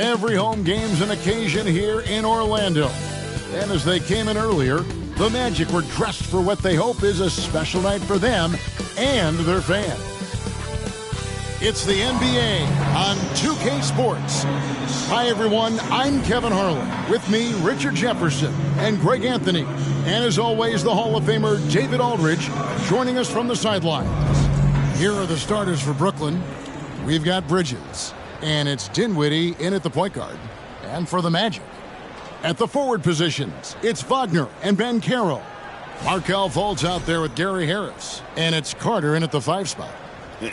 Every home game's an occasion here in Orlando. And as they came in earlier, the Magic were dressed for what they hope is a special night for them and their fans. It's the NBA on 2K Sports. Hi, everyone. I'm Kevin Harlan. With me, Richard Jefferson and Greg Anthony. And as always, the Hall of Famer David Aldridge joining us from the sidelines. Here are the starters for Brooklyn. We've got Bridges. And it's Dinwiddie in at the point guard. And for the Magic, at the forward positions, it's Wagner and Banchero. Markelle Fultz out there with Gary Harris. And it's Carter in at the 5 spot.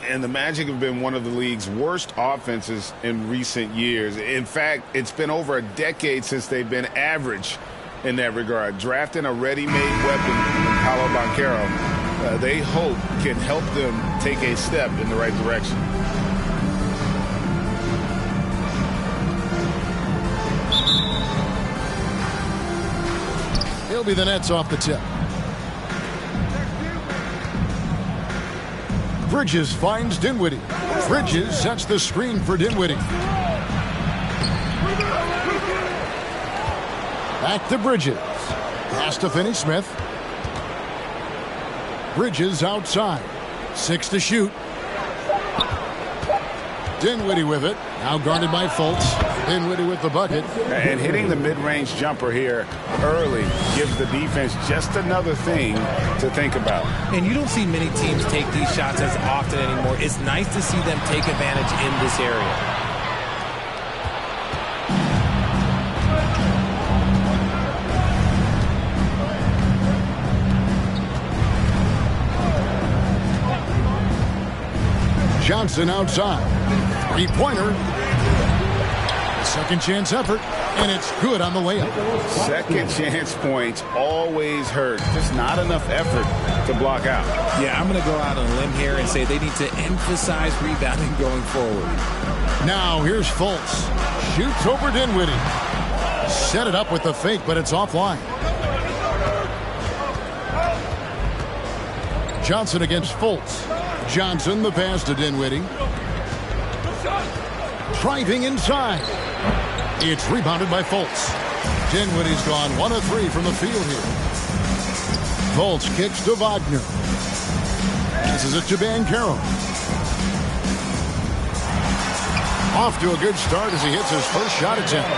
And the Magic have been one of the league's worst offenses in recent years. In fact, it's been over a decade since they've been average in that regard. Drafting a ready-made weapon in Paolo Banchero, they hope can help them take a step in the right direction. He'll be the Nets off the tip. Bridges finds Dinwiddie. Bridges sets the screen for Dinwiddie. Back to Bridges. Pass to Finney-Smith. Bridges outside. 6 to shoot. Dinwiddie with it. Now guarded by Fultz. Dinwiddie with the bucket. And hitting the mid-range jumper here early gives the defense just another thing to think about. And you don't see many teams take these shots as often anymore. It's nice to see them take advantage in this area. Johnson outside. Three-pointer. Second chance effort, and it's good on the layup. Second chance points always hurt. Just not enough effort to block out. Yeah, I'm going to go out on a limb here and say they need to emphasize rebounding going forward. Now here's Fultz. Shoots over Dinwiddie. Set it up with the fake, but it's offline. Johnson against Fultz. Johnson, the pass to Dinwiddie. Driving inside. It's rebounded by Fultz. Dinwiddie's gone 1 of 3 from the field here. Fultz kicks to Wagner. Passes it to Banchero. Off to a good start as he hits his first shot attempt.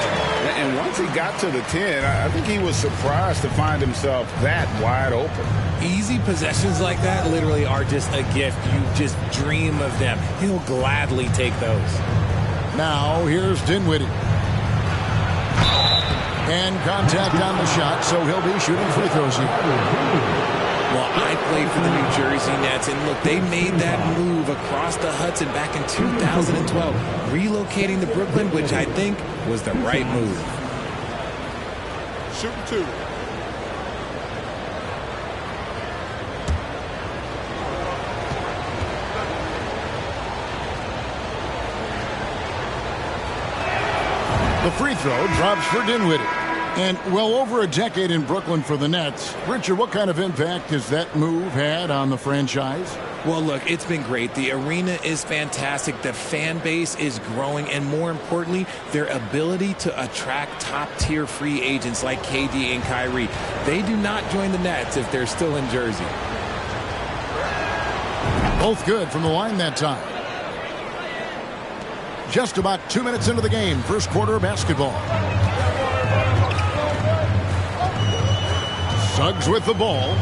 And once he got to the 10, I think he was surprised to find himself that wide open. Easy possessions like that literally are just a gift. You just dream of them. He'll gladly take those. Now here's Dinwiddie. And contact on the shot, so he'll be shooting free throws here. Well, I played for the New Jersey Nets, and look, they made that move across the Hudson back in 2012, relocating to Brooklyn, which I think was the right move. Shooting 2. The free throw drops for Dinwiddie. And well over a decade in Brooklyn for the Nets. Richard, what kind of impact has that move had on the franchise? Well, look, it's been great. The arena is fantastic. The fan base is growing. And more importantly, their ability to attract top-tier free agents like KD and Kyrie. They do not join the Nets if they're still in Jersey. Both good from the line that time. Just about 2 minutes into the game. First quarter of basketball. Suggs with the ball.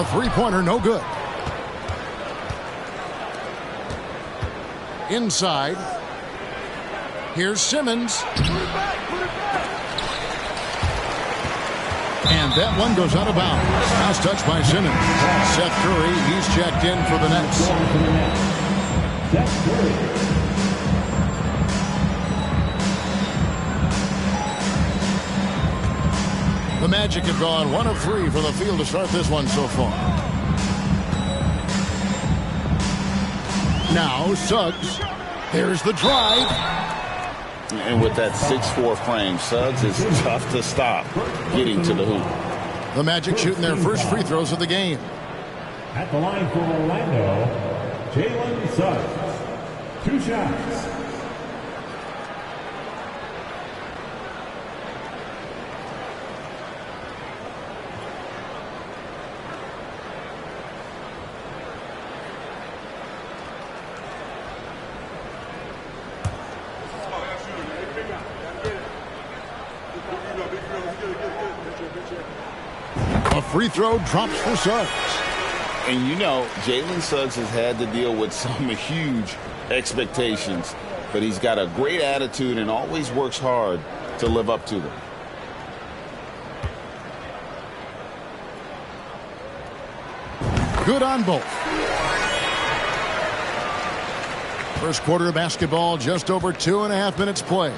A three-pointer, no good. Inside. Here's Simmons. And that one goes out of bounds. Last touch by Simmons. Seth Curry, he's checked in for the Nets. Seth Curry. The Magic have gone 1 of 3 for the field to start this one so far. Now Suggs. There's the drive. And with that 6'4" frame, Suggs is tough to stop getting to the hoop. The Magic shooting their first free throws of the game. At the line for Orlando, Jalen Suggs. 2 shots. A free throw drops for Suggs. And you know, Jalen Suggs has had to deal with some huge expectations, but he's got a great attitude and always works hard to live up to them. Good on both. First quarter of basketball, just over 2.5 minutes play.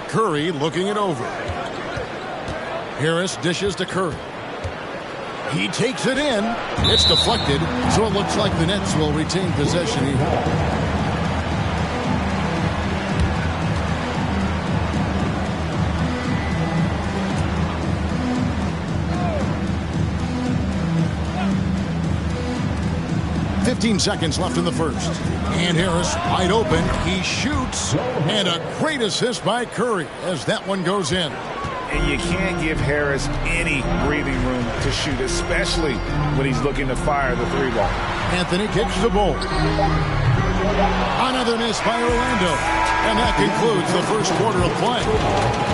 Curry looking it over. Harris dishes to Curry. He takes it in. It's deflected, so it looks like the Nets will retain possession here. 15 seconds left in the first. And Harris wide open. He shoots. And a great assist by Curry as that one goes in. And you can't give Harris any breathing room to shoot, especially when he's looking to fire the three ball. Anthony kicks the ball. Another miss by Orlando. And that concludes the first quarter of play.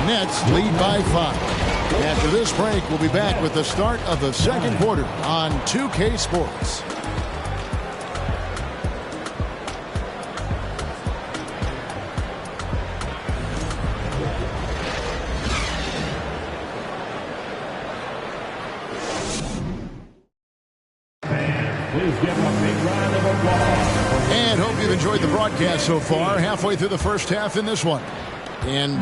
Nets lead by 5. After this break, we'll be back with the start of the second quarter on 2K Sports. And hope you've enjoyed the broadcast so far. Halfway through the first half in this one. And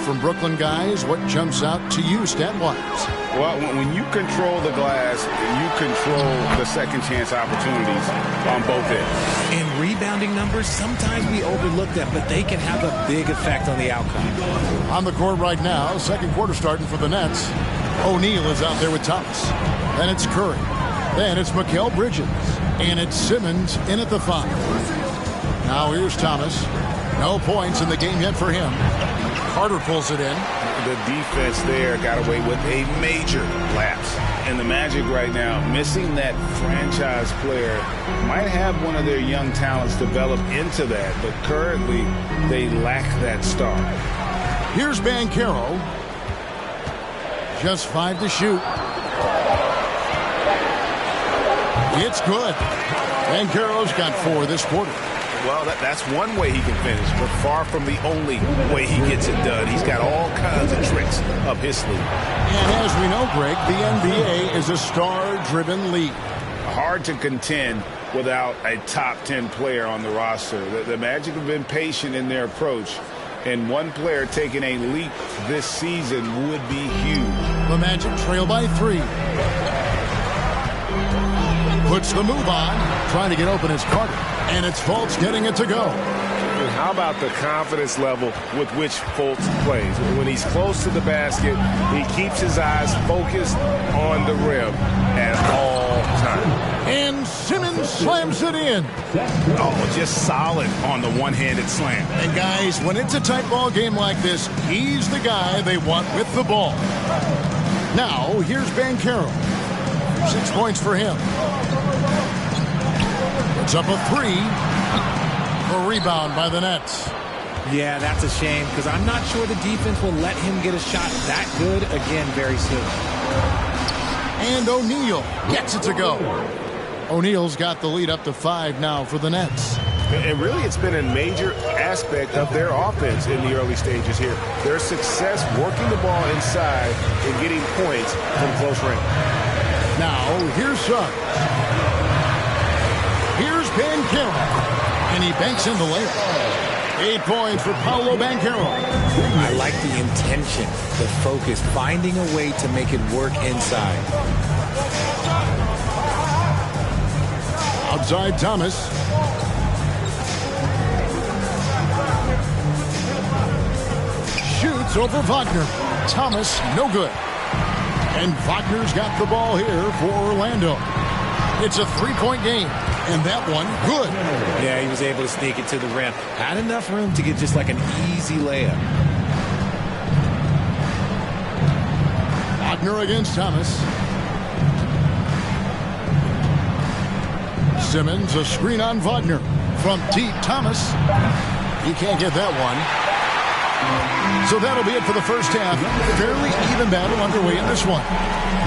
from Brooklyn guys, what jumps out to you stat-wise? Well, when you control the glass, you control the second chance opportunities on both ends. In rebounding numbers, sometimes we overlook them, but they can have a big effect on the outcome. On the court right now, second quarter starting for the Nets. O'Neal is out there with Thomas. Then it's Curry. Then it's Mikal Bridges. And it's Simmons in at the 5. Now here's Thomas. No points in the game yet for him. Carter pulls it in. The defense there got away with a major lapse. And the Magic right now, missing that franchise player, might have one of their young talents develop into that. But currently, they lack that star. Here's Banchero. Just 5 to shoot. It's good. Banchero's got 4 this quarter. Well, that's one way he can finish, but far from the only way he gets it done. He's got all kinds of tricks up his sleeve. And as we know, Greg, the NBA is a star-driven league. Hard to contend without a top 10 player on the roster. The Magic have been patient in their approach, and one player taking a leap this season would be huge. The Magic trail by 3. Puts the move on, trying to get open as Carter. And it's Fultz getting it to go. And how about the confidence level with which Fultz plays? When he's close to the basket, he keeps his eyes focused on the rim at all times. And Simmons slams it in. Oh, just solid on the one-handed slam. And guys, when it's a tight ball game like this, he's the guy they want with the ball. Now, here's Banchero. 6 points for him. It's up a 3. A rebound by the Nets. Yeah, that's a shame because I'm not sure the defense will let him get a shot that good again very soon. And O'Neal gets it to go. O'Neal's got the lead up to 5 now for the Nets. And really, it's been a major aspect of their offense in the early stages here. Their success working the ball inside and getting points from close range. Now, here's Suggs. Here's Banchero. And he banks in the layup. 8 points for Paolo Banchero. I like the intention, the focus, finding a way to make it work inside. Outside Thomas. Shoots over Wagner. Thomas, no good. And Wagner's got the ball here for Orlando. It's a 3-point game. And that one, good. Yeah, he was able to sneak it to the rim. Had enough room to get just like an easy layup. Wagner against Thomas. Simmons, a screen on Wagner. From deep, Thomas. He can't get that one. So that'll be it for the first half. Fairly even battle underway in this one.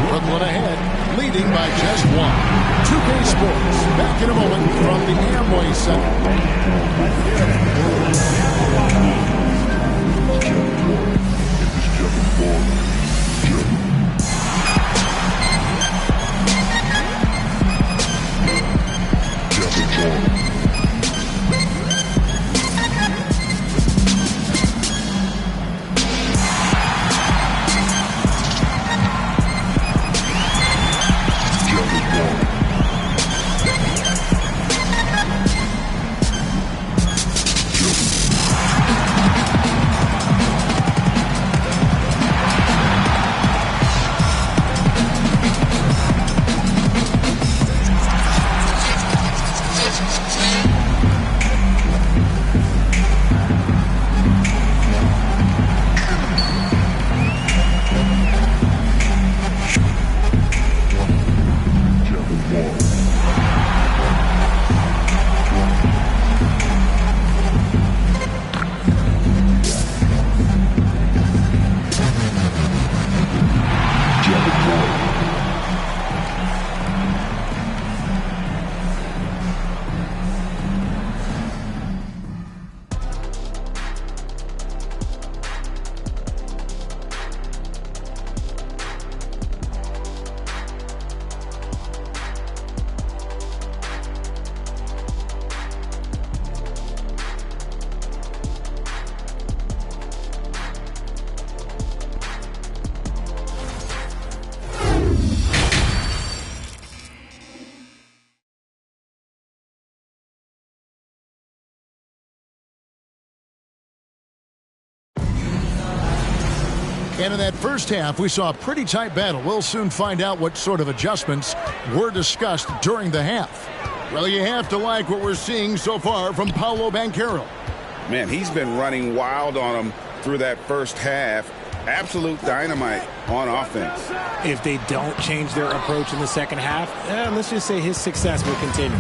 Brooklyn ahead, leading by just one. 2K Sports, back in a moment from the Amway Center. And in that first half, we saw a pretty tight battle. We'll soon find out what sort of adjustments were discussed during the half. Well, you have to like what we're seeing so far from Paolo Banchero. Man, he's been running wild on him through that first half. Absolute dynamite on offense. If they don't change their approach in the second half, let's just say his success will continue.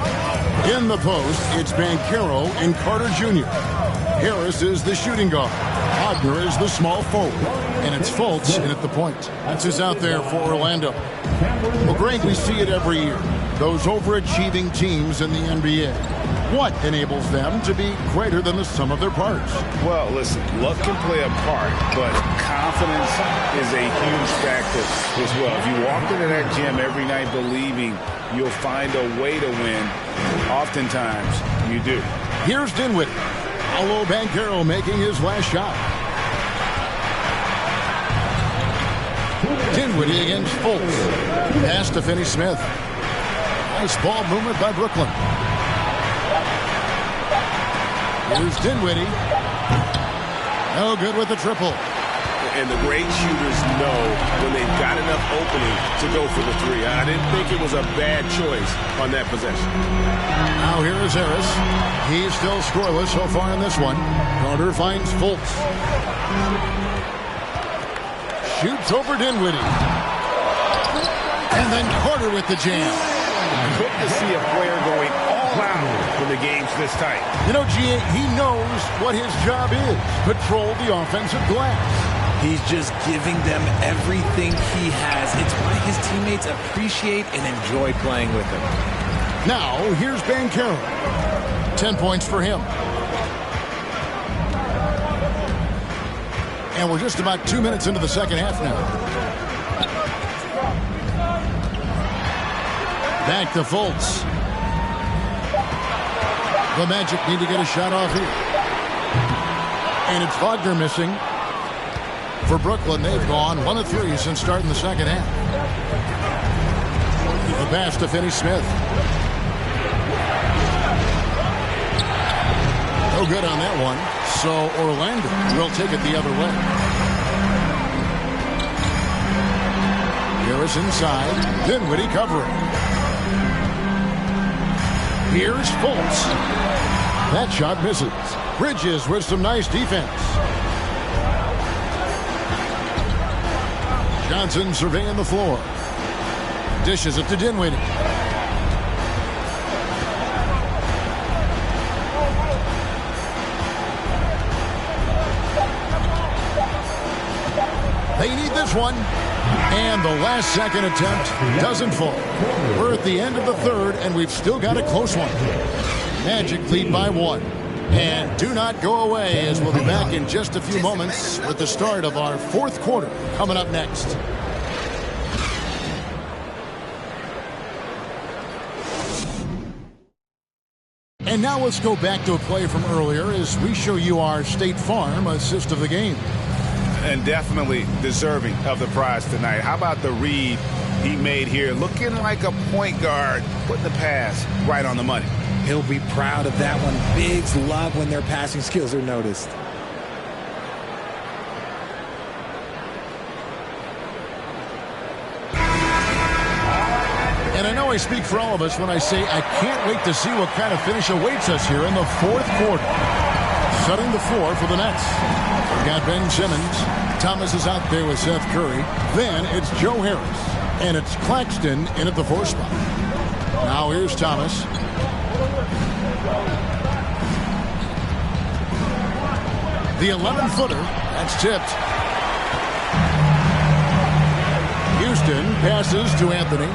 In the post, it's Banchero and Carter Jr. Harris is the shooting guard. Hodner is the small forward. And it's Fultz in at the point. That's who's out there for Orlando. Well, Greg, we see it every year. Those overachieving teams in the NBA. What enables them to be greater than the sum of their parts? Well, listen, luck can play a part, but confidence is a huge factor as well. If you walk into that gym every night believing you'll find a way to win, oftentimes you do. Here's Dinwiddie. Paolo Banchero making his last shot. Dinwiddie against Fultz. Pass to Finney-Smith. Nice ball movement by Brooklyn. Here's Dinwiddie. No good with the triple. And the great shooters know when they've got enough opening to go for the three. I didn't think it was a bad choice on that possession. Now here is Harris. He's still scoreless so far in this one. Carter finds Fultz. Shoots over Dinwiddie. And then Carter with the jam. Good to see a player going all out when the game's this tight. You know, G.A., he knows what his job is. Control the offensive glass. He's just giving them everything he has. It's why his teammates appreciate and enjoy playing with him. Now, here's Banchero. 10 points for him. And we're just about 2 minutes into the second half now. Back to Fultz. The Magic need to get a shot off here. And it's Wagner missing. For Brooklyn, they've gone 1 of 3 since starting the second half. The pass to Finney-Smith. No good on that one. So Orlando will take it the other way. Harris inside. Dinwiddie covering. Here's Fultz. That shot misses. Bridges with some nice defense. Johnson surveying the floor. Dishes it to Dinwiddie. They need this one. And the last second attempt doesn't fall. We're at the end of the third, and we've still got a close one. Magic lead by 1. And do not go away, as we'll be back in just a few moments with the start of our fourth quarter coming up next. And now let's go back to a play from earlier as we show you our State Farm assist of the game. And definitely deserving of the prize tonight. How about the read he made here? Looking like a point guard, putting the pass right on the money. He'll be proud of that one. Bigs love when their passing skills are noticed. And I know I speak for all of us when I say I can't wait to see what kind of finish awaits us here in the fourth quarter. Setting the floor for the Nets. We've got Ben Simmons. Thomas is out there with Seth Curry. Then it's Joe Harris. And it's Claxton in at the 4 spot. Now here's Thomas. The 11-footer. That's tipped. Houston passes to Anthony.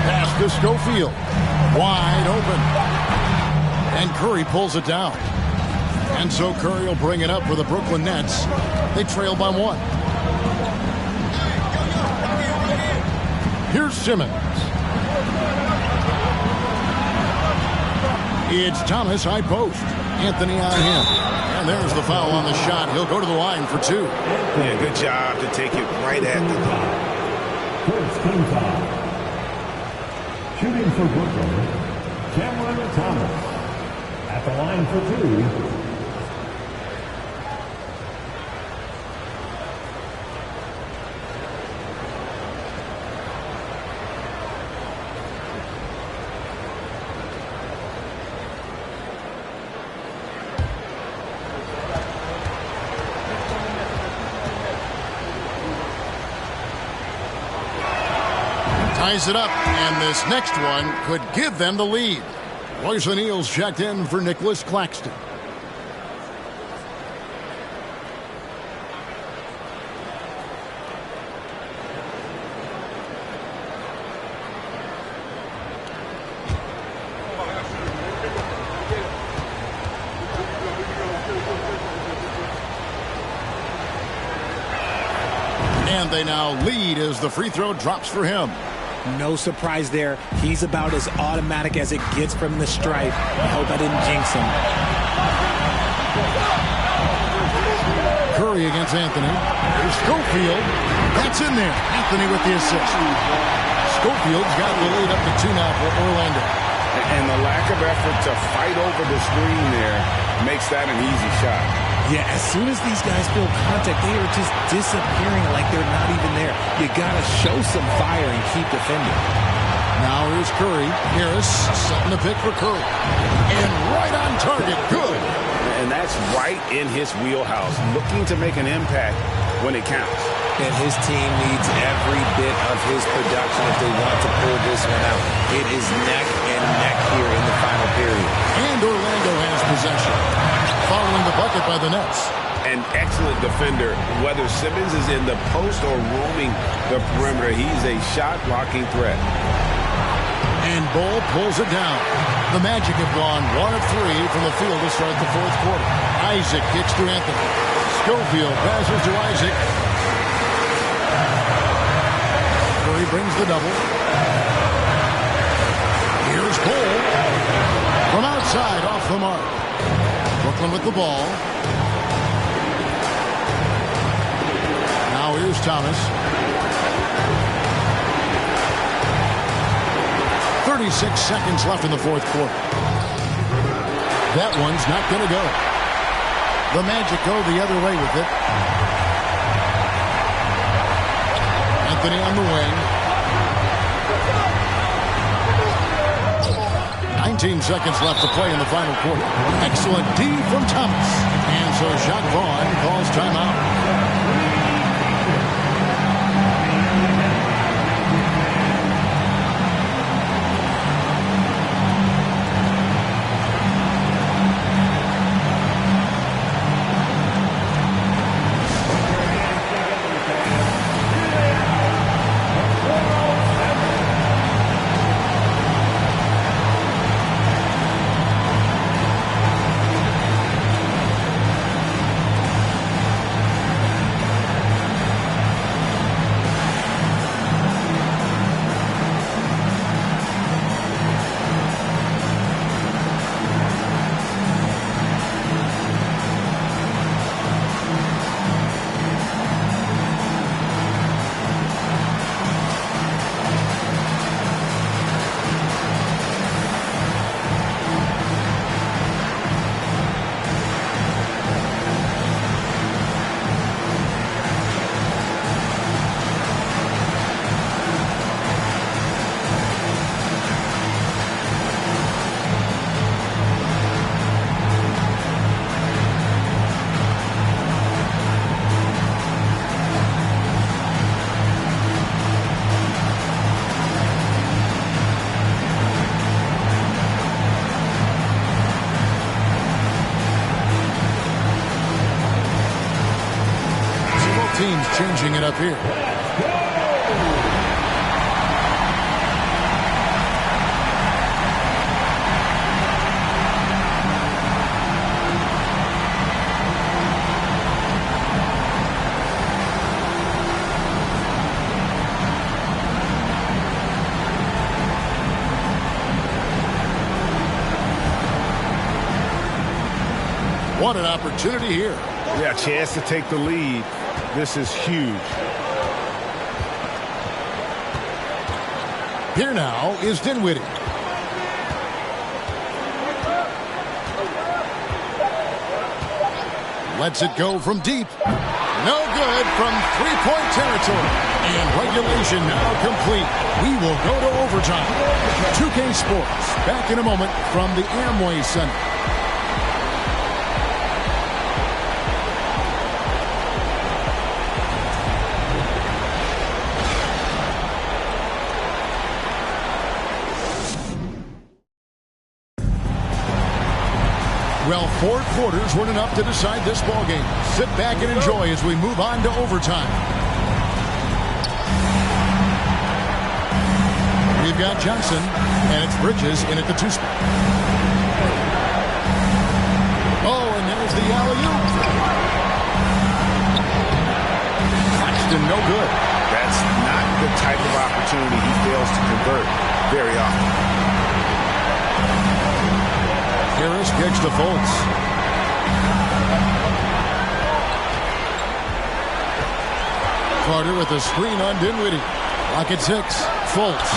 Pass to Schofield. Wide open. And Curry pulls it down. And so Curry will bring it up for the Brooklyn Nets. They trail by 1. Here's Simmons. It's Thomas, high post. Anthony on him. And there's the foul on the shot. He'll go to the line for 2. Yeah, good job to take it right at the goal. First team foul. Shooting for Brooklyn, Cameron Thomas. At the line for 2. Ties it up, and this next one could give them the lead. Royce O'Neal's checked in for Nicholas Claxton. And they now lead as the free throw drops for him. No surprise there. He's about as automatic as it gets from the stripe. I hope I didn't jinx him. Curry against Anthony. Here's Schofield. That's in there. Anthony with the assist. Schofield's got the lead up to 2 now for Orlando. And the lack of effort to fight over the screen there makes that an easy shot. Yeah, as soon as these guys feel contact, they are just disappearing like they're not even there. You got to show some fire and keep defending. Now here's Curry. Harris setting the pick for Curry. And right on target. Good. And that's right in his wheelhouse, looking to make an impact when it counts. And his team needs every bit of his production if they want to pull this one out. It is neck and neck here in the final period. And Orlando has possession. Following the bucket by the Nets. An excellent defender, whether Simmons is in the post or roaming the perimeter. He's a shot-blocking threat. And Bull pulls it down. The Magic have gone 1 of 3 from the field to start the fourth quarter. Isaac kicks to Anthony. Schofield passes to Isaac. Curry brings the double. Here's Bull. From outside, off the mark. Brooklyn with the ball. Now here's Thomas. 36 seconds left in the fourth quarter. That one's not going to go. The Magic go the other way with it. Anthony on the wing. 19 seconds left to play in the final quarter. Excellent D from Thomas. And so Jacques Vaughn calls timeout. up here. What an opportunity here. Yeah, chance to take the lead. This is huge. Here now is Dinwiddie. Lets it go from deep. No good from three-point territory. And regulation now complete. We will go to overtime. 2K Sports back in a moment from the Amway Center. Well, 4 quarters weren't enough to decide this ballgame. Sit back and enjoy as we move on to overtime. We've got Johnson, and it's Bridges in at the 2 spot. Oh, and there's the alley-oop. Claxton, no good. That's not the type of opportunity he fails to convert very often. Harris kicks to Fultz. Carter with a screen on Dinwiddie. Lock at 6. Fultz.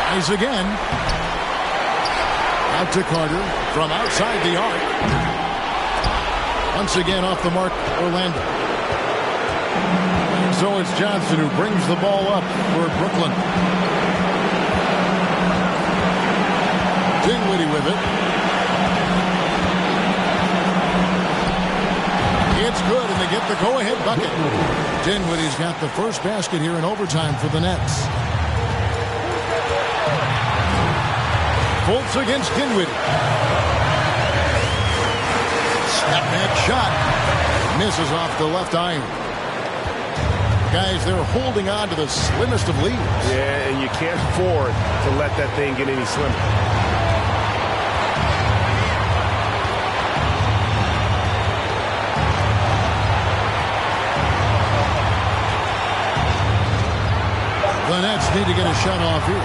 Tries again. Out to Carter from outside the arc. Once again off the mark, Orlando. And so it's Johnson who brings the ball up for Brooklyn. Dinwiddie with it. It's good, and they get the go-ahead bucket. Dinwiddie's got the first basket here in overtime for the Nets. Fultz against Dinwiddie. Step back shot. Misses off the left iron. Guys, they're holding on to the slimmest of leads. Yeah, and you can't afford to let that thing get any slimmer. The Nets need to get a shot off here.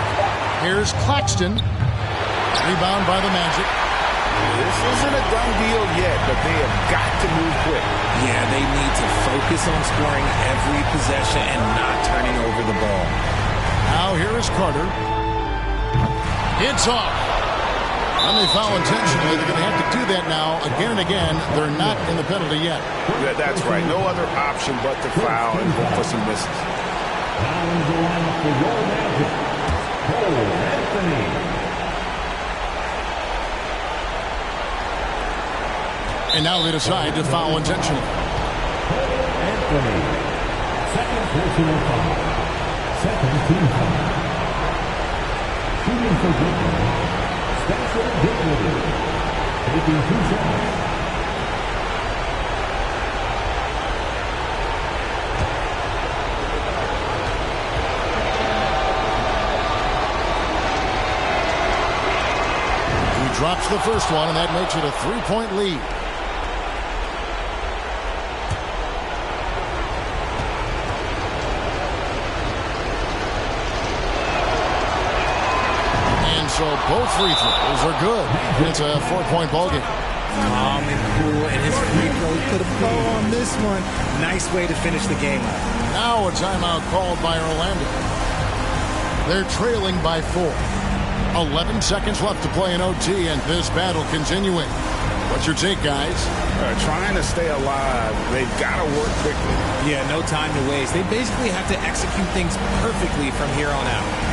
Here's Claxton. Rebound by the Magic. This isn't a done deal yet, but they have got to move quick. Yeah, they need to focus on scoring every possession and not turning over the ball. Now here is Carter. It's off. When they foul intentionally, they're going to have to do that now again and again. They're not in the penalty yet. That's right. No other option but to foul and hope for some misses. Fouling the lineup for your Magic, Cole Anthony. And now they decide to foul intentionally. Cole Anthony. Second personal foul. Second team foul. Shooting for Brooklyn, Spencer Dinwiddie. Taking 2 shots. Drops the first one, and that makes it a 3-point lead. And so both free throws are good. It's a 4-point ballgame. Calm and cool, and his free throw put a bow on this one. Nice way to finish the game up. Now a timeout called by Orlando. They're trailing by 4. 11 seconds left to play in OT, and this battle continuing. What's your take, guys? Trying to stay alive. They've got to work quickly. Yeah, no time to waste. They basically have to execute things perfectly from here on out.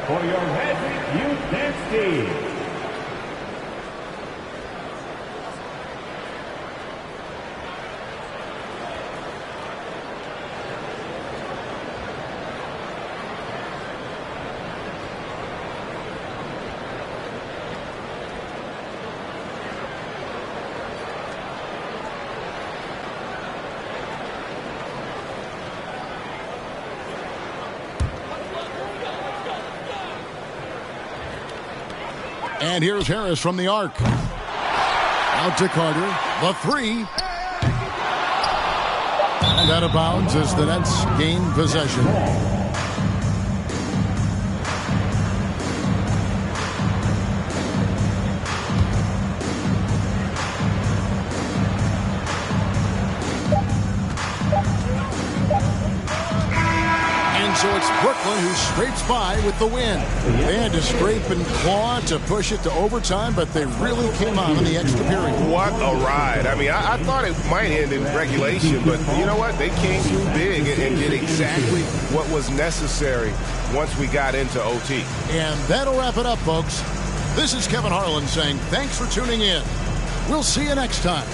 for your Magic Youth Dance Team. And here's Harris from the arc. Out to Carter. The three. And out of bounds as the Nets gain possession. So it's Brooklyn who scrapes by with the win. They had to scrape and claw to push it to overtime, but they really came on in the extra period. What a ride. I mean, I thought it might end in regulation, but you know what? They came through big and did exactly what was necessary once we got into OT. And that'll wrap it up, folks. This is Kevin Harlan saying thanks for tuning in. We'll see you next time.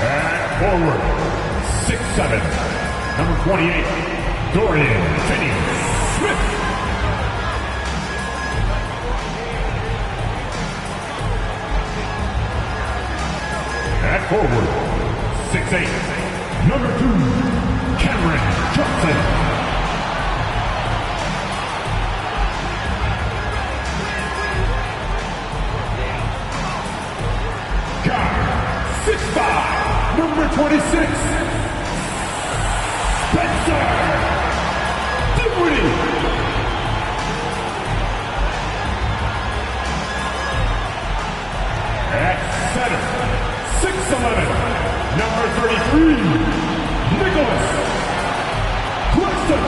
At forward, 6'7", number 28, Dorian Finney-Smith. At forward, 6'8", number 2, Cameron Johnson. Guard, 6'5", number 26, Spencer Dinwiddie. At center, 6'11", number 33, Nicholas Claxton.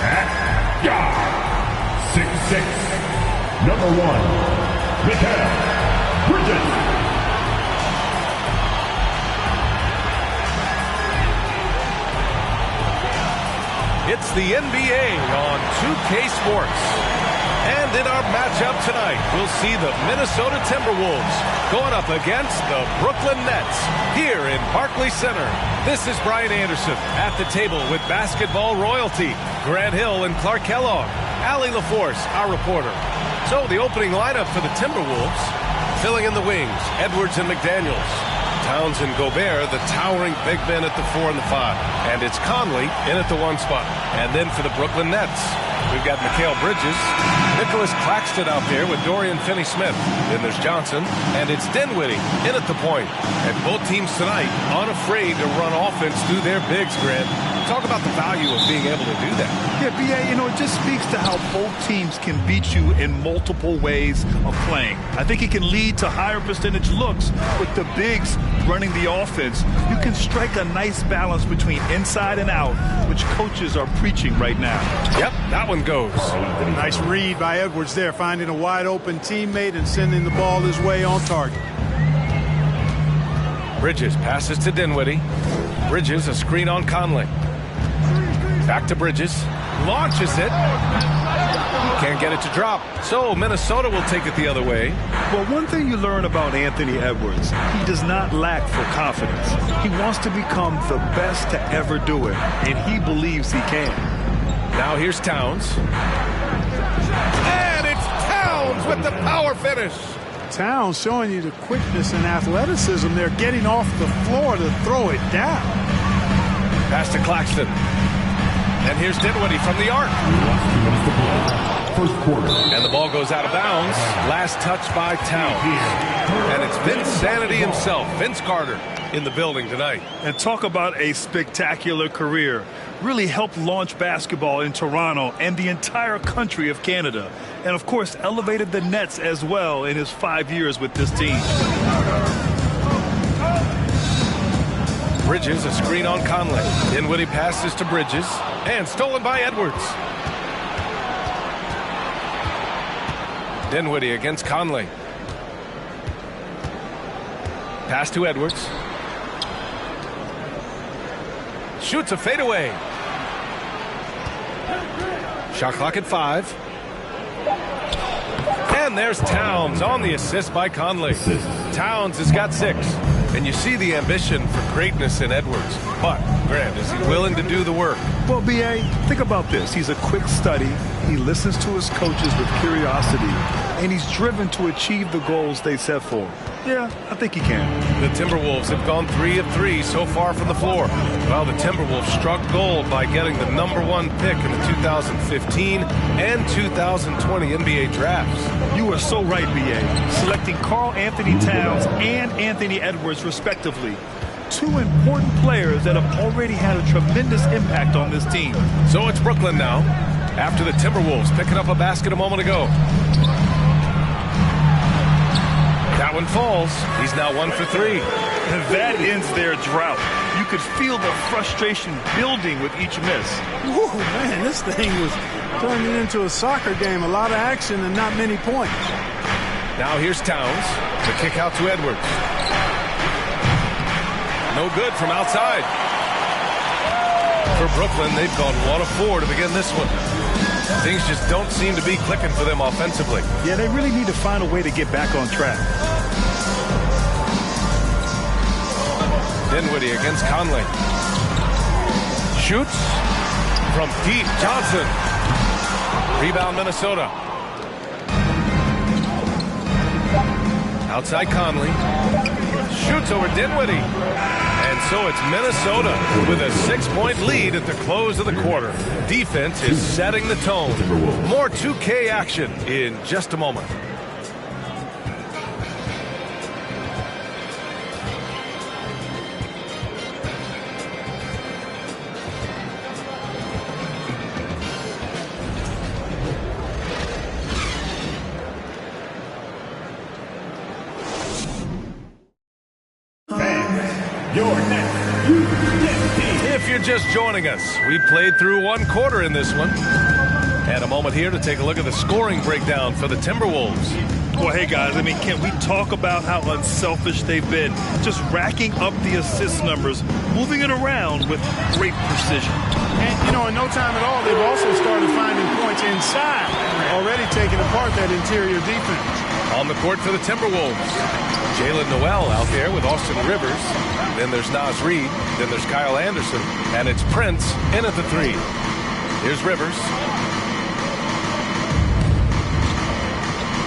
At guard, 6'6", number 1, Mikal Bridges. It's the NBA on 2K Sports. And in our matchup tonight, we'll see the Minnesota Timberwolves going up against the Brooklyn Nets here in Barclays Center. This is Brian Anderson at the table with basketball royalty, Grant Hill and Clark Kellogg, Allie LaForce, our reporter. So the opening lineup for the Timberwolves, filling in the wings, Edwards and McDaniels. Towns and Gobert, the towering big men at the 4 and the 5. And it's Conley in at the 1 spot. And then for the Brooklyn Nets, we've got Mikal Bridges, Nicholas Claxton out there with Dorian Finney-Smith. Then there's Johnson, and it's Dinwiddie in at the point. And both teams tonight unafraid to run offense through their bigs, Grant. Talk about the value of being able to do that. Yeah, B.A., it just speaks to how both teams can beat you in multiple ways of playing. I think it can lead to higher percentage looks with the bigs running the offense. You can strike a nice balance between inside and out, which coaches are preaching right now. Yep, that one goes. Nice read by Edwards there, finding a wide-open teammate and sending the ball his way on target. Bridges passes to Dinwiddie. Bridges, a screen on Conley. Back to Bridges. Launches it. Can't get it to drop. So Minnesota will take it the other way. Well, one thing you learn about Anthony Edwards, he does not lack for confidence. He wants to become the best to ever do it, and he believes he can. Now here's Towns. And it's Towns with the power finish. Towns showing you the quickness and athleticism. They're getting off the floor to throw it down. Pass to Claxton. And here's Dinwiddie from the arc. First quarter. And the ball goes out of bounds. Last touch by Towns. And it's Vince Sanity himself, Vince Carter, in the building tonight. And talk about a spectacular career. Really helped launch basketball in Toronto and the entire country of Canada. And, of course, elevated the Nets as well in his 5 years with this team. Bridges, a screen on Conley. Dinwiddie passes to Bridges. And stolen by Edwards. Dinwiddie against Conley. Pass to Edwards. Shoots a fadeaway. Shot clock at 5. And there's Towns on the assist by Conley. Towns has got 6. And you see the ambition for greatness in Edwards. But, Grant, is he willing to do the work? Well, B.A., think about this. He's a quick study. He listens to his coaches with curiosity. And he's driven to achieve the goals they set for him. Yeah, I think he can. The Timberwolves have gone 3 of 3 so far from the floor. Well, the Timberwolves struck gold by getting the #1 pick in the 2015 and 2020 NBA drafts. You are so right, B.A. Selecting Karl Anthony Towns and Anthony Edwards, respectively. 2 important players that have already had a tremendous impact on this team. So it's Brooklyn now, after the Timberwolves picking up a basket a moment ago. That one falls. He's now 1 for 3. And that ends their drought. You could feel the frustration building with each miss. Whoa, man, this thing was turning into a soccer game. A lot of action and not many points. Now here's Towns. The kick out to Edwards. No good from outside. For Brooklyn, they've gone 1 of 4 to begin this one. Things just don't seem to be clicking for them offensively. Yeah, they really need to find a way to get back on track. Dinwiddie against Conley. Shoots from deep. Johnson. Rebound Minnesota. Outside Conley. Shoots over Dinwiddie. And so it's Minnesota with a 6-point lead at the close of the quarter. Defense is setting the tone. More 2K action in just a moment. If you're just joining us, we played through one quarter in this one. And a moment here to take a look at the scoring breakdown for the Timberwolves. Well, hey, guys, I mean, can we talk about how unselfish they've been? Just racking up the assist numbers, moving it around with great precision. And, you know, in no time at all, they've also started finding points inside, already taking apart that interior defense. On the court for the Timberwolves, Jalen Noel out there with Austin Rivers. Then there's Naz Reid. Then there's Kyle Anderson. And it's Prince in at the 3. Here's Rivers.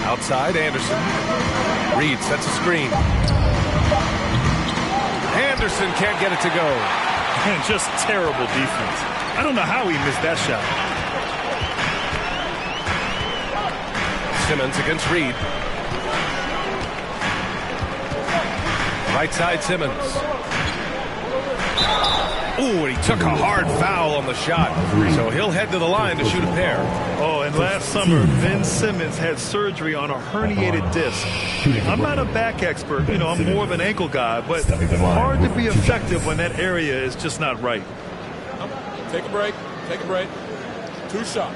Outside, Anderson. Reid sets a screen. Anderson can't get it to go. Man, just terrible defense. I don't know how he missed that shot. Simmons against Reid. Right side, Simmons. Ooh, and he took a hard foul on the shot. So he'll head to the line to shoot a pair. Oh, and last summer, Ben Simmons had surgery on a herniated disc. I'm not a back expert. You know, I'm more of an ankle guy. But hard to be effective when that area is just not right. Take a break. Take a break. 2 shots.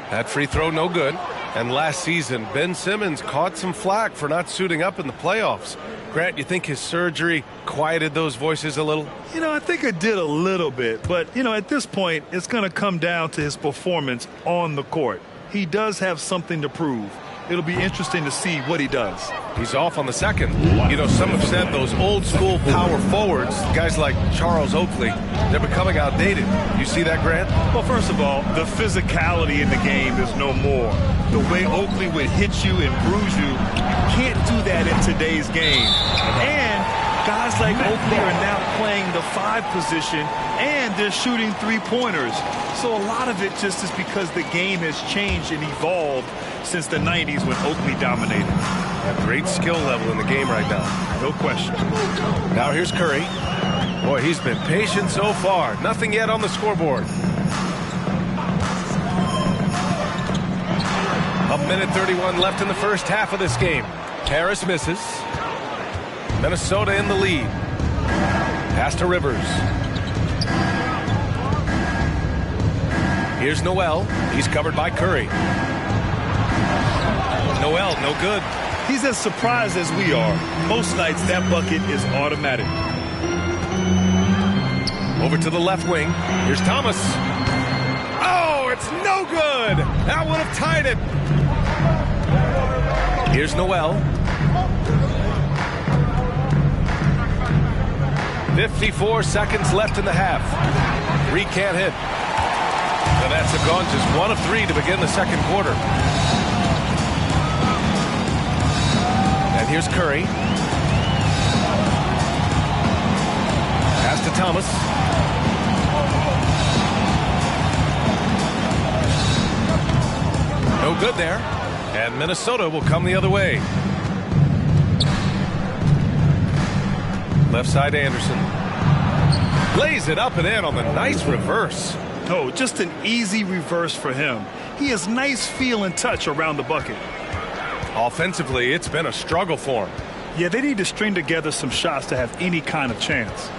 That free throw no good. And last season, Ben Simmons caught some flack for not suiting up in the playoffs. Grant, you think his surgery quieted those voices a little? You know, I think it did a little bit. But, you know, at this point, it's going to come down to his performance on the court. He does have something to prove. It'll be interesting to see what he does. He's off on the second. You know, some have said those old school power forwards, guys like Charles Oakley, they're becoming outdated. You see that, Grant? Well, first of all, the physicality in the game is no more. The way Oakley would hit you and bruise you, you can't do that in today's game. And guys like Oakley are now playing the 5 position, and they're shooting 3-pointers. So a lot of it just is because the game has changed and evolved since the 90s when Oakley dominated. A great skill level in the game right now. No question. Now here's Curry. Boy, he's been patient so far. Nothing yet on the scoreboard. A minute 31 left in the first half of this game. Harris misses. Minnesota in the lead. Pass to Rivers. Here's Noel. He's covered by Curry. Noel, no good. He's as surprised as we are. Most nights, that bucket is automatic. Over to the left wing. Here's Thomas. Oh, it's no good. That would have tied it. Here's Noel. 54 seconds left in the half. Reid can't hit. The Nets have gone just 1 of 3 to begin the second quarter. And here's Curry. Pass to Thomas. No good there. And Minnesota will come the other way. Left side Anderson. Lays it up and in on the nice reverse. Oh, just an easy reverse for him. He has nice feel and touch around the bucket. Offensively, it's been a struggle for him. Yeah, they need to string together some shots to have any kind of chance.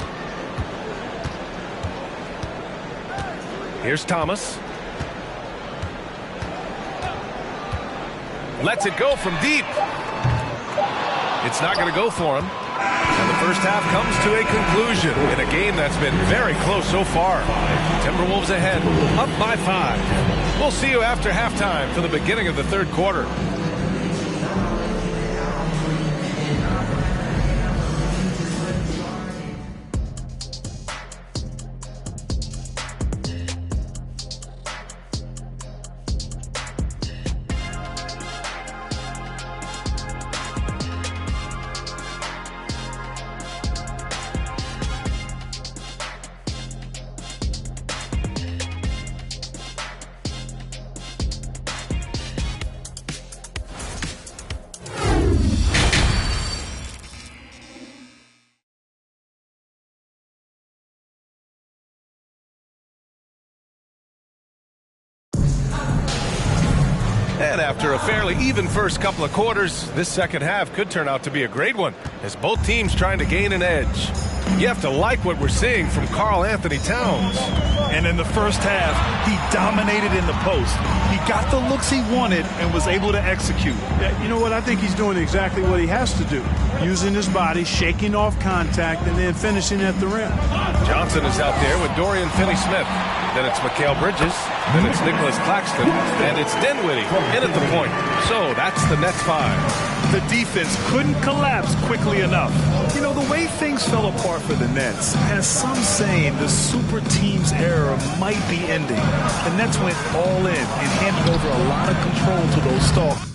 Here's Thomas. Lets it go from deep. It's not going to go for him. And the first half comes to a conclusion in a game that's been very close so far. Timberwolves ahead, up by 5. We'll see you after halftime for the beginning of the third quarter. And after a fairly even first couple of quarters, this second half could turn out to be a great one, as both teams trying to gain an edge. You have to like what we're seeing from Karl Anthony Towns. And in the first half, he dominated in the post. He got the looks he wanted and was able to execute. You know what? I think he's doing exactly what he has to do. Using his body, shaking off contact, and then finishing at the rim. Johnson is out there with Dorian Finney-Smith. Then it's Mikal Bridges. Then it's Nicholas Claxton. And it's Dinwiddie in at the point. So that's the Nets 5. The defense couldn't collapse quickly enough. You know, the way things fell apart for the Nets has some saying the super team's era might be ending. The Nets went all in and handed over a lot of control to those stars.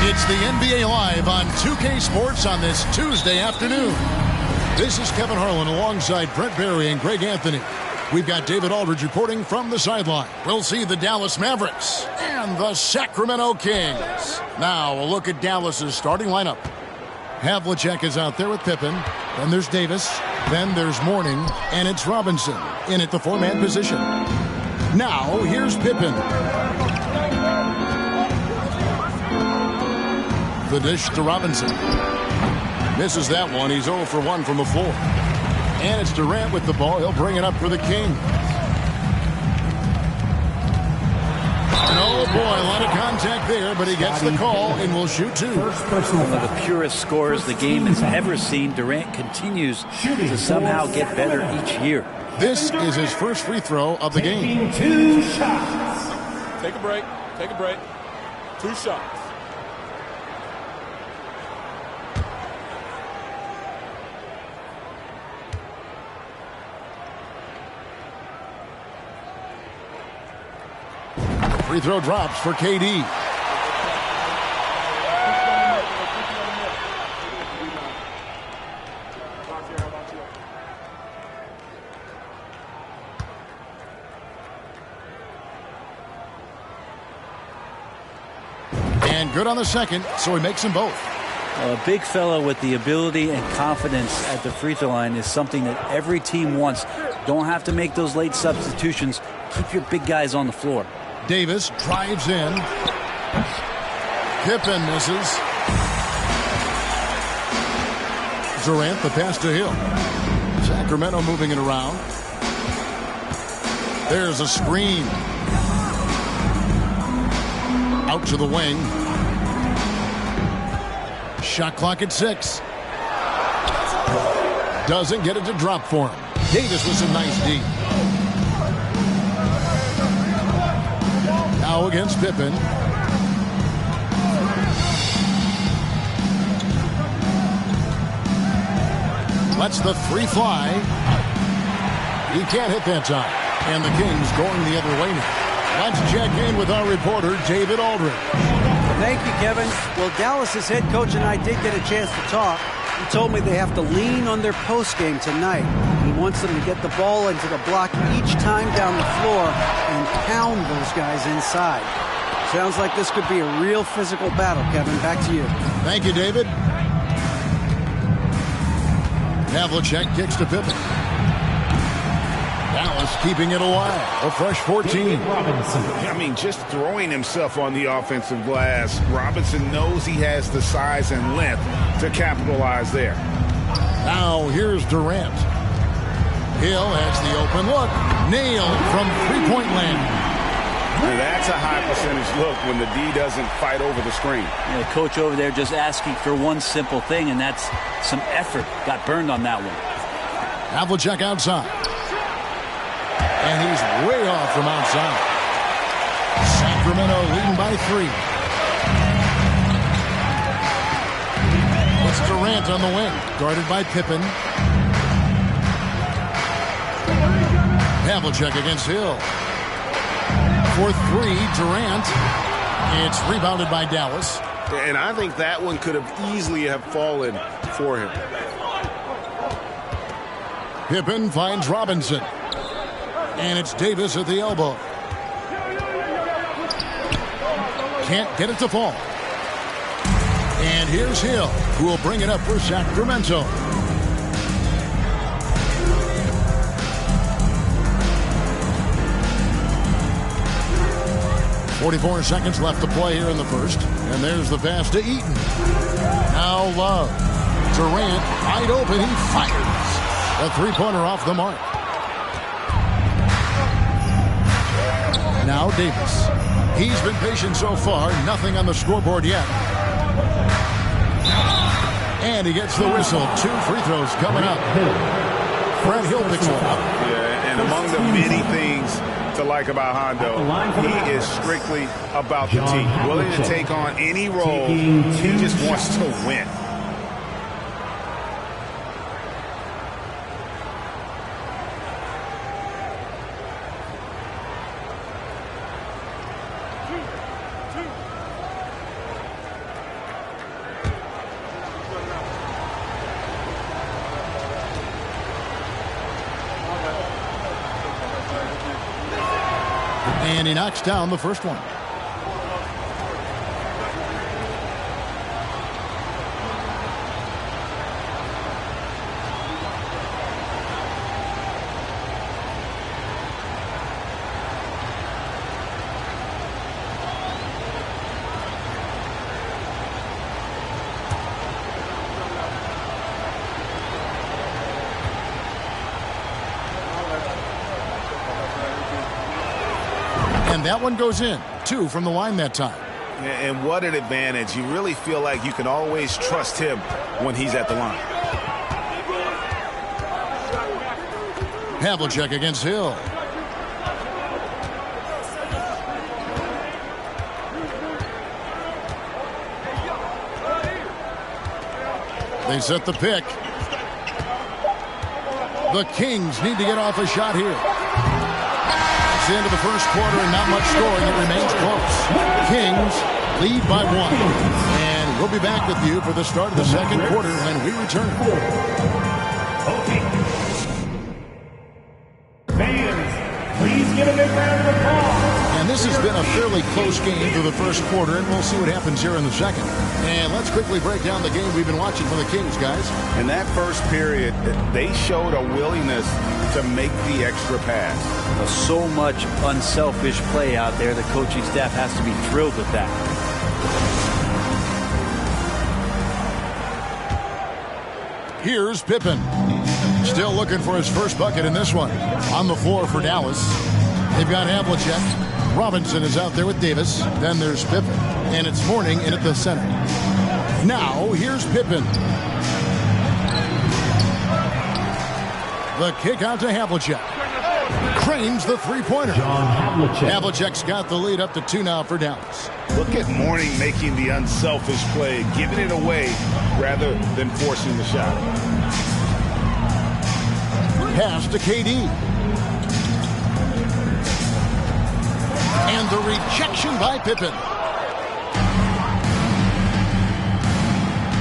It's the NBA Live on 2K Sports on this Tuesday afternoon. This is Kevin Harlan alongside Brett Barry and Greg Anthony. We've got David Aldridge reporting from the sideline. We'll see the Dallas Mavericks and the Sacramento Kings. Now a look at Dallas's starting lineup. Havlicek is out there with Pippen. Then there's Davis. Then there's Mourning. And it's Robinson in at the four-man position. Now here's Pippen. The dish to Robinson. Misses that one. He's 0 for 1 from the floor. And it's Durant with the ball. He'll bring it up for the Kings. Oh, boy, a lot of contact there, but he gets the call and will shoot two. One of the purest scorers the game has ever seen. Durant continues to somehow get better each year. This is his first free throw of the game. 2 shots. Take a break. Take a break. 2 shots. Free throw drops for KD. And good on the second, so he makes them both. A big fellow with the ability and confidence at the free throw line is something that every team wants. Don't have to make those late substitutions. Keep your big guys on the floor. Davis drives in. Pippen misses. Durant, the pass to Hill. Sacramento moving it around. There's a screen. Out to the wing. Shot clock at 6. Doesn't get it to drop for him. Davis with some nice D. Now against Pippen. Lets the three fly. He can't hit that time. And the Kings going the other way now. Let's check in with our reporter, David Aldridge. Thank you, Kevin. Well, Dallas's head coach and I did get a chance to talk. He told me they have to lean on their postgame tonight. He wants them to get the ball into the block each time down the floor and pound those guys inside. Sounds like this could be a real physical battle, Kevin. Back to you. Thank you, David. Havlicek kicks to Pippen. Dallas keeping it alive. A fresh 14. I mean, just throwing himself on the offensive glass. Robinson knows he has the size and length to capitalize there. Now here's Durant. Hill has the open look. Nailed from three-point land. Now that's a high percentage look when the D doesn't fight over the screen. Yeah, coach over there just asking for one simple thing, and that's some effort. Got burned on that one. Havlicek outside. And he's way off from outside. Sacramento leading by 3. It's Durant on the wing, guarded by Pippen. Havlicek against Hill. For 3, Durant. It's rebounded by Dallas. And I think that one could have easily have fallen for him. Pippen finds Robinson. And it's Davis at the elbow. Can't get it to fall. And here's Hill, who will bring it up for Sacramento. .44 seconds left to play here in the first. And there's the pass to Eaton. Now Love. Durant, wide open, he fires. A three-pointer off the mark. Now Davis. He's been patient so far. Nothing on the scoreboard yet. And he gets the whistle. 2 free throws coming up. Fred Hill picks one up. Yeah, and among the many things to like about Hondo, he is strictly about the team. Willing to take on any role. He just wants to win. And he knocks down the first one. And that one goes in. 2 from the line that time. And what an advantage. You really feel like you can always trust him when he's at the line. Havlicek against Hill. They set the pick. The Kings need to get off a shot here. It's the end of the first quarter and not much scoring. It remains close. Kings lead by 1. And we'll be back with you for the start of the second quarter when we return. Okay. Fans, please give a big round of applause. And this has been a fairly close game through the first quarter, and we'll see what happens here in the second. And let's quickly break down the game we've been watching for the Kings, guys. In that first period, they showed a willingness to make the extra pass. So much unselfish play out there. The coaching staff has to be thrilled with that. Here's Pippen. Still looking for his first bucket in this one. On the floor for Dallas. They've got Havlicek. Robinson is out there with Davis. Then there's Pippen. And it's Mourning in at the center. Now, here's Pippen. The kick out to Havlicek. Cranes the three-pointer. Havlicek's got the lead up to 2 now for Dallas. Look at Mourning making the unselfish play, giving it away rather than forcing the shot. Pass to KD. And the rejection by Pippen.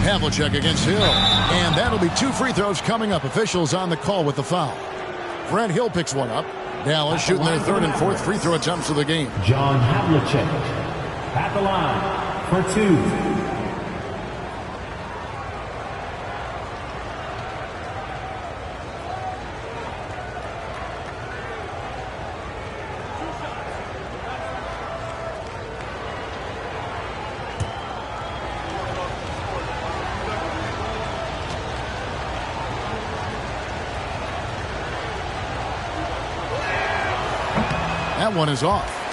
Havlicek against Hill. And that'll be 2 free throws coming up. Officials on the call with the foul. Fred Hill picks one up. Dallas shooting their 3rd and 4th free throw attempts of the game. John Havlicek at the line for 2. That one is off.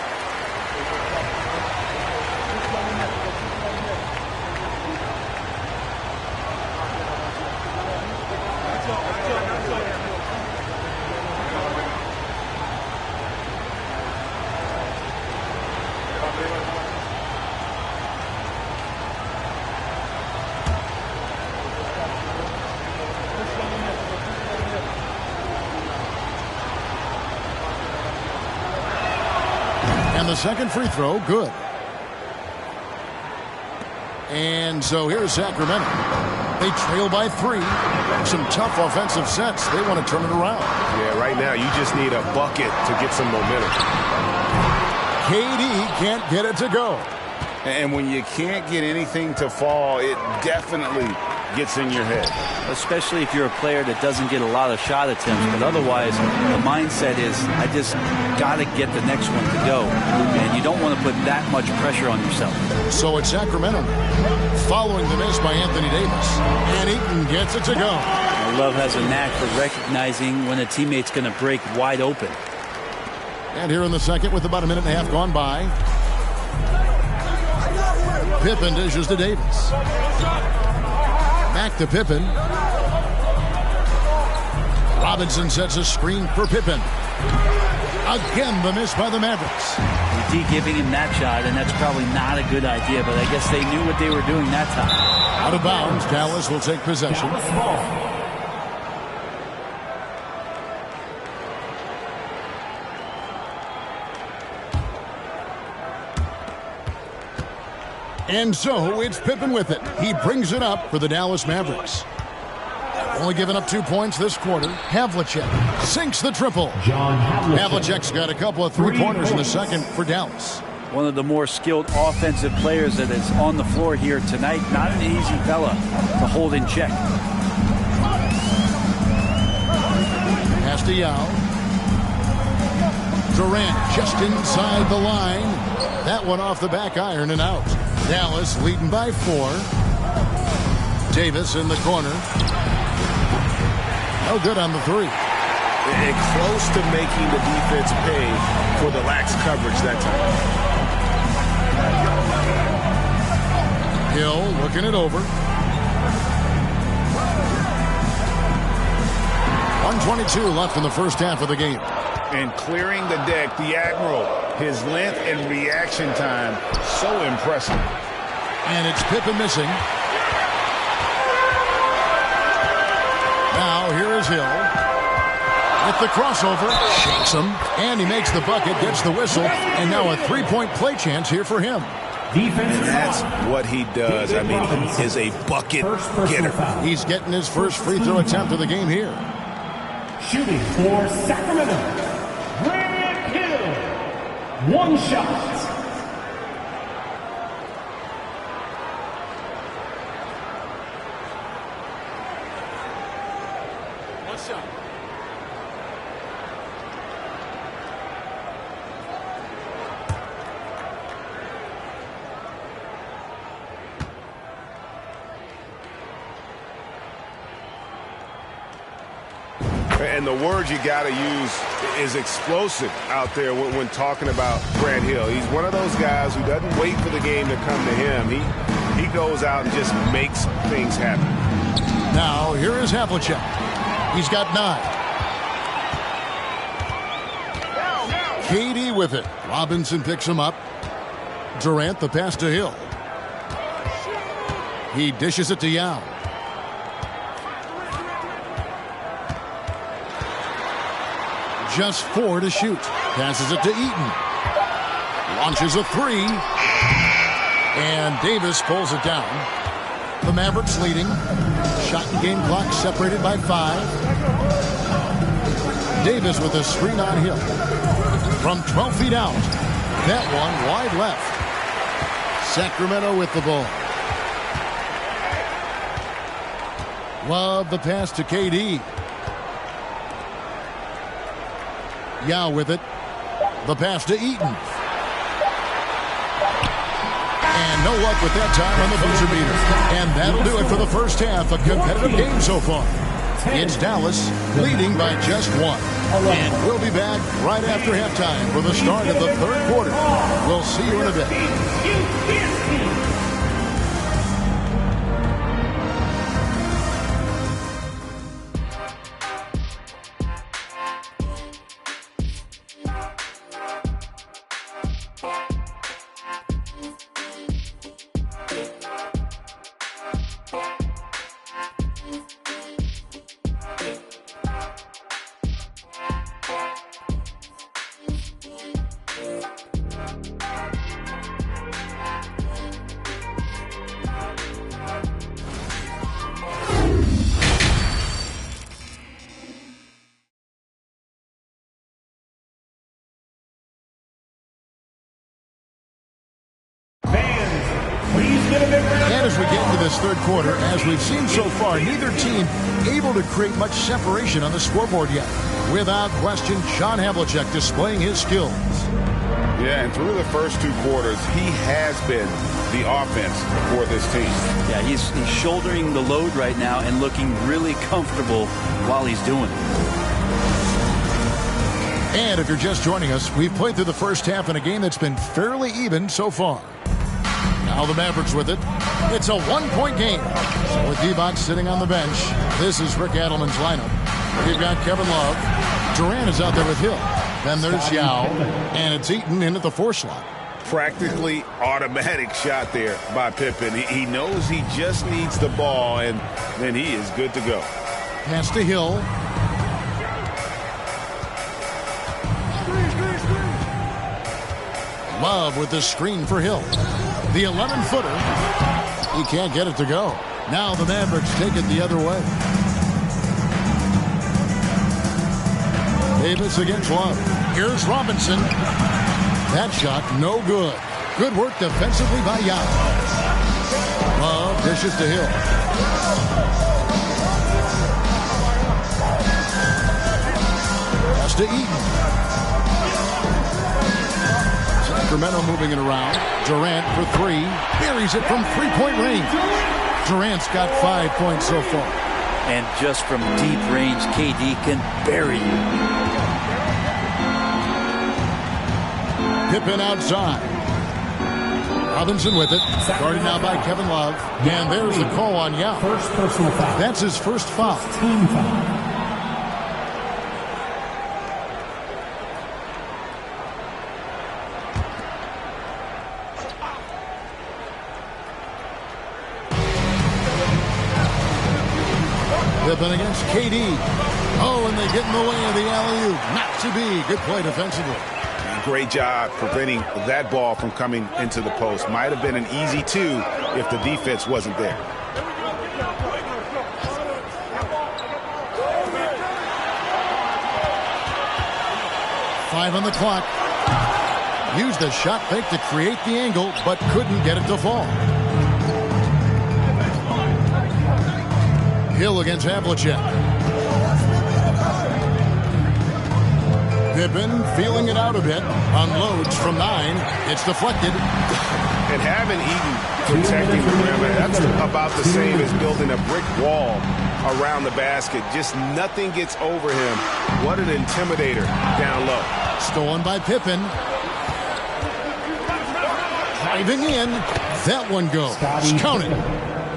And the second free throw, good. And so here's Sacramento. They trail by 3. Some tough offensive sets. They want to turn it around. Yeah, right now you just need a bucket to get some momentum. KD can't get it to go. And when you can't get anything to fall, it definitely gets in your head. Especially if you're a player that doesn't get a lot of shot attempts. But otherwise, the mindset is, I just got to get the next one to go. And you don't want to put that much pressure on yourself. So it's Sacramento following the miss by Anthony Davis. And Eaton gets it to go. Love has a knack for recognizing when a teammate's going to break wide open. And here in the second with about a minute and a half gone by. Pippen dishes to Davis. Back to Pippen. Robinson sets a screen for Pippen. Again, the miss by the Mavericks. UD giving him that shot, and that's probably not a good idea, but I guess they knew what they were doing that time. Out of bounds, Dallas will take possession. And so it's Pippen with it. He brings it up for the Dallas Mavericks. Only giving up 2 points this quarter. Havlicek sinks the triple. Havlicek's got a couple of three-pointers in the second for Dallas. One of the more skilled offensive players that is on the floor here tonight. Not an easy fella to hold in check. Pass to Yao. Durant just inside the line. That one off the back iron and out. Dallas leading by 4. Davis in the corner. No good on the 3. And close to making the defense pay for the lax coverage that time. Hill looking it over. 1:22 left in the first half of the game. And clearing the deck, the Admiral, his length and reaction time, so impressive. And it's Pippen missing. Now here is Hill. With the crossover, shakes him, and he makes the bucket, gets the whistle, and now a three-point play chance here for him. And that's what he does. I mean, he is a bucket getter. He's getting his first free throw attempt of the game here. Shooting for Sacramento, Grant Hill. 1 shot. And the word you got to use is explosive out there when talking about Grant Hill. He's one of those guys who doesn't wait for the game to come to him. He goes out and just makes things happen. Now, here is Havlicek. He's got 9. KD with it. Robinson picks him up. Durant the pass to Hill. He dishes it to Yao. Just 4 to shoot. Passes it to Eaton. Launches a 3. And Davis pulls it down. The Mavericks leading. Shot and game clock separated by 5. Davis with a screen on Hill. From 12 feet out. That one wide left. Sacramento with the ball. Love the pass to KD. Yao with it. The pass to Eaton. And no luck with that time on the buzzer beater. And that'll do it for the first half. A competitive game so far. It's Dallas leading by just 1. And we'll be back right after halftime for the start of the third quarter. We'll see you in a bit. And as we get into this third quarter, as we've seen so far, neither team able to create much separation on the scoreboard yet. Without question, John Havlicek displaying his skills. Yeah, and through the first 2 quarters, he has been the offense for this team. Yeah, he's shouldering the load right now and looking really comfortable while he's doing it. And if you're just joining us, we've played through the first half in a game that's been fairly even so far. Now the Mavericks with it. It's a 1-point game. So with D-Box sitting on the bench, this is Rick Adelman's lineup. We've got Kevin Love. Durant is out there with Hill. Then there's Yao. And it's Eaton in at the 4 slot. Practically automatic shot there by Pippen. He knows he just needs the ball, and then he is good to go. Pass to Hill. Love with the screen for Hill. The 11-footer. He can't get it to go. Now the Mavericks take it the other way. Davis against Love. Here's Robinson. That shot no good. Good work defensively by Yao. Love dishes to Hill. Pass to Eaton. Sacramento moving it around. Durant for 3. Buries it from 3-point range. Durant's got 5 points so far. And just from deep range, KD can bury you. Pippen outside. Robinson with it. Guarded now by Kevin Love. And there's the call on Yao. First personal foul. That's his first foul. Team foul. Pippen against KD. Oh, and they get in the way of the alley-oop. Not to be. Good play defensively. Great job preventing that ball from coming into the post. Might have been an easy 2 if the defense wasn't there. Five on the clock. Used the shot fake to create the angle, but couldn't get it to fall. Hill against Havlicek. Pippen feeling it out a bit. Unloads from 9. It's deflected. And having Eaton protecting the rim, that's about the same as building a brick wall around the basket. Just nothing gets over him. What an intimidator down low. Stolen by Pippen. Driving in. That one goes. Counted.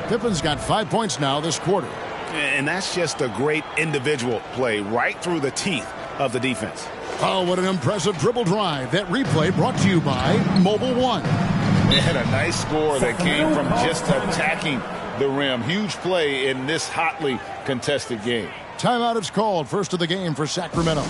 Pippen's got 5 points now this quarter. And that's just a great individual play right through the teeth of the defense. Oh, what an impressive dribble drive. That replay brought to you by Mobile One. They had a nice score that came from just attacking the rim. Huge play in this hotly contested game. Timeout is called. First of the game for Sacramento.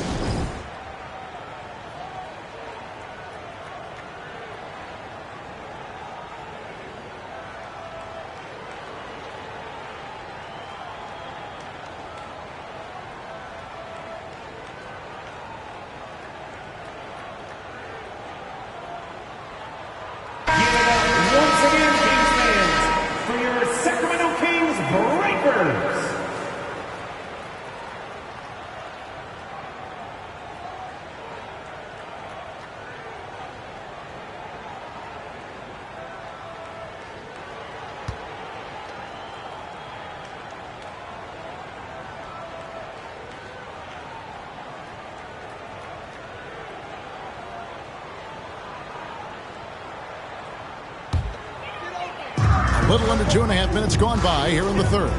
Little under 2.5 minutes gone by here in the third.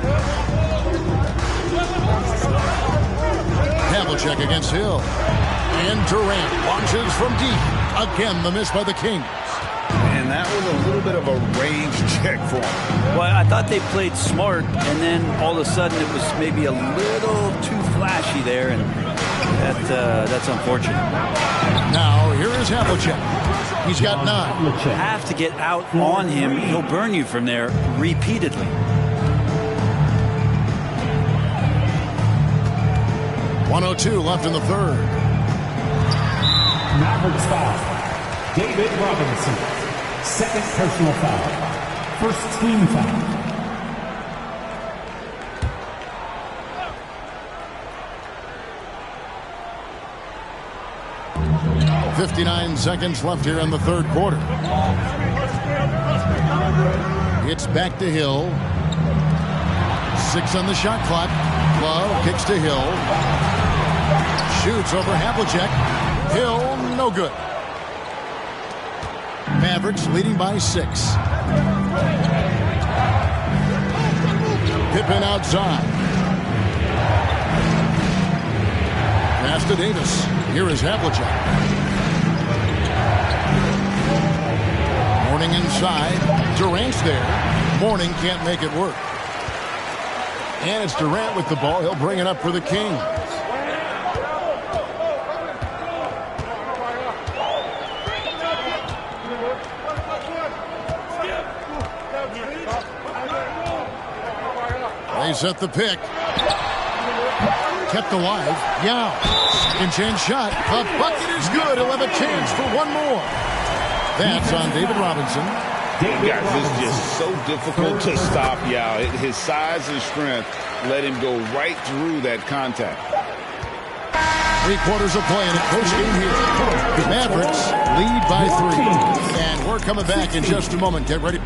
Havlicek against Hill. And Durant launches from deep. Again, the miss by the Kings. And that was a little bit of a range check for him. Well, I thought they played smart, and then all of a sudden it was maybe a little too flashy there, and that's unfortunate. Now, here is Havlicek. He's got 9. You have to get out on him. He'll burn you from there repeatedly. 1:02 left in the third. Mavericks foul. David Robinson. Second personal foul. First team foul. .59 seconds left here in the third quarter. It's back to Hill. 6 on the shot clock. Love kicks to Hill. Shoots over Havlicek. Hill, no good. Mavericks leading by 6. Pippen outside. Pass to Davis. Here is Havlicek. Mourning inside. Durant's there. Mourning can't make it work. And it's Durant with the ball. He'll bring it up for the Kings. They set the pick. Kept alive. Yao. Second chance shot. The bucket is good. He'll have a chance for one more. That's on David Robinson. Guys, it's just so difficult to stop Yao. His size and strength let him go right through that contact. 3 quarters of play in a close game here. Mavericks lead by 3. And we're coming back in just a moment. Get ready.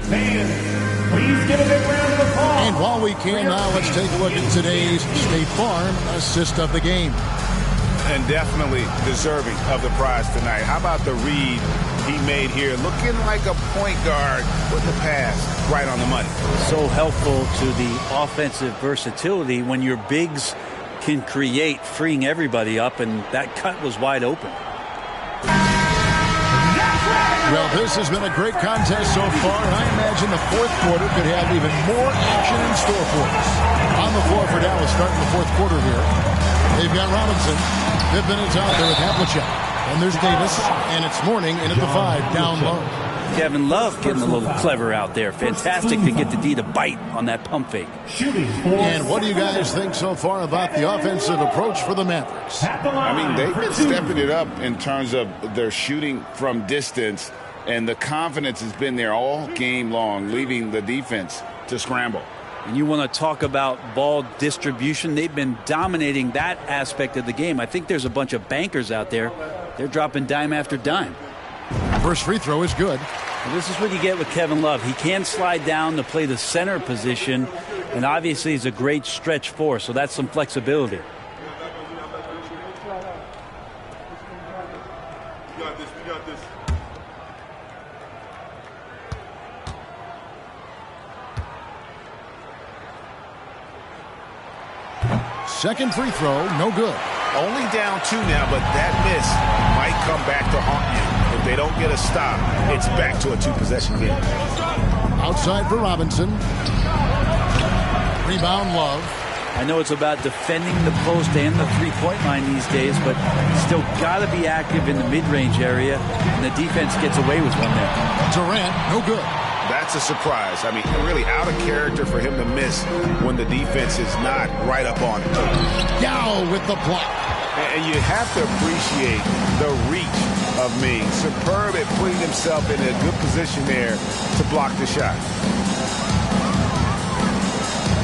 Please give a big round of applause. And while we can now, let's take a look at today's State Farm assist of the game. And definitely deserving of the prize tonight. How about the read he made here? Looking like a point guard with the pass right on the money. So helpful to the offensive versatility when your bigs can create, freeing everybody up, and that cut was wide open. Well, this has been a great contest so far, and I imagine the fourth quarter could have even more action in store for us. On the floor for Dallas starting the fourth quarter here. They've got Robinson. Pippen is out there with Havlicek. And there's Davis, and it's Mourning in at the 5, down low. Kevin Love getting a little clever out there. Fantastic to get the D to bite on that pump fake. And what do you guys think so far about the offensive approach for the Mavericks? I mean, they've been stepping it up in terms of their shooting from distance, and the confidence has been there all game long, leaving the defense to scramble. And you want to talk about ball distribution. They've been dominating that aspect of the game. I think there's a bunch of bankers out there. They're dropping dime after dime. First free throw is good. And this is what you get with Kevin Love. He can slide down to play the center position, and obviously he's a great stretch four, so that's some flexibility. We got this. We got this. Second free throw, no good. Only down 2 now, but that miss might come back to haunt you. If they don't get a stop, it's back to a 2-possession game. Outside for Robinson. Rebound Love. I know it's about defending the post and the three-point line these days, but still got to be active in the mid-range area, and the defense gets away with one there. Durant, no good. That's a surprise. I mean, really out of character for him to miss when the defense is not right up on him. Yao with the block. And you have to appreciate the reach of Ming. Superb at putting himself in a good position there to block the shot.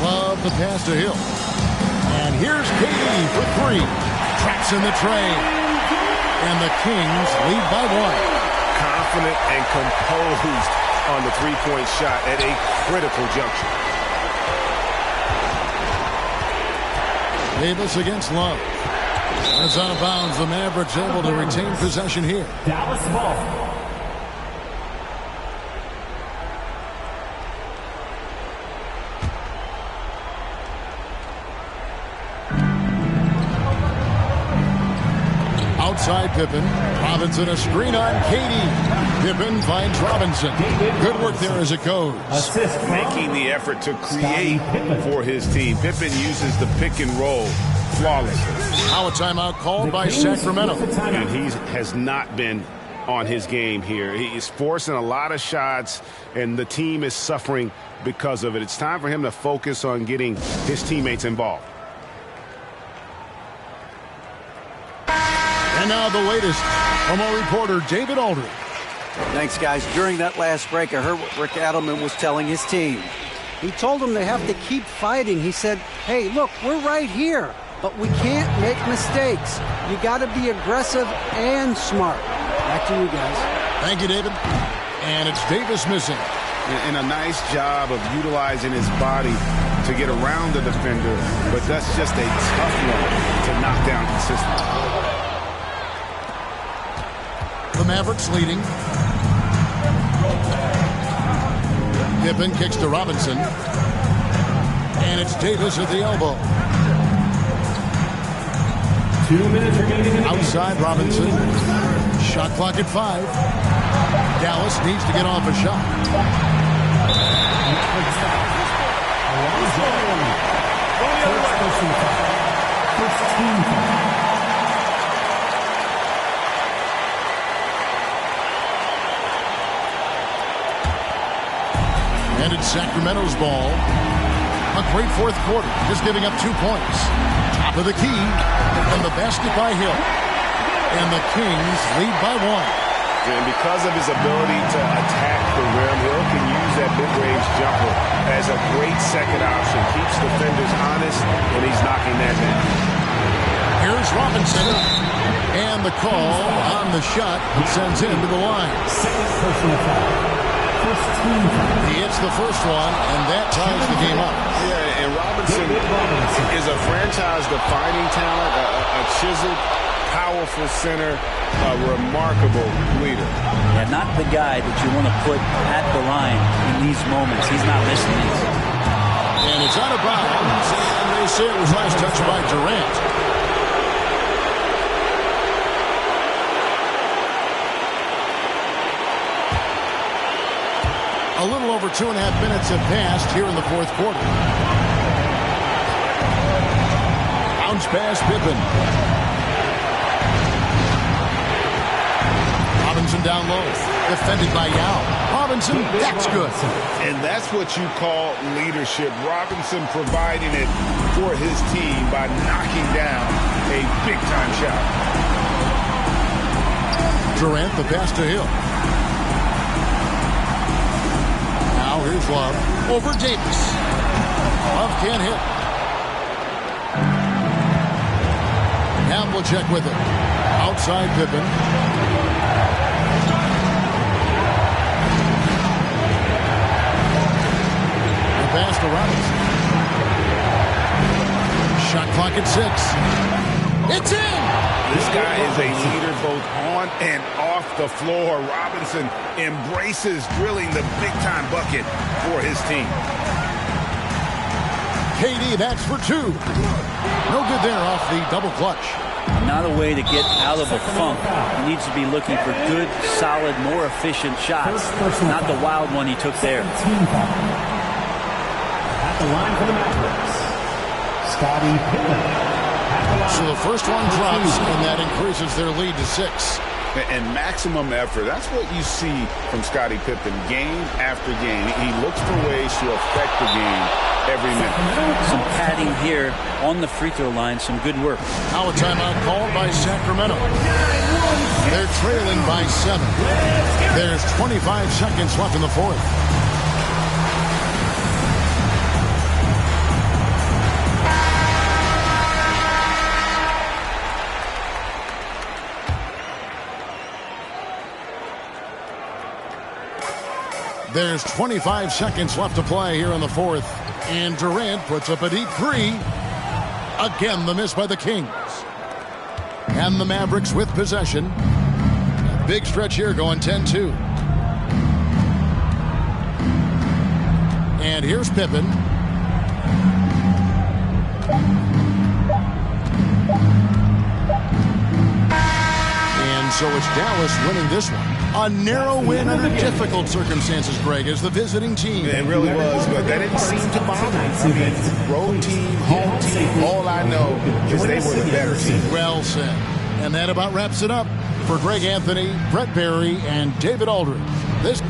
Love the pass to Hill. And here's KD for 3. Traps in the tray. And the Kings lead by 1. Confident and composed on the three-point shot at a critical juncture. Davis against Love. That's out of bounds. The Mavericks able to retain possession here. Dallas ball. Outside Pippen. Robinson, a screen on KD. Pippen finds Robinson. Good work there as it goes. Making the effort to create for his team. Pippen uses the pick and roll flawlessly. Now a timeout called by Sacramento. And he has not been on his game here. He's forcing a lot of shots, and the team is suffering because of it. It's time for him to focus on getting his teammates involved. And now the latest from our reporter, David Aldridge. Thanks, guys. During that last break, I heard what Rick Adelman was telling his team. He told them they have to keep fighting. He said, hey, look, we're right here, but we can't make mistakes. You got to be aggressive and smart. Back to you guys. Thank you, David. And it's Davis missing. And a nice job of utilizing his body to get around the defender, but that's just a tough one to knock down consistently. The Mavericks leading. Pippen kicks to Robinson. And it's Davis at the elbow. 2 minutes remaining. Outside Robinson. Shot clock at 5. Dallas needs to get off a shot. And it's Sacramento's ball. A great fourth quarter, just giving up 2 points. Top of the key, and the basket by Hill. And the Kings lead by 1. And because of his ability to attack the rim, Hill can use that mid-range jumper as a great second option. Keeps defenders honest, and he's knocking that down. Here's Robinson. And the call on the shot sends him to the line. He hits the first one, and that ties the game up. Yeah, and Robinson is a franchise-defining talent, a chiseled, powerful center, a remarkable leader. Yeah, not the guy that you want to put at the line in these moments. He's not missing these. And it's out of bounds, and they say it was last touched by Durant. A little over 2.5 minutes have passed here in the fourth quarter. Bounce pass, Pippen. Robinson down low. Defended by Yao. Robinson, that's good. And that's what you call leadership. Robinson providing it for his team by knocking down a big-time shot. Durant, the pass to Hill. Now here's Love. Over Davis. Love can't hit. Havlicek with it. Outside Pippen. The pass to Robinson. Shot clock at 6. It's in! This guy is a leader both on and off the floor. Robinson embraces drilling the big-time bucket for his team. KD, that's for 2. No good there off the double clutch. Not a way to get out of a funk. He needs to be looking for good, solid, more efficient shots. Not the wild one he took there. At the line for the Mavericks, Scottie Pippen. So the first one drops, and that increases their lead to 6. And maximum effort. That's what you see from Scottie Pippen game after game. He looks for ways to affect the game every minute. Some padding here on the free throw line. Some good work. Now a timeout called by Sacramento. They're trailing by 7. There's 25 seconds left in the fourth. There's 25 seconds left to play here in the fourth. And Durant puts up a deep 3. Again, the miss by the Kings. And the Mavericks with possession. A big stretch here going 10-2. And here's Pippen. So it's Dallas winning this one. A narrow win under difficult circumstances, Greg, as the visiting team. It really was, but that didn't seem to bother me. I mean, road team, home team, all I know is they were the better team. Well said. And that about wraps it up. For Greg Anthony, Brett Barry, and David Aldridge, this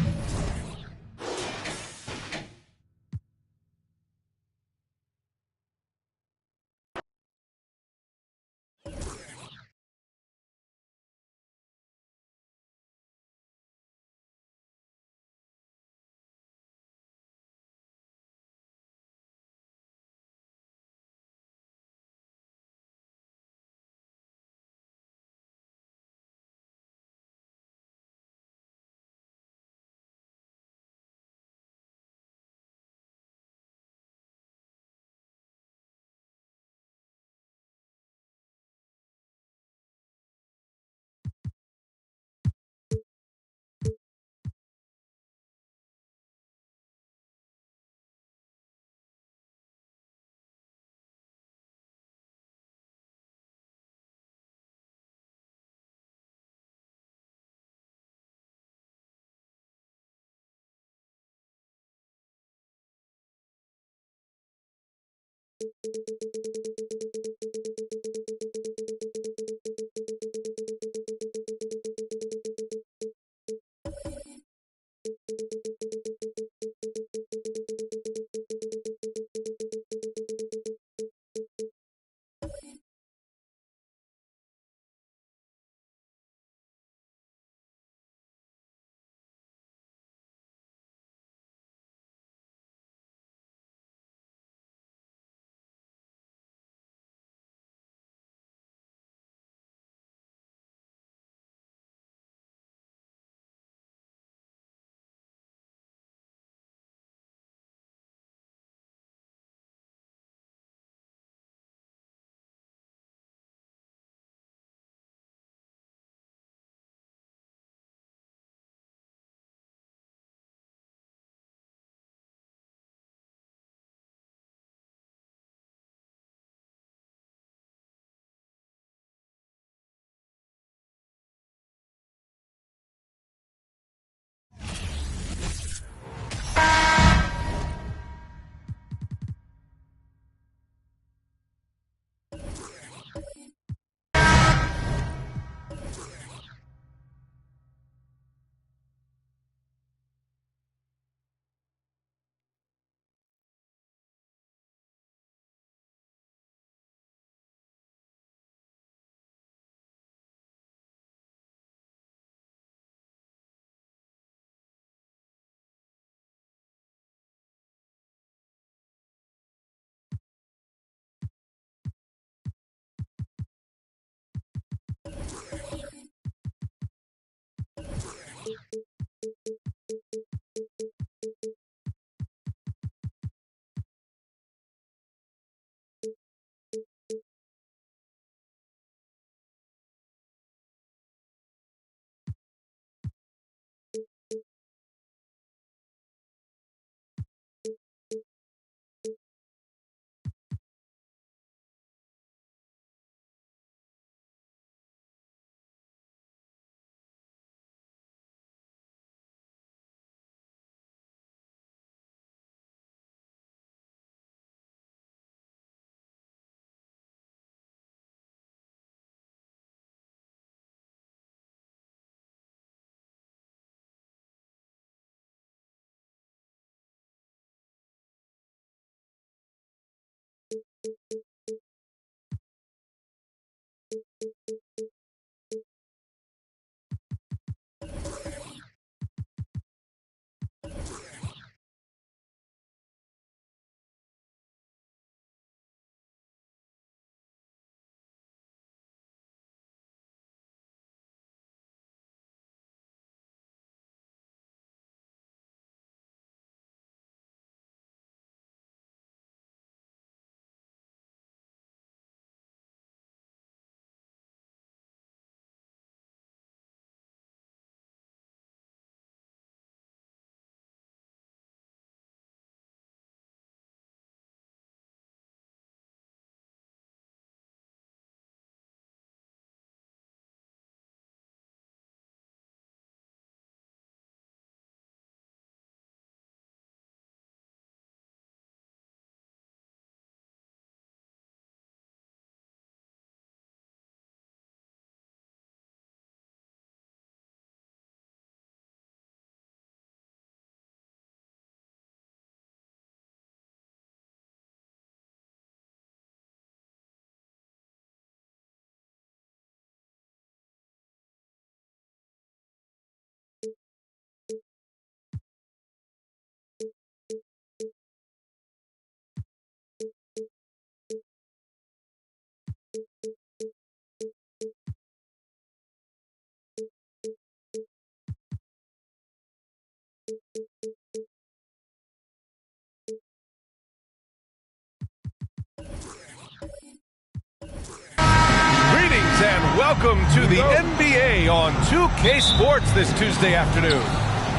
welcome to the NBA on 2K Sports this Tuesday afternoon.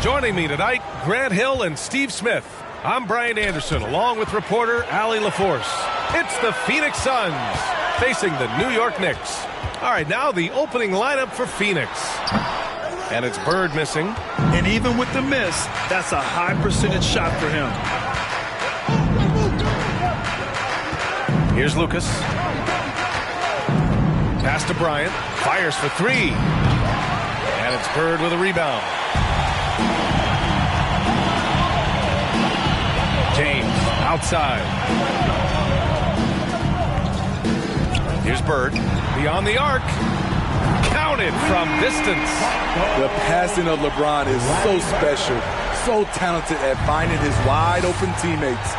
Joining me tonight, Grant Hill and Steve Smith. I'm Brian Anderson, along with reporter Allie LaForce. It's the Phoenix Suns facing the New York Knicks. All right, now the opening lineup for Phoenix. And it's Bird missing. And even with the miss, that's a high percentage shot for him. Here's Lucas. Pass to Bryant. Fires for three. And it's Bird with a rebound. James outside. Here's Bird. Beyond the arc. Counted from distance. The passing of LeBron is so special. So talented at finding his wide open teammates.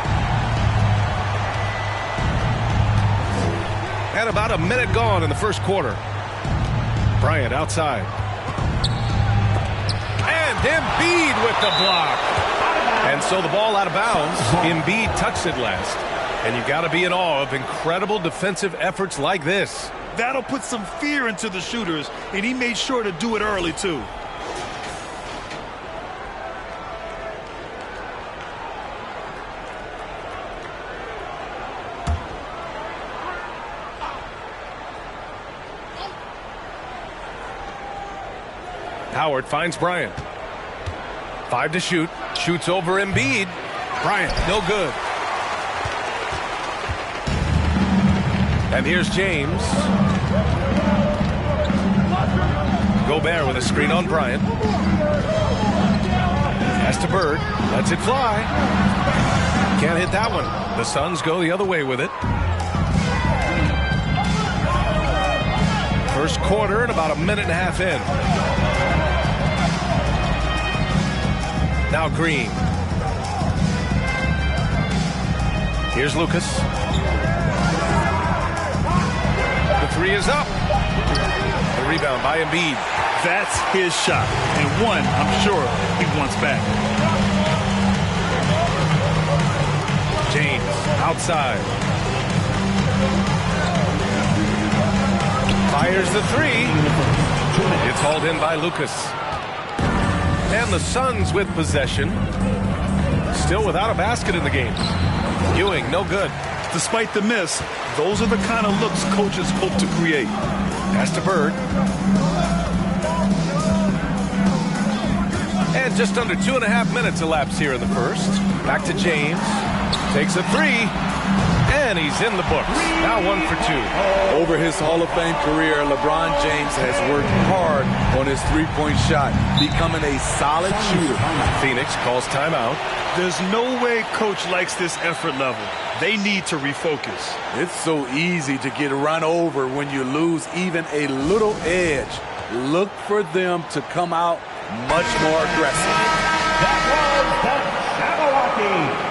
And about a minute gone in the first quarter. Bryant outside. And Embiid with the block. And so the ball out of bounds. Embiid touched it last. And you got to be in awe of incredible defensive efforts like this. That'll put some fear into the shooters, and he made sure to do it early, too. Howard finds Bryant. 5 to shoot. Shoots over Embiid. Bryant, no good. And here's James. Gobert with a screen on Bryant. Pass to Bird. Lets it fly. Can't hit that one. The Suns go the other way with it. First quarter and about a minute and a half in. Now Green. Here's Lucas. The three is up. The rebound by Embiid. That's his shot. And one, I'm sure, he wants back. James outside. Fires the three. It's hauled in by Lucas. And the Suns with possession. Still without a basket in the game. Ewing, no good. Despite the miss, those are the kind of looks coaches hope to create. Pass to Bird. And just under 2.5 minutes elapsed here in the first. Back to James. Takes a three. And he's in the books. Now 1 for 2. Over his Hall of Fame career, LeBron James has worked hard on his three-point shot, becoming a solid shooter. Phoenix calls timeout. There's no way coach likes this effort level. They need to refocus. It's so easy to get run over when you lose even a little edge. Look for them to come out much more aggressive. That was the Jabberwocky.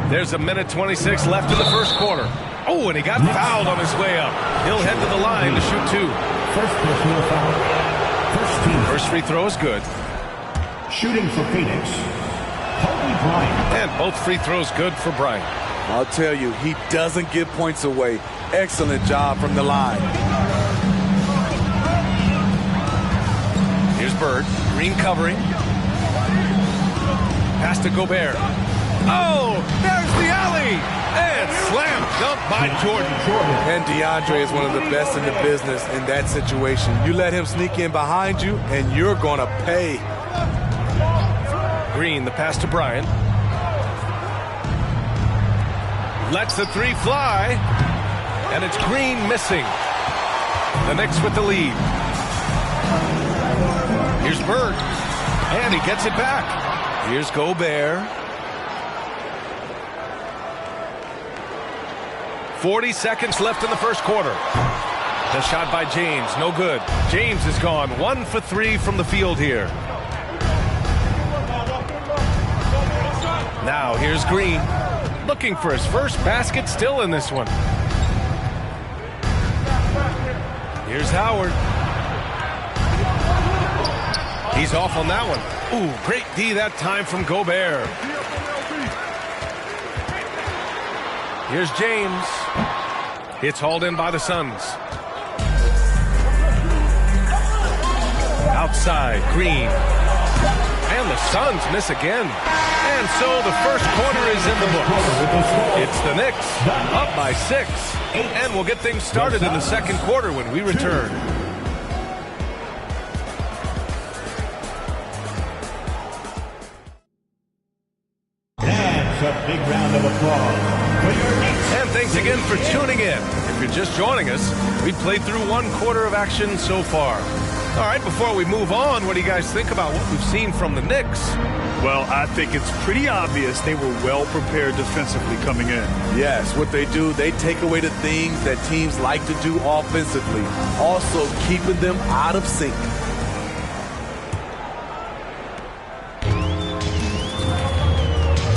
There's a minute 26 left in the first quarter. Oh, and he got fouled on his way up. He'll head to the line to shoot 2. First personal foul. First free throw is good. Shooting for Phoenix, Kobe Bryant. And both free throws good for Bryant. I'll tell you, he doesn't give points away. Excellent job from the line. Here's Bird. Green covering. Pass to Gobert. Oh, there's the alley. And slam dunk by Jordan. And DeAndre is one of the best in the business in that situation. You let him sneak in behind you, and you're going to pay. Green, the pass to Bryant. Lets the three fly. And it's Green missing. The Knicks with the lead. Here's Bird. And he gets it back. Here's Gobert. 40 seconds left in the first quarter. The shot by James, no good. James is gone 1 for 3 from the field here. Now here's Green, looking for his first basket, still in this one. Here's Howard. He's off on that one. Ooh, great D that time from Gobert. Here's James. It's hauled in by the Suns. Outside, Green. And the Suns miss again. And so the first quarter is in the books. It's the Knicks up by 6. And we'll get things started in the second quarter when we return. That's a big round of applause for your Knicks. And thanks again for tuning in. If you're just joining us, we've played through 1 quarter of action so far. All right, before we move on, what do you guys think about what we've seen from the Knicks? Well, I think it's pretty obvious they were well prepared defensively coming in. Yes, what they do, they take away the things that teams like to do offensively, also keeping them out of sync.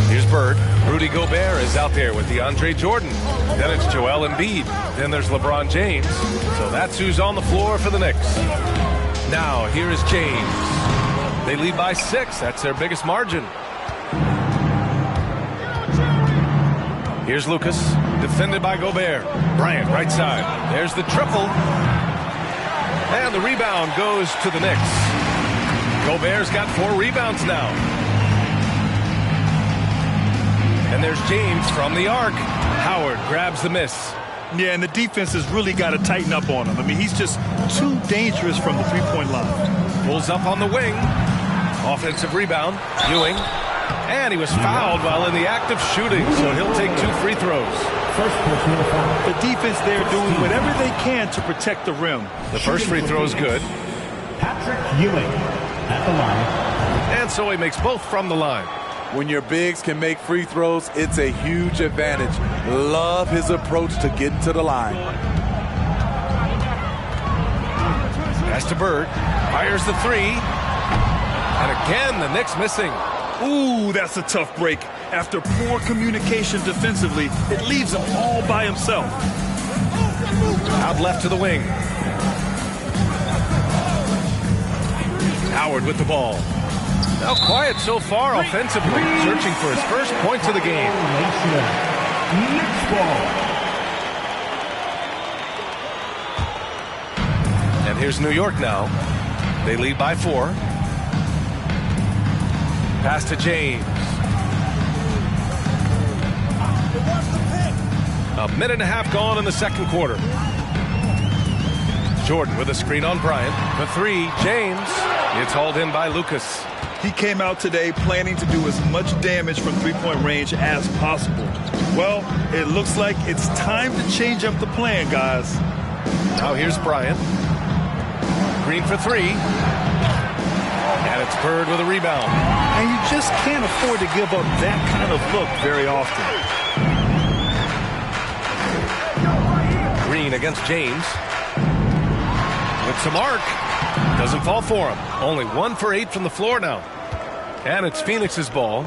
Here's Bird. Rudy Gobert is out there with DeAndre Jordan. Then it's Joel Embiid. Then there's LeBron James. So that's who's on the floor for the Knicks. Now, here is James. They lead by 6. That's their biggest margin. Here's Lucas, defended by Gobert. Bryant, right side. There's the triple. And the rebound goes to the Knicks. Gobert's got 4 rebounds now. And there's James from the arc. Howard grabs the miss. Yeah, and the defense has really got to tighten up on him. I mean, he's just too dangerous from the three-point line. Pulls up on the wing. Offensive rebound. Ewing. And he was fouled while in the act of shooting, so he'll take 2 free throws. The defense there doing whatever they can to protect the rim. The first free throw is good. Patrick Ewing at the line. And so he makes both from the line. When your bigs can make free throws, it's a huge advantage. Love his approach to getting to the line. Pass to Bird. Fires the 3. And again, the Knicks missing. Ooh, that's a tough break. After poor communication defensively, it leaves him all by himself. Out left to the wing. Howard with the ball. Now quiet so far offensively, searching for his first points of the game. And here's New York now. They lead by 4. Pass to James. A minute and a half gone in the second quarter. Jordan with a screen on Bryant. The 3, James. It's hauled in by Lucas. He came out today planning to do as much damage from three-point range as possible. Well, it looks like it's time to change up the plan, guys. Now here's Bryant. Green for 3. And it's Bird with a rebound. And you just can't afford to give up that kind of look very often. Green against James. With some arc. Doesn't fall for him. Only 1 for 8 from the floor now. And it's Phoenix's ball.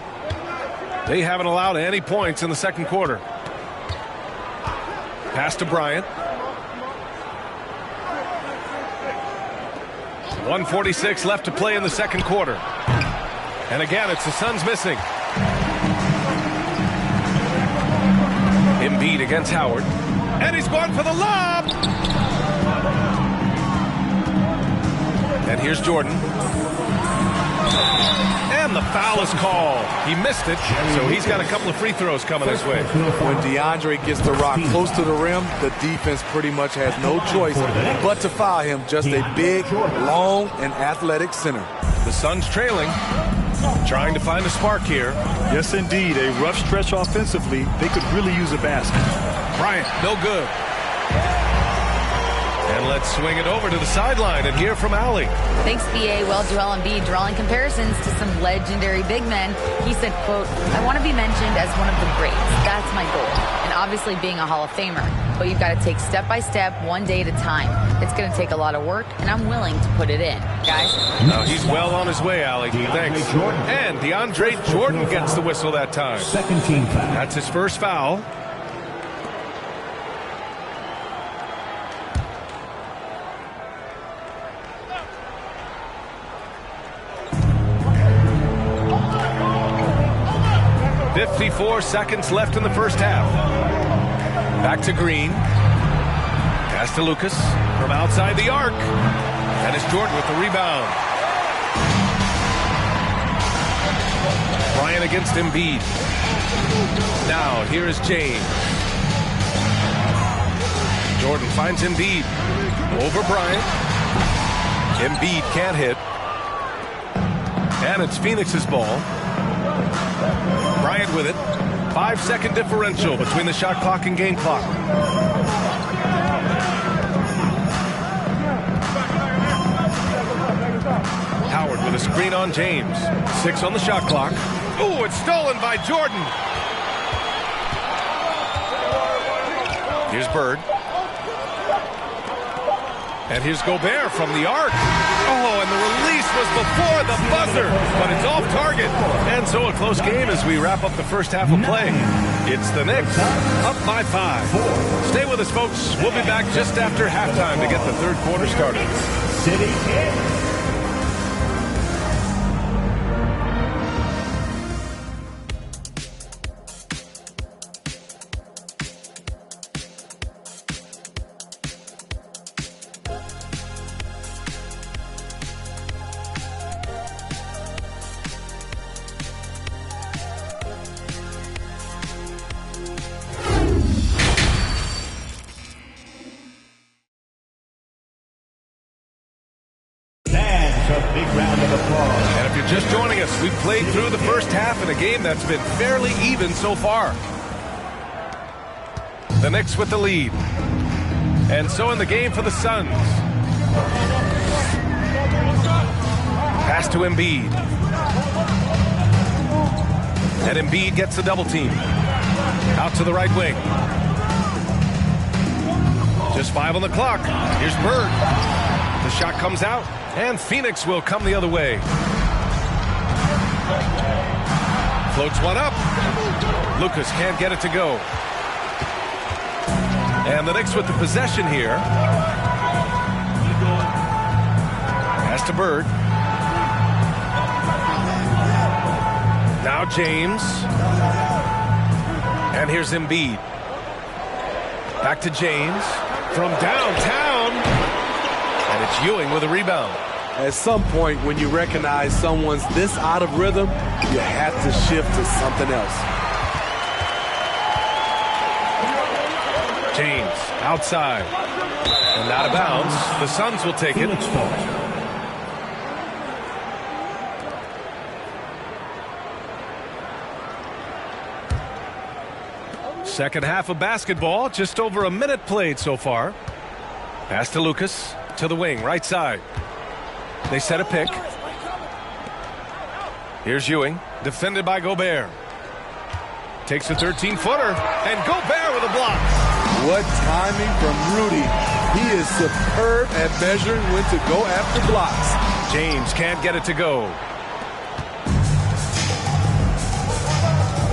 They haven't allowed any points in the second quarter. Pass to Bryant. 1:46 left to play in the second quarter. And again, it's the Suns missing. Embiid against Howard. And he's going for the lob. And here's Jordan. And the foul is called. He missed it, so he's got a couple of free throws coming his way. When DeAndre gets the rock close to the rim, the defense pretty much has no choice but to foul him. Just a big, long, and athletic center. The Suns trailing, trying to find a spark here. Yes, indeed. A rough stretch offensively. They could really use a basket. Bryant, no good. And And let's swing it over to the sideline and hear from Allie. Thanks, BA. Well, Joel Embiid drawing comparisons to some legendary big men. He said, quote, "I want to be mentioned as one of the greats. That's my goal. And obviously being a Hall of Famer. But you've got to take step by step, one day at a time. It's going to take a lot of work, and I'm willing to put it in." Guys? He's well on his way, Allie. Thanks. And DeAndre Jordan gets the whistle that time. Second team foul. That's his first foul. "54 seconds left in the first half." Back to Green. Pass to Lucas from outside the arc. And it's Jordan with the rebound. Bryant against Embiid. Now, here is James. Jordan finds Embiid. Over Bryant. Embiid can't hit. And it's Phoenix's ball. Bryant with it. 5-second differential between the shot clock and game clock. Howard with a screen on James. 6 on the shot clock. Ooh, it's stolen by Jordan. Here's Bird. And here's Gobert from the arc. Oh, and the release was before the buzzer, but it's off target. And so a close game as we wrap up the first half of play. It's the Knicks up by 5. Stay with us, folks. We'll be back just after halftime to get the third quarter started. City Kicks. And if you're just joining us, we've played through the first half in a game that's been fairly even so far. The Knicks with the lead. And so in the game for the Suns. Pass to Embiid. And Embiid gets the double team. Out to the right wing. Just 5 on the clock. Here's Bird. The shot comes out. And Phoenix will come the other way. Floats one up. Lucas can't get it to go. And the Knicks with the possession here. Pass to Bird. Now James. And here's Embiid. Back to James. From downtown. And it's Ewing with a rebound. At some point, when you recognize someone's this out of rhythm, you have to shift to something else. James outside. And out of bounds. The Suns will take it. Second half of basketball. Just over a minute played so far. Pass to Lucas. To the wing, right side. They set a pick. Here's Ewing, defended by Gobert. Takes a 13-footer, and Gobert with a block. What timing from Rudy. He is superb at measuring when to go after blocks. James can't get it to go.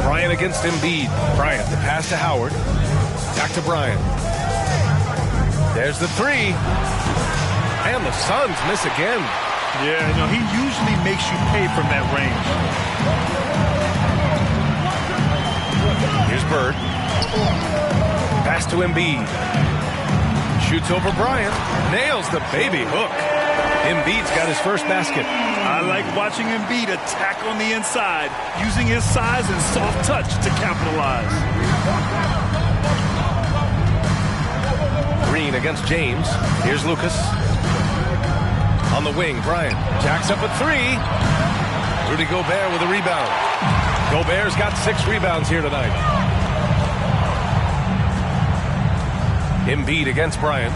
Bryant against Embiid. Bryant, the pass to Howard. Back to Bryant. There's the three. And the Suns miss again. Yeah, no, he usually makes you pay from that range. Here's Bird. Pass to Embiid. Shoots over Bryant. Nails the baby hook. Embiid's got his first basket. I like watching Embiid attack on the inside, using his size and soft touch to capitalize. Green against James. Here's Lucas. On the wing, Bryant jacks up a 3. Rudy Gobert with a rebound. Gobert's got 6 rebounds here tonight. Embiid against Bryant.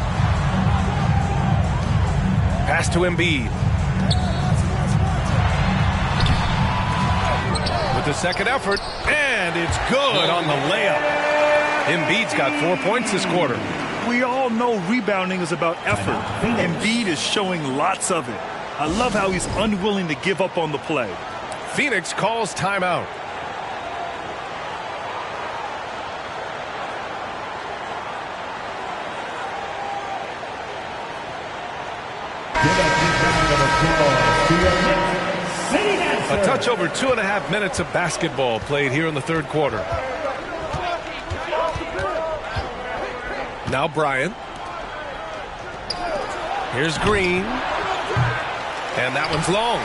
Pass to Embiid. With the second effort, and it's good on the layup. Embiid's got 4 points this quarter. We all know rebounding is about effort. Embiid is showing lots of it. I love how he's unwilling to give up on the play. Phoenix calls timeout. A touch over 2.5 minutes of basketball played here in the third quarter. Now Bryant. Here's Green. And that one's long.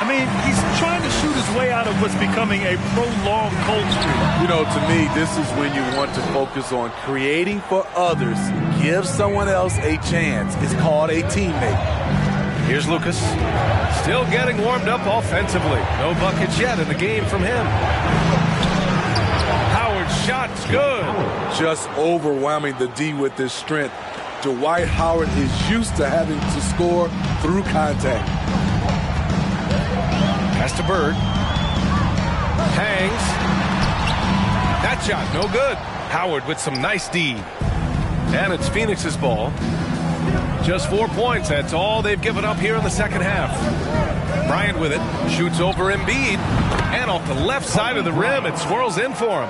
I mean, he's trying to shoot his way out of what's becoming a prolonged cold streak. You know, to me, this is when you want to focus on creating for others. Give someone else a chance. It's called a teammate. Here's Lucas. Still getting warmed up offensively. No buckets yet in the game from him. Howard's shot's good. Just overwhelming the D with his strength. Dwight Howard is used to having to score through contact. Pass to Bird. Hangs. That shot, no good. Howard with some nice D. And it's Phoenix's ball. Just 4 points. That's all they've given up here in the second half. Bryant with it. Shoots over Embiid. And off the left side of the rim, it swirls in for him.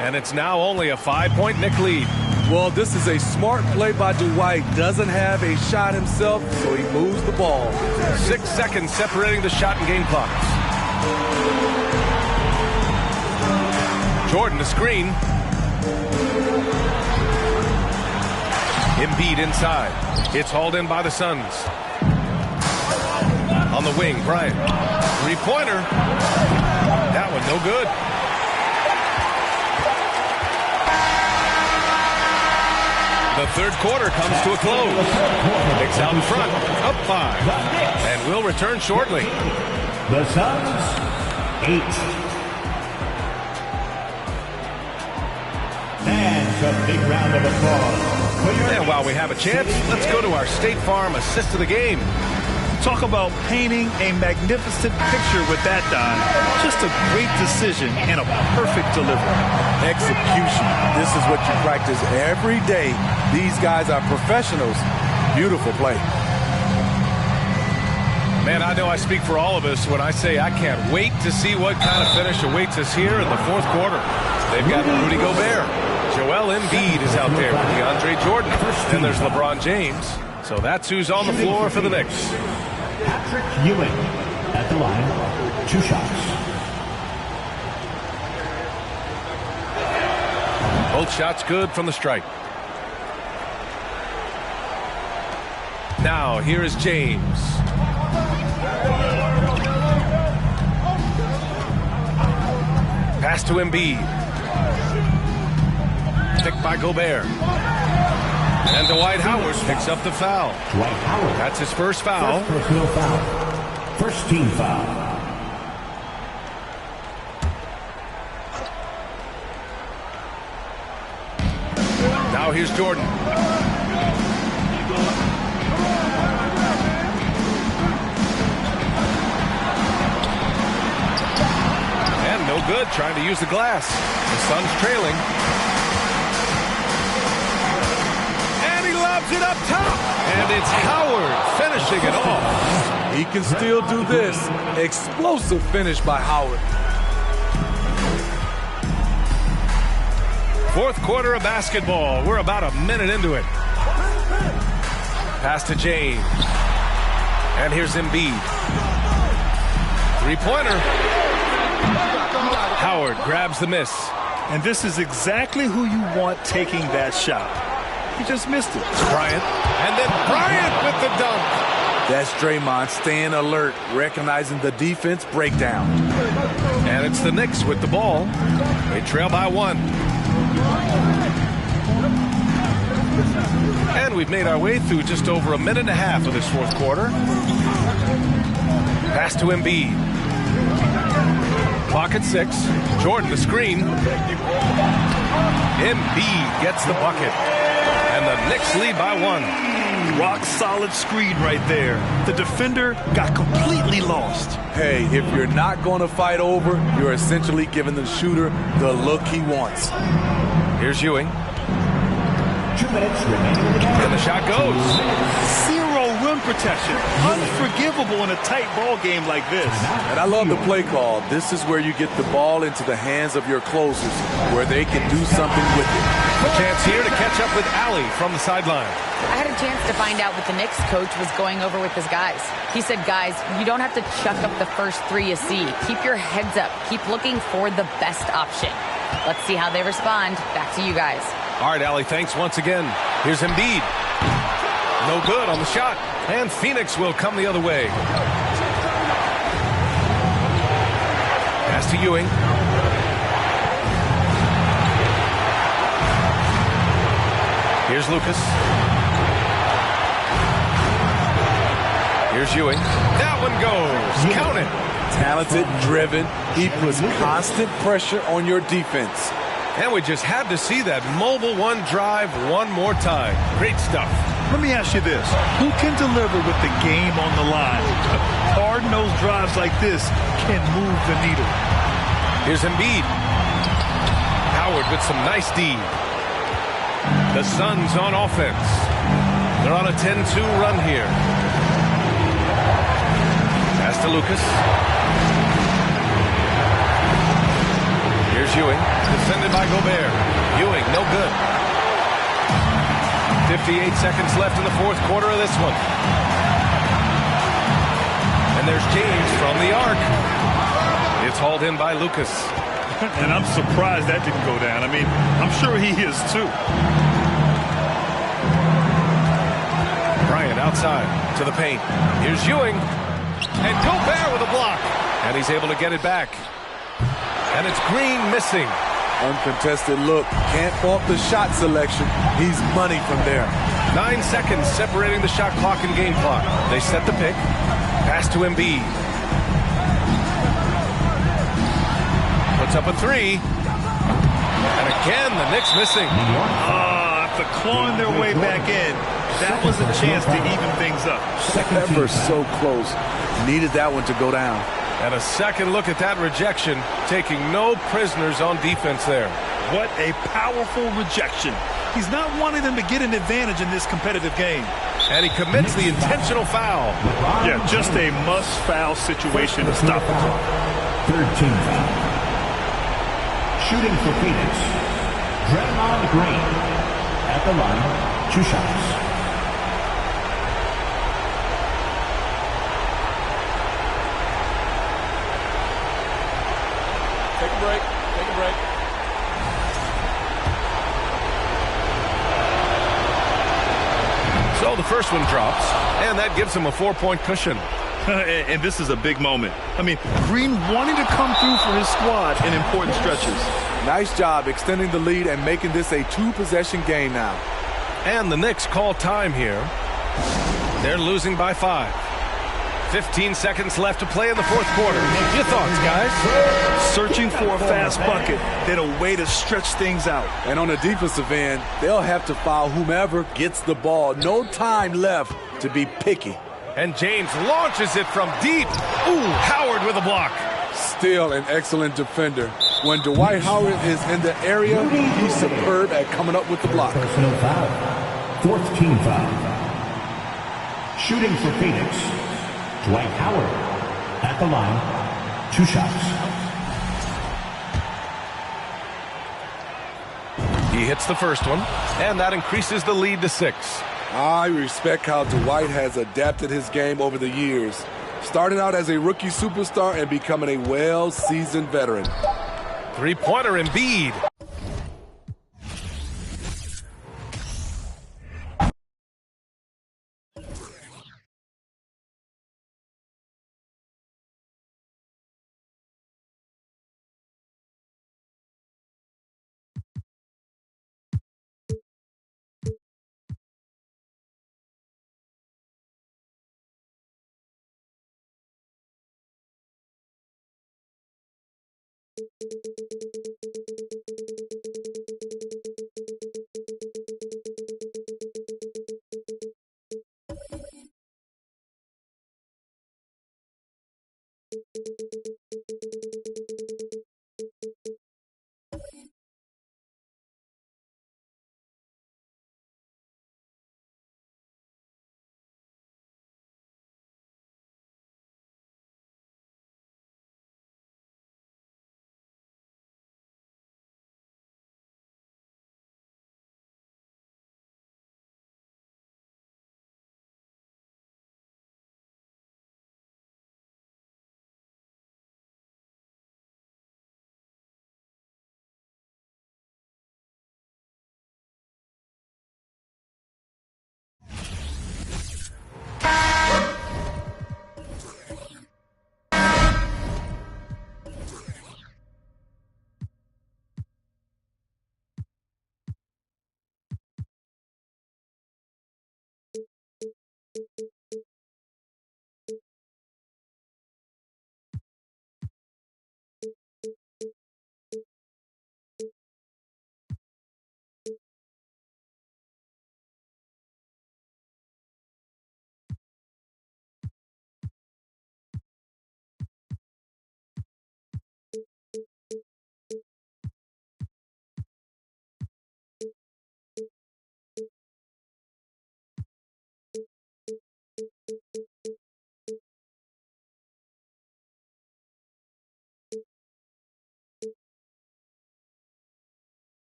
And it's now only a 5-point Knick lead. Well, this is a smart play by Dwight. Doesn't have a shot himself, so he moves the ball. 6 seconds separating the shot and game clocks. Jordan, the screen. Embiid inside. It's hauled in by the Suns. On the wing, Bryant. Three-pointer. That one no good. The third quarter comes to a close. Knicks out in front, up 5. And will return shortly. The Suns, 8. And a big round of applause. And while we have a chance, let's go to our State Farm assist of the game. Talk about painting a magnificent picture with that dive. Just a great decision and a perfect delivery. Execution. This is what you practice every day. These guys are professionals. Beautiful play. Man, I know I speak for all of us when I say I can't wait to see what kind of finish awaits us here in the fourth quarter. They've got Rudy Gobert. Joel Embiid is out there with DeAndre Jordan. And there's LeBron James. So that's who's on the floor for the Knicks. Patrick Ewing at the line. 2 shots. Both shots good from the strike. Now, here is James. Pass to Embiid. Picked by Gobert. And Dwight Howard picks up the foul. Dwight Howard. That's his first foul. First personal foul. First team foul. Now here's Jordan. And no good, trying to use the glass. The Suns trailing. It up top, and it's Howard finishing it off. He can still do this. Explosive finish by Howard. Fourth quarter of basketball. We're about a minute into it. Pass to James. And here's Embiid. Three-pointer. Howard grabs the miss. And this is exactly who you want taking that shot. He just missed it. It's Bryant. And then Bryant with the dunk. That's Draymond staying alert, recognizing the defense breakdown. And it's the Knicks with the ball. They trail by 1. And we've made our way through just over a minute and a half of this fourth quarter. Pass to Embiid. Clock at 6. Jordan the screen. Embiid gets the bucket. And the Knicks lead by 1. Rock solid screen right there. The defender got completely lost. Hey, if you're not going to fight over, you're essentially giving the shooter the look he wants. Here's Ewing. 2 minutes remaining in the game. And the shot goes. Zero rim protection. Unforgivable in a tight ball game like this. And I love the play call. This is where you get the ball into the hands of your closers, where they can do something with it. A chance here to catch up with Allie from the sideline. I had a chance to find out what the Knicks coach was going over with his guys. He said, guys, you don't have to chuck up the first three you see. Keep your heads up. Keep looking for the best option. Let's see how they respond. Back to you guys. All right, Allie, thanks once again. Here's Embiid. No good on the shot. And Phoenix will come the other way. Pass to Ewing. Here's Lucas. Here's Ewing. That one goes. Count it. Talented, driven. He puts constant pressure on your defense. And we just had to see that mobile one drive one more time. Great stuff. Let me ask you this. Who can deliver with the game on the line? Hard-nosed drives like this can move the needle. Here's Embiid. Howard with some nice D. The Suns on offense. They're on a 10-2 run here. Pass to Lucas. Here's Ewing. Defended by Gobert. Ewing, no good. 58 seconds left in the fourth quarter of this one. And there's James from the arc. It's hauled in by Lucas. And I'm surprised that didn't go down. I mean, I'm sure he is too. Bryant outside to the paint. Here's Ewing. And Gobert with a block. And he's able to get it back. And it's Green missing. Uncontested look. Can't fault the shot selection. He's money from there. 9 seconds separating the shot clock and game clock. They set the pick. Pass to Embiid. Puts up a three. And again, the Knicks missing. After clawing their way back in, that was a chance to even things up. Ever so close. Needed that one to go down. And a second look at that rejection, taking no prisoners on defense there. What a powerful rejection. He's not wanting them to get an advantage in this competitive game. And he commits the intentional foul. Yeah, just a must-foul situation to stop the clock. Third team foul. Shooting for Phoenix, Draymond Green. At the line, 2 shots. Take a break. Take a break. So the first one drops, and that gives him a 4-point cushion. And this is a big moment. I mean, Green wanting to come through for his squad in important stretches. Nice job extending the lead and making this a 2-possession game now. And the Knicks call time here. They're losing by 5. 15 seconds left to play in the fourth quarter. Your thoughts, guys? Searching for a fast bucket, then a way to stretch things out. And on the defensive end, they'll have to foul whomever gets the ball. No time left to be picky. And James launches it from deep. Ooh, Howard with a block. Still an excellent defender. When Dwight Howard is in the area, he's superb at coming up with the block. Personal foul. Fourth team foul. Shooting for Phoenix, Dwight Howard. At the line, 2 shots. He hits the first one, and that increases the lead to 6. I respect how Dwight has adapted his game over the years, starting out as a rookie superstar and becoming a well-seasoned veteran. Three-pointer Embiid.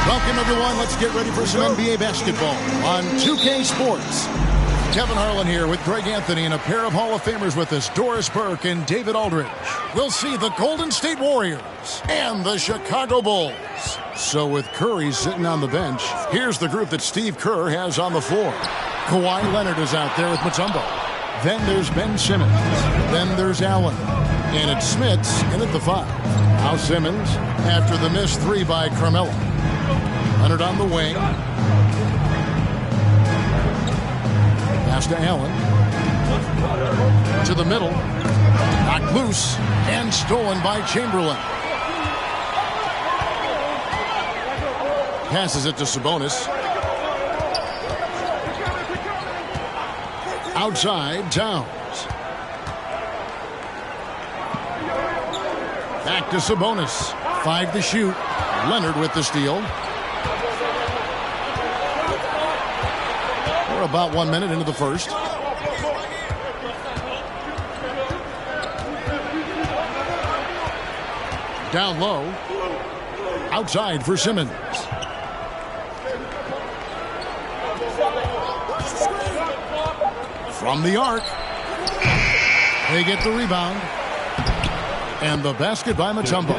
Welcome, everyone. Let's get ready for some NBA basketball on 2K Sports. Kevin Harlan here with Greg Anthony and a pair of Hall of Famers with us, Doris Burke and David Aldridge. We'll see the Golden State Warriors and the Chicago Bulls. So with Curry sitting on the bench, here's the group that Steve Kerr has on the floor. Kawhi Leonard is out there with Mutombo. Then there's Ben Simmons. Then there's Allen. And it's Smits in at the 5. Now Simmons after the missed 3 by Carmelo. Leonard on the wing. Pass to Allen. To the middle. Knocked loose and stolen by Chamberlain. Passes it to Sabonis. Outside, Towns. Back to Sabonis. 5 to shoot. Leonard with the steal. We're about 1 minute into the first. Down low. Outside for Simmons. From the arc. They get the rebound. And the basket by Mutombo.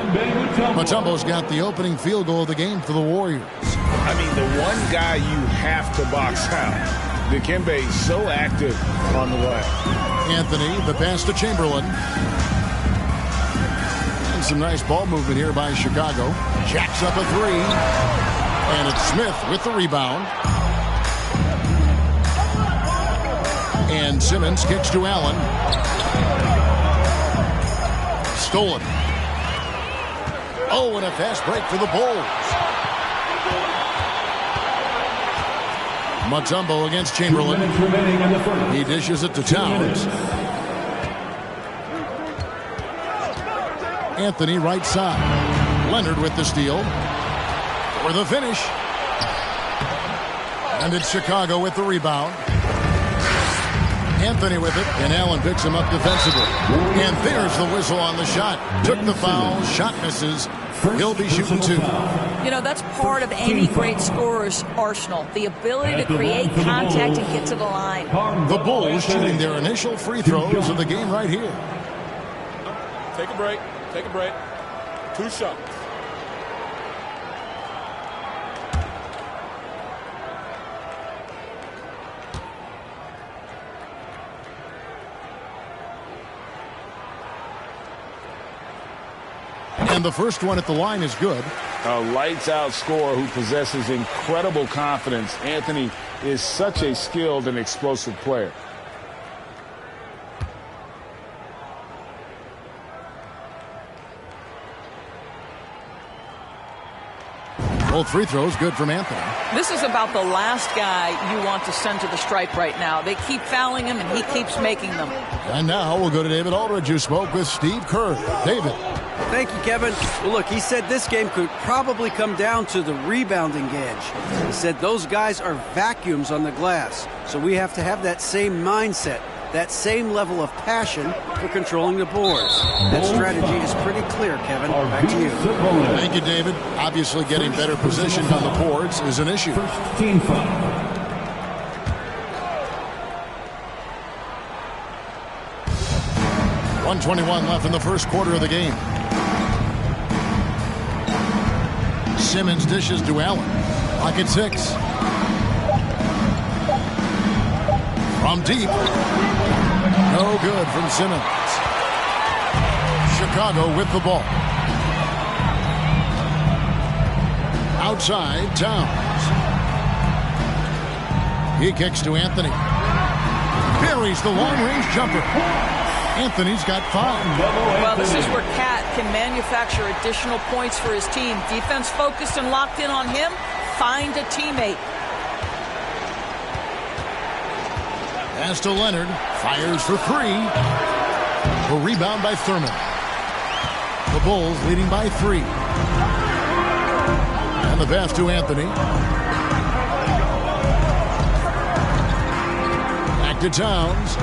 Mutombo's got the opening field goal of the game for the Warriors. I mean, the one guy you have to box out. Dikembe so active on the glass. Anthony, the pass to Chamberlain. And some nice ball movement here by Chicago. Jacks up a 3. And it's Smith with the rebound. And Simmons kicks to Allen. Stolen. Oh, and a fast break for the Bulls. Mutombo against Chamberlain. He dishes it to Towns. Anthony right side. Leonard with the steal. For the finish. And it's Chicago with the rebound. Anthony with it, and Allen picks him up defensively. And there's the whistle on the shot. Took the foul, shot misses. He'll be shooting 2. You know, that's part of any great scorer's arsenal, the ability to create contact and get to the line. The Bulls shooting their initial free throws of the game right here. Take a break. Take a break. 2 shots. And the first one at the line is good. A lights-out scorer who possesses incredible confidence. Anthony is such a skilled and explosive player. Both free throws good from Anthony. This is about the last guy you want to send to the stripe right now. They keep fouling him, and he keeps making them. And now we'll go to David Aldridge, who spoke with Steve Kerr. David. Thank you, Kevin. Well, look, he said this game could probably come down to the rebounding gauge. He said those guys are vacuums on the glass, so we have to have that same mindset, that same level of passion for controlling the boards. That strategy is pretty clear, Kevin. Back to you. Thank you, David. Obviously, getting better positioned on the boards is an issue. First team foul. .121 left in the first quarter of the game. Simmons dishes to Allen. Pocket 6. From deep. No good from Simmons. Chicago with the ball. Outside, Towns. He kicks to Anthony. Buries the long-range jumper. Anthony's got 5. Well, this is where Cat can manufacture additional points for his team. Defense focused and locked in on him. Find a teammate. Pass to Leonard. Fires for 3. A rebound by Thurman. The Bulls leading by 3. And the pass to Anthony. Back to Towns.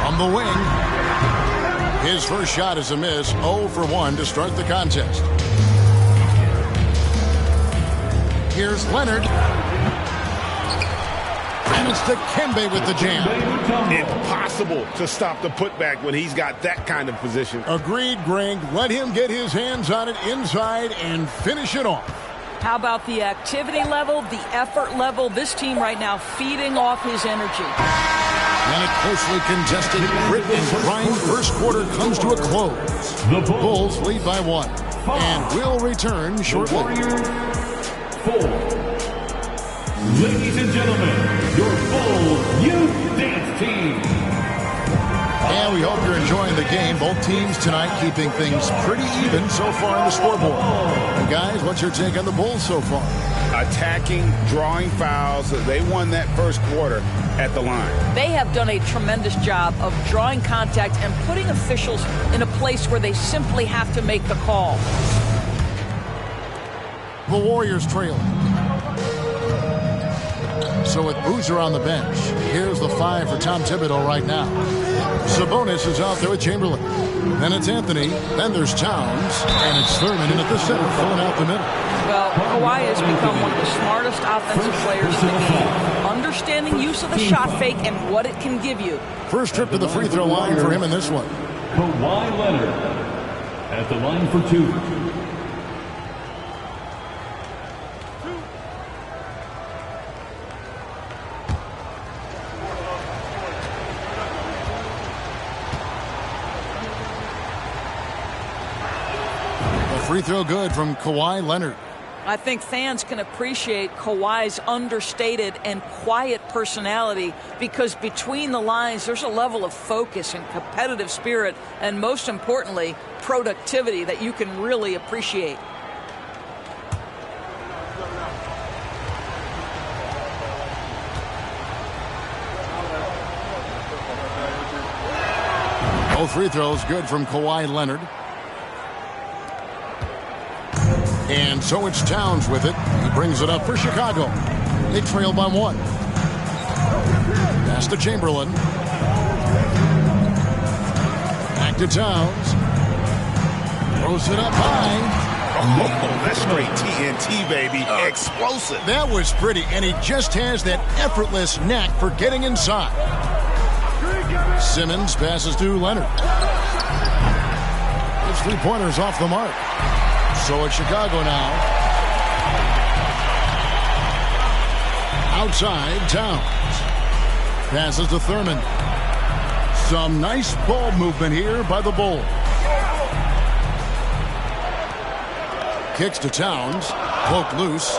From the wing. His first shot is a miss. 0 for 1 to start the contest. Here's Leonard. And it's Dikembe with the jam. Impossible to stop the putback when he's got that kind of position. Agreed, Greg. Let him get his hands on it inside and finish it off. How about the activity level, the effort level? This team right now feeding off his energy. And a closely contested grit and grind first quarter comes to a close. The Bulls lead by 1 and will return shortly. 4. Ladies and gentlemen, your Bulls Youth Dance Team. And we hope you're enjoying the game. Both teams tonight keeping things pretty even so far on the scoreboard. And guys, what's your take on the Bulls so far? Attacking, drawing fouls. They won that first quarter at the line. They have done a tremendous job of drawing contact and putting officials in a place where they simply have to make the call. The Warriors trailing. So with Boozer on the bench, here's the 5 for Tom Thibodeau right now. Sabonis is out there with Chamberlain. Then it's Anthony. Then there's Towns. And it's Thurman in at the center, filling out the middle. Well, Kawhi has become one of the smartest offensive players in the game. Understanding use of the shot fake and what it can give you. First trip to the free throw line for him in this one. Kawhi Leonard at the line for 2. Free throw good from Kawhi Leonard. I think fans can appreciate Kawhi's understated and quiet personality because between the lines there's a level of focus and competitive spirit and most importantly productivity that you can really appreciate. Both free throws good from Kawhi Leonard. And so it's Towns with it. He brings it up for Chicago. They trail by 1. Pass to Chamberlain. Back to Towns. Throws it up high. Oh, that's straight TNT, baby. Explosive. That was pretty, and he just has that effortless knack for getting inside. Simmons passes to Leonard. His three-pointers off the mark. So it's Chicago now. Outside, Towns. Passes to Thurman. Some nice ball movement here by the Bulls. Kicks to Towns. Poked loose.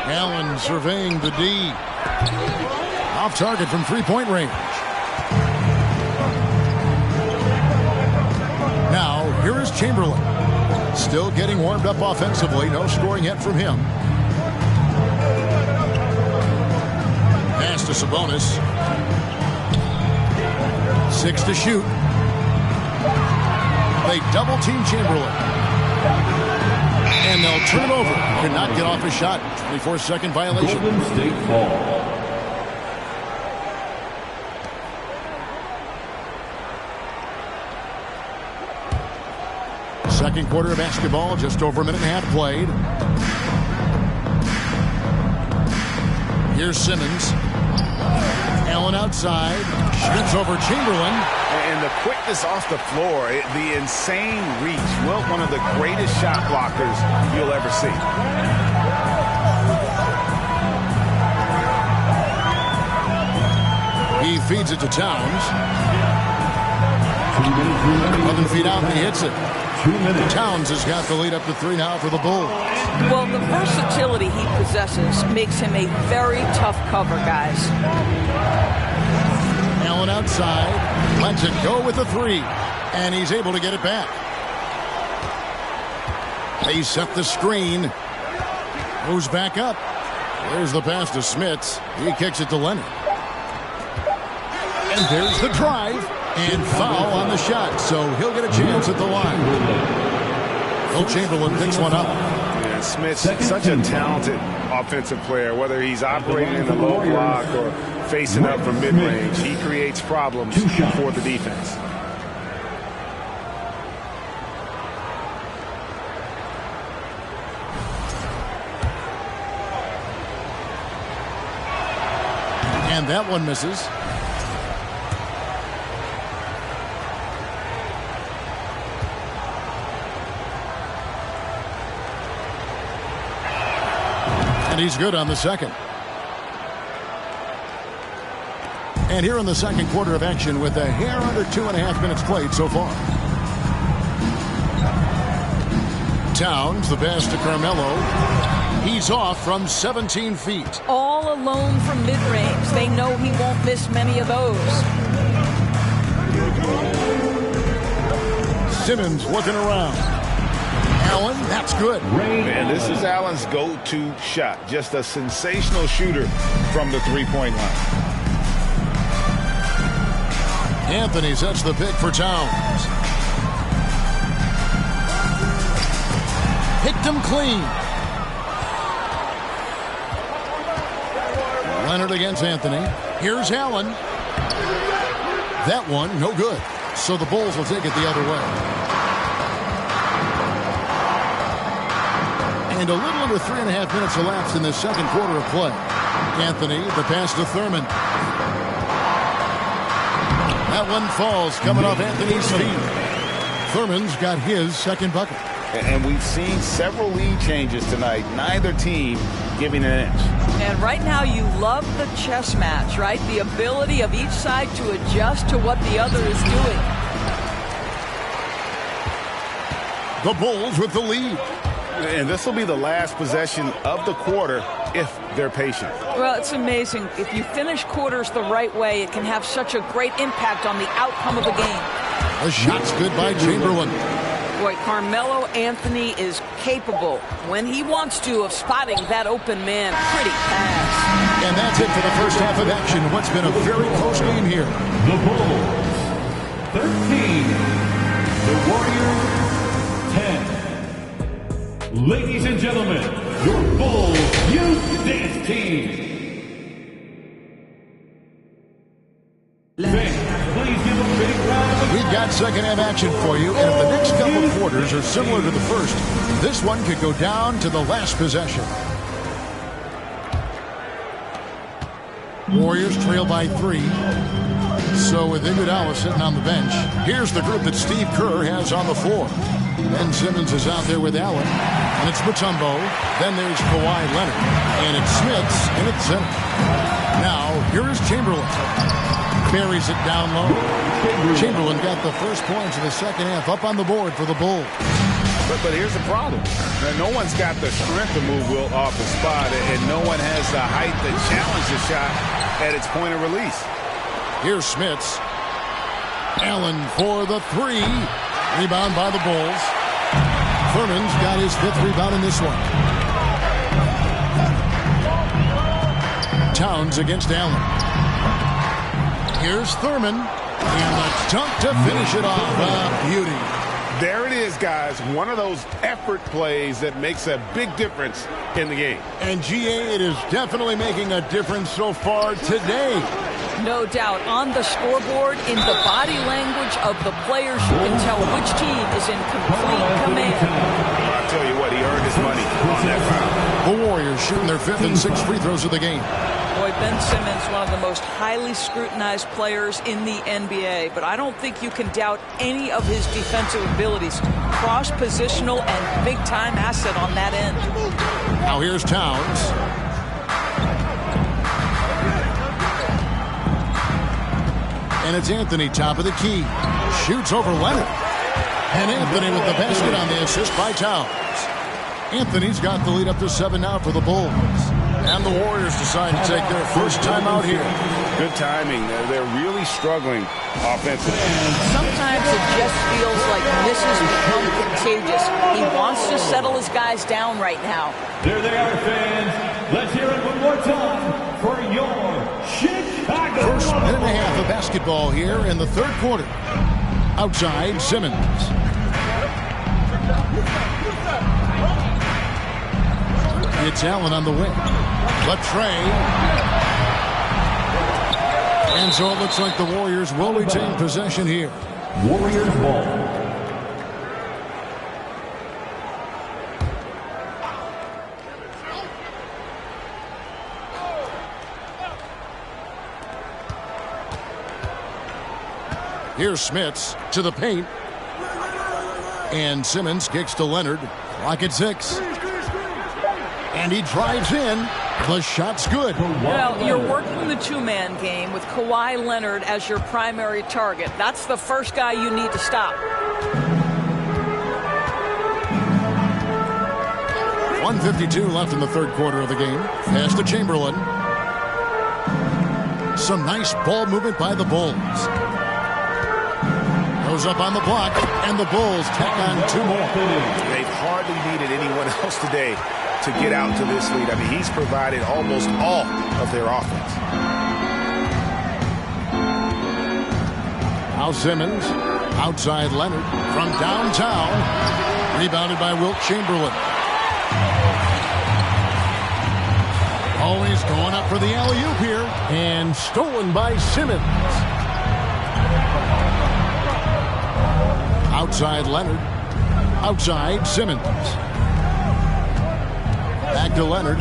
Allen surveying the D. Off target from three-point range. Now, here is Chamberlain. Still getting warmed up offensively. No scoring yet from him. Pass to Sabonis. 6 to shoot. They double-team Chamberlain. And they'll turn it over. Could not get off his shot. 24-second violation. Golden State ball. Second quarter of basketball, just over a minute and a half played. Here's Simmons. Allen outside. Shoots over Chamberlain. And the quickness off the floor, the insane reach. Well, one of the greatest shot blockers you'll ever see. He feeds it to Towns. 11 feet out and he hits it. Towns has got the lead up to 3 now for the Bulls. Well, the versatility he possesses makes him a very tough cover, guys. Allen outside. Lets it go with the 3. And he's able to get it back. They set the screen. Moves back up. There's the pass to Smits. He kicks it to Leonard. And there's the drive. And foul on the shot, so he'll get a chance at the line. Will Chamberlain picks one up. Yeah, Smith's such a talented offensive player, whether he's operating in the low block or facing up from mid-range. He creates problems for the defense. And that one misses. And he's good on the second. And here in the second quarter of action with a hair under 2.5 minutes played so far. Towns, the pass to Carmelo. He's off from 17 feet. All alone from mid-range. They know he won't miss many of those. Simmons looking around. Allen, that's good. Man, this is Allen's go-to shot. Just a sensational shooter from the three-point line. Anthony sets the pick for Towns. Picked him clean. Leonard against Anthony. Here's Allen. That one, no good. So the Bulls will take it the other way. And a little under 3.5 minutes elapsed in the second quarter of play. Anthony, the pass to Thurman. That one falls, coming off Anthony's feet. Thurman's got his second bucket. And we've seen several lead changes tonight. Neither team giving an inch. And right now you love the chess match, right? The ability of each side to adjust to what the other is doing. The Bulls with the lead. And this will be the last possession of the quarter if they're patient. Well, it's amazing. If you finish quarters the right way, it can have such a great impact on the outcome of a game. The shot's good by Chamberlain. Boy, Carmelo Anthony is capable, when he wants to, of spotting that open man. Pretty pass. And that's it for the first half of action. What's been a very close game here. The Bulls 13, the Warriors 10. Ladies and gentlemen, your Bulls Youth Dance Team. Please give a big round of applause. We've got second half action for you, and if the next couple of quarters are similar to the first, this one could go down to the last possession. Warriors trail by 3. So with Iguodala sitting on the bench, here's the group that Steve Kerr has on the floor. Ben Simmons is out there with Allen, and it's Mutombo. Then there's Kawhi Leonard, and it's Smits, and it's center. Now, here is Chamberlain. Buries it down low. Chamberlain got the first points of the second half up on the board for the Bulls. But here's the problem. Now, no one's got the strength to move Wilt off the spot, and no one has the height to challenge the shot at its point of release. Here's Smits. Allen for the 3. Rebound by the Bulls. Thurman's got his 5th rebound in this one. Towns against Allen. Here's Thurman. And the dunk to finish it off. Beauty. There it is, guys. One of those effort plays that makes a big difference in the game. And GA, it is definitely making a difference so far today. No doubt. On the scoreboard, in the body language of the players, you can tell which team is in complete command. I'll tell you what, he earned his money on that foul. The Warriors shooting their 5th and 6th free throws of the game. Boy, Ben Simmons, one of the most highly scrutinized players in the NBA, but I don't think you can doubt any of his defensive abilities. Cross-positional and big-time asset on that end. Now here's Towns. And it's Anthony, top of the key. Shoots over Leonard. And Anthony with the basket on the assist by Towns. Anthony's got the lead up to 7 now for the Bulls. And the Warriors decide to take their first time out here. Good timing. They're really struggling offensively. Sometimes it just feels like misses become contagious. He wants to settle his guys down right now. There they are, fans. Let's hear it one more time for your Chicago. First minute and a half of basketball here in the third quarter. Outside, Simmons. It's Allen on the wing. Latrey. And so it looks like the Warriors will retain possession here. Warriors ball. Here's Smits to the paint. And Simmons kicks to Leonard. Clock at 6. And he drives in. The shot's good. Well, you're working the two-man game with Kawhi Leonard as your primary target. That's the first guy you need to stop. 1:52 left in the third quarter of the game. Pass to Chamberlain. Some nice ball movement by the Bulls. Goes up on the block, and the Bulls tack on 2 more. They've hardly needed anyone else today to get out to this lead. I mean, he's provided almost all of their offense. Now Simmons, outside Leonard, from downtown. Rebounded by Wilt Chamberlain. Always going up for the alley-oop here. And stolen by Simmons. Outside Leonard. Outside Simmons. Back to Leonard.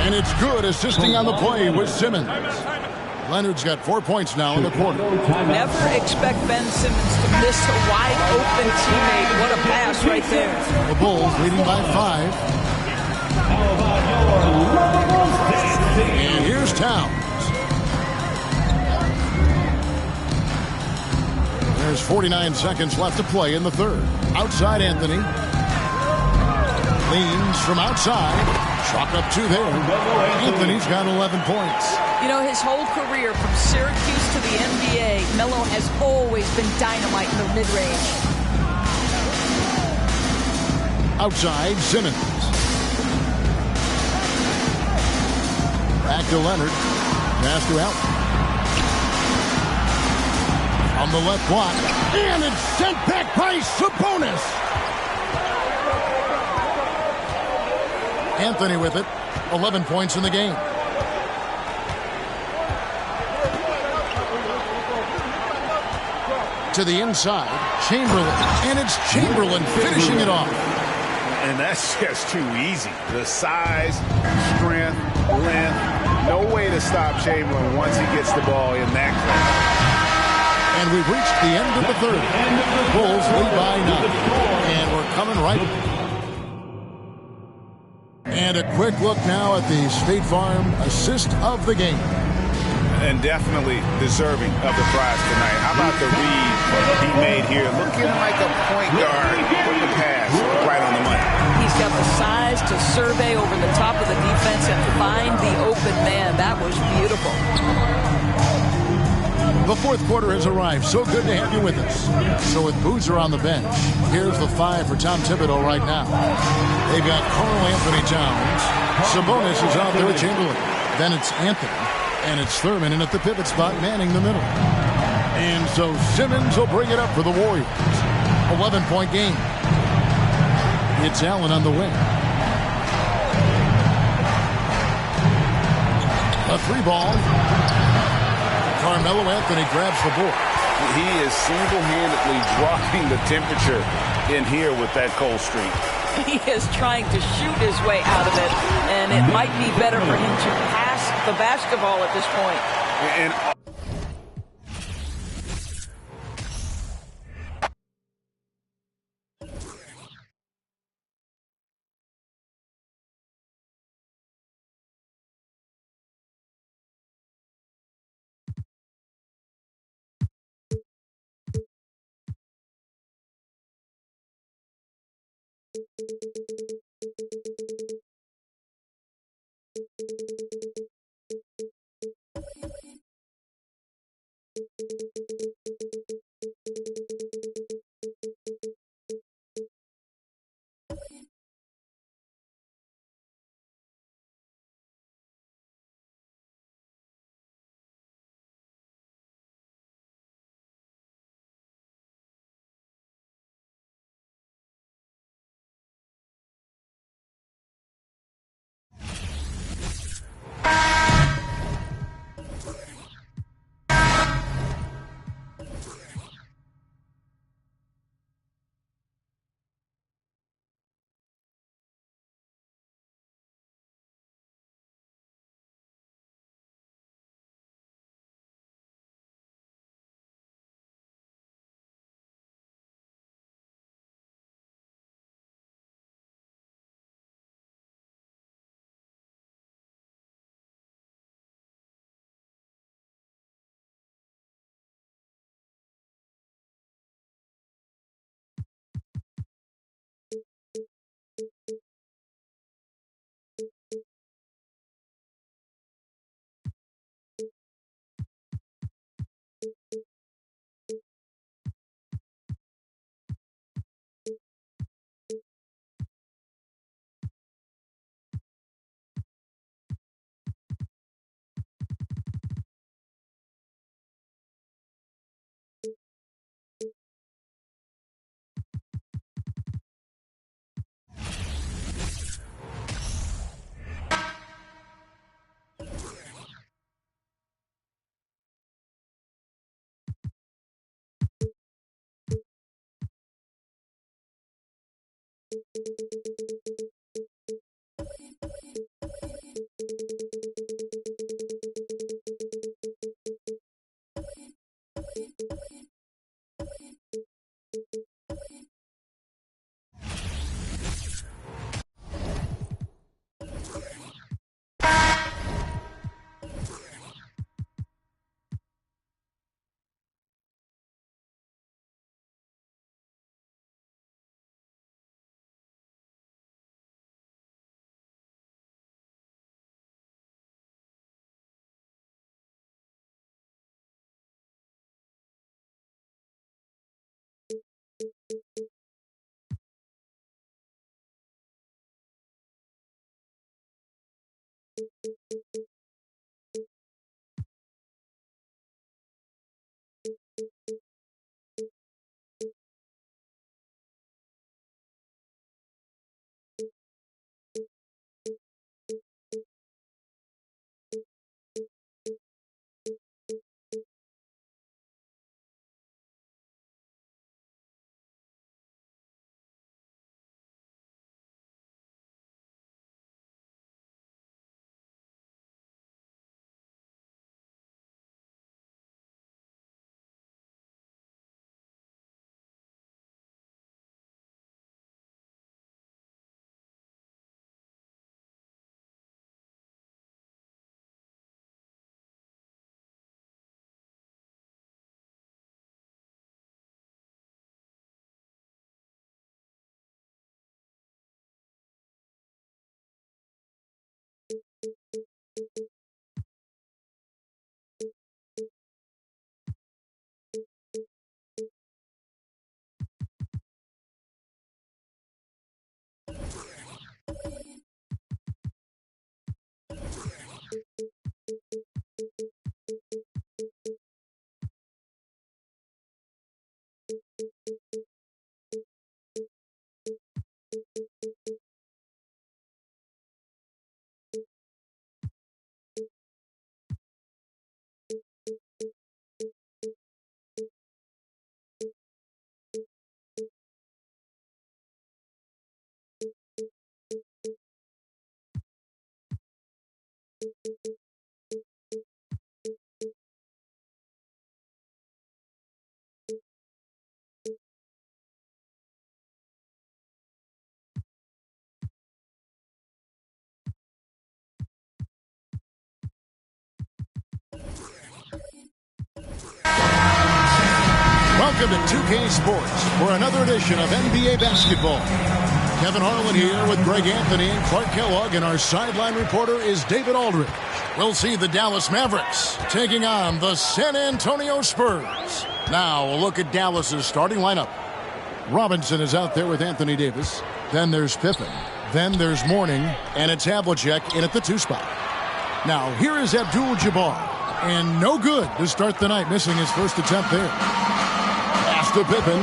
And it's good, assisting on the play with Simmons. Leonard's got 4 points now in the quarter. Never expect Ben Simmons to miss a wide open teammate. What a pass right there. The Bulls leading by 5. And here's Towns. There's 49 seconds left to play in the third. Outside Anthony. Leans from outside. Chalk up 2 there. Anthony's got 11 points. You know, his whole career from Syracuse to the NBA, Melo has always been dynamite in the mid-range. Outside Simmons. Back to Leonard. Pass to Allen. On the left block. And it's sent back by Sabonis. Anthony with it. 11 points in the game. To the inside. Chamberlain. And it's Chamberlain finishing it off. And that's just too easy. The size, strength, length. No way to stop Chamberlain once he gets the ball in that class. And we've reached the end of the third. Bulls lead by 9. And we're coming right. And a quick look now at the State Farm assist of the game. And definitely deserving of the prize tonight. How about the read he made here? Looking like a point guard with the pass right on the money. He's got the size to survey over the top of the defense and find the open man. That was beautiful. The fourth quarter has arrived. So good to have you with us. So with Boozer on the bench, here's the 5 for Tom Thibodeau right now. They've got Karl Anthony Towns. Sabonis is out there with Chamberlain. Then it's Anthony. And it's Thurman in at the pivot spot, manning the middle. And so Simmons will bring it up for the Warriors. 11-point game. It's Allen on the wing. A 3-ball. Carmelo Anthony grabs the board. He is single-handedly dropping the temperature in here with that cold streak. He is trying to shoot his way out of it, and it might be better for him to pass the basketball at this point. And Welcome to 2K Sports for another edition of NBA basketball. Kevin Harlan here with Greg Anthony and Clark Kellogg, and our sideline reporter is David Aldridge. We'll see the Dallas Mavericks taking on the San Antonio Spurs. Now a look at Dallas's starting lineup. Robinson is out there with Anthony Davis. Then there's Pippen. Then there's Mourning, and it's Havlicek in at the 2 spot. Now here is Abdul-Jabbar, and no good to start the night, missing his first attempt there. Pass to Pippen.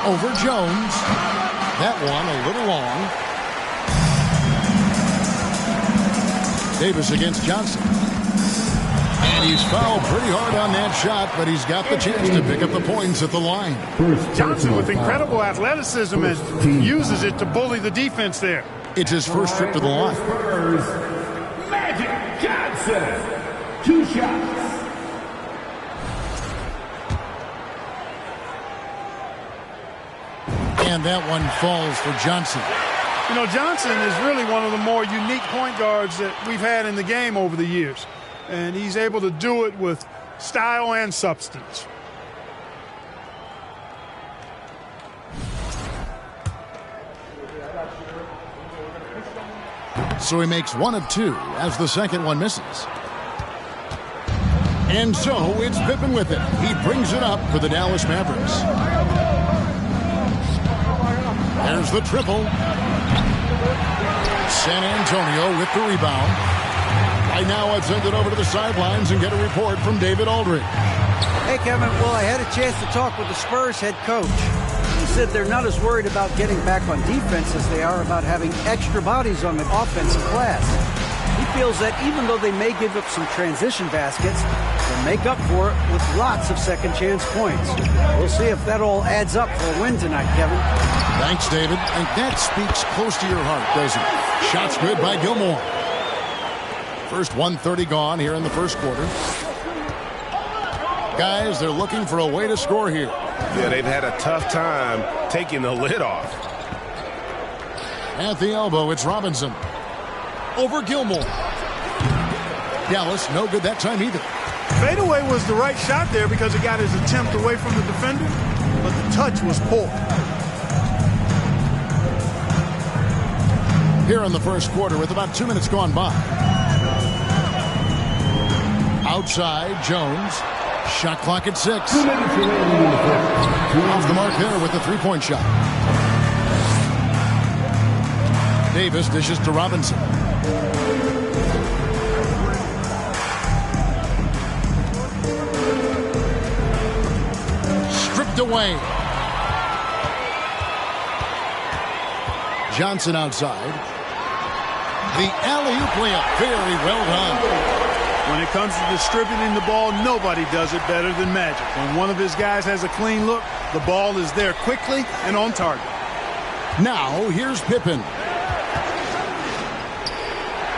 Over Jones. That one a little long. Davis against Johnson. And he's fouled pretty hard on that shot, but he's got the chance to pick up the points at the line. Johnson with incredible athleticism and uses it to bully the defense there. It's his first trip to the line. Magic Johnson. 2 shots. And that one falls for Johnson. You know, Johnson is really one of the more unique point guards that we've had in the game over the years. And he's able to do it with style and substance. So he makes 1 of 2 as the second one misses. And so it's Pippen with it. He brings it up for the Dallas Mavericks. There's the triple. San Antonio with the rebound. Right now, I've sent it over to the sidelines and get a report from David Aldridge. Hey, Kevin. Well, I had a chance to talk with the Spurs head coach. He said they're not as worried about getting back on defense as they are about having extra bodies on the offensive glass. He feels that even though they may give up some transition baskets, the and make up for it with lots of second chance points. We'll see if that all adds up for a win tonight, Kevin. Thanks, David. And that speaks close to your heart, doesn't it? Shots good by Gilmore. First 1:30 gone here in the first quarter. Guys, they're looking for a way to score here. Yeah, they've had a tough time taking the lid off. At the elbow, it's Robinson. Over Gilmore. Dallas, no good that time either. Fadeaway was the right shot there because it got his attempt away from the defender, but the touch was poor. Here in the first quarter with about 2 minutes gone by. Outside, Jones. Shot clock at 6. Off the mark there with a three-point shot. Davis dishes to Robinson. Stripped away. Johnson outside. The alley-oop layup. Very well done. When it comes to distributing the ball, nobody does it better than Magic. When one of his guys has a clean look, the ball is there quickly and on target. Now, here's Pippen.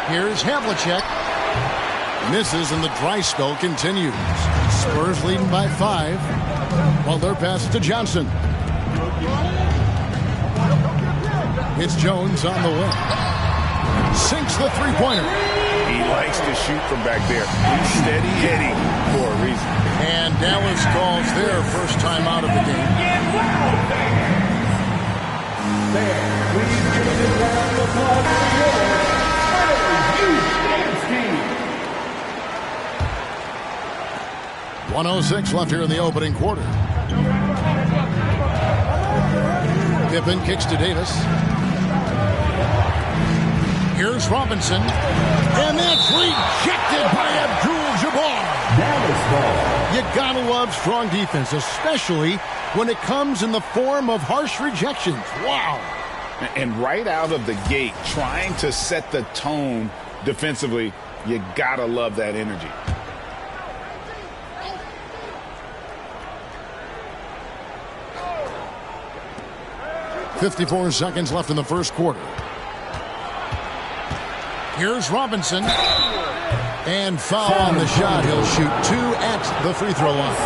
Here's Havlicek. Misses and the dry spell continues. Spurs leading by 5. While their pass to Johnson. It's Jones on the wing. Sinks the three-pointer. He likes to shoot from back there. He's steady Eddie for a reason. And Dallas calls their first time out of the game. Please give us a round of applause for your 1:06 left here in the opening quarter. Pippen kicks to Davis. Here's Robinson. And that's rejected by Abdul-Jabbar. You gotta love strong defense, especially when it comes in the form of harsh rejections. Wow. And right out of the gate, trying to set the tone defensively, you gotta love that energy. .54 seconds left in the first quarter. Here's Robinson. And foul on the shot. He'll shoot 2 at the free throw line.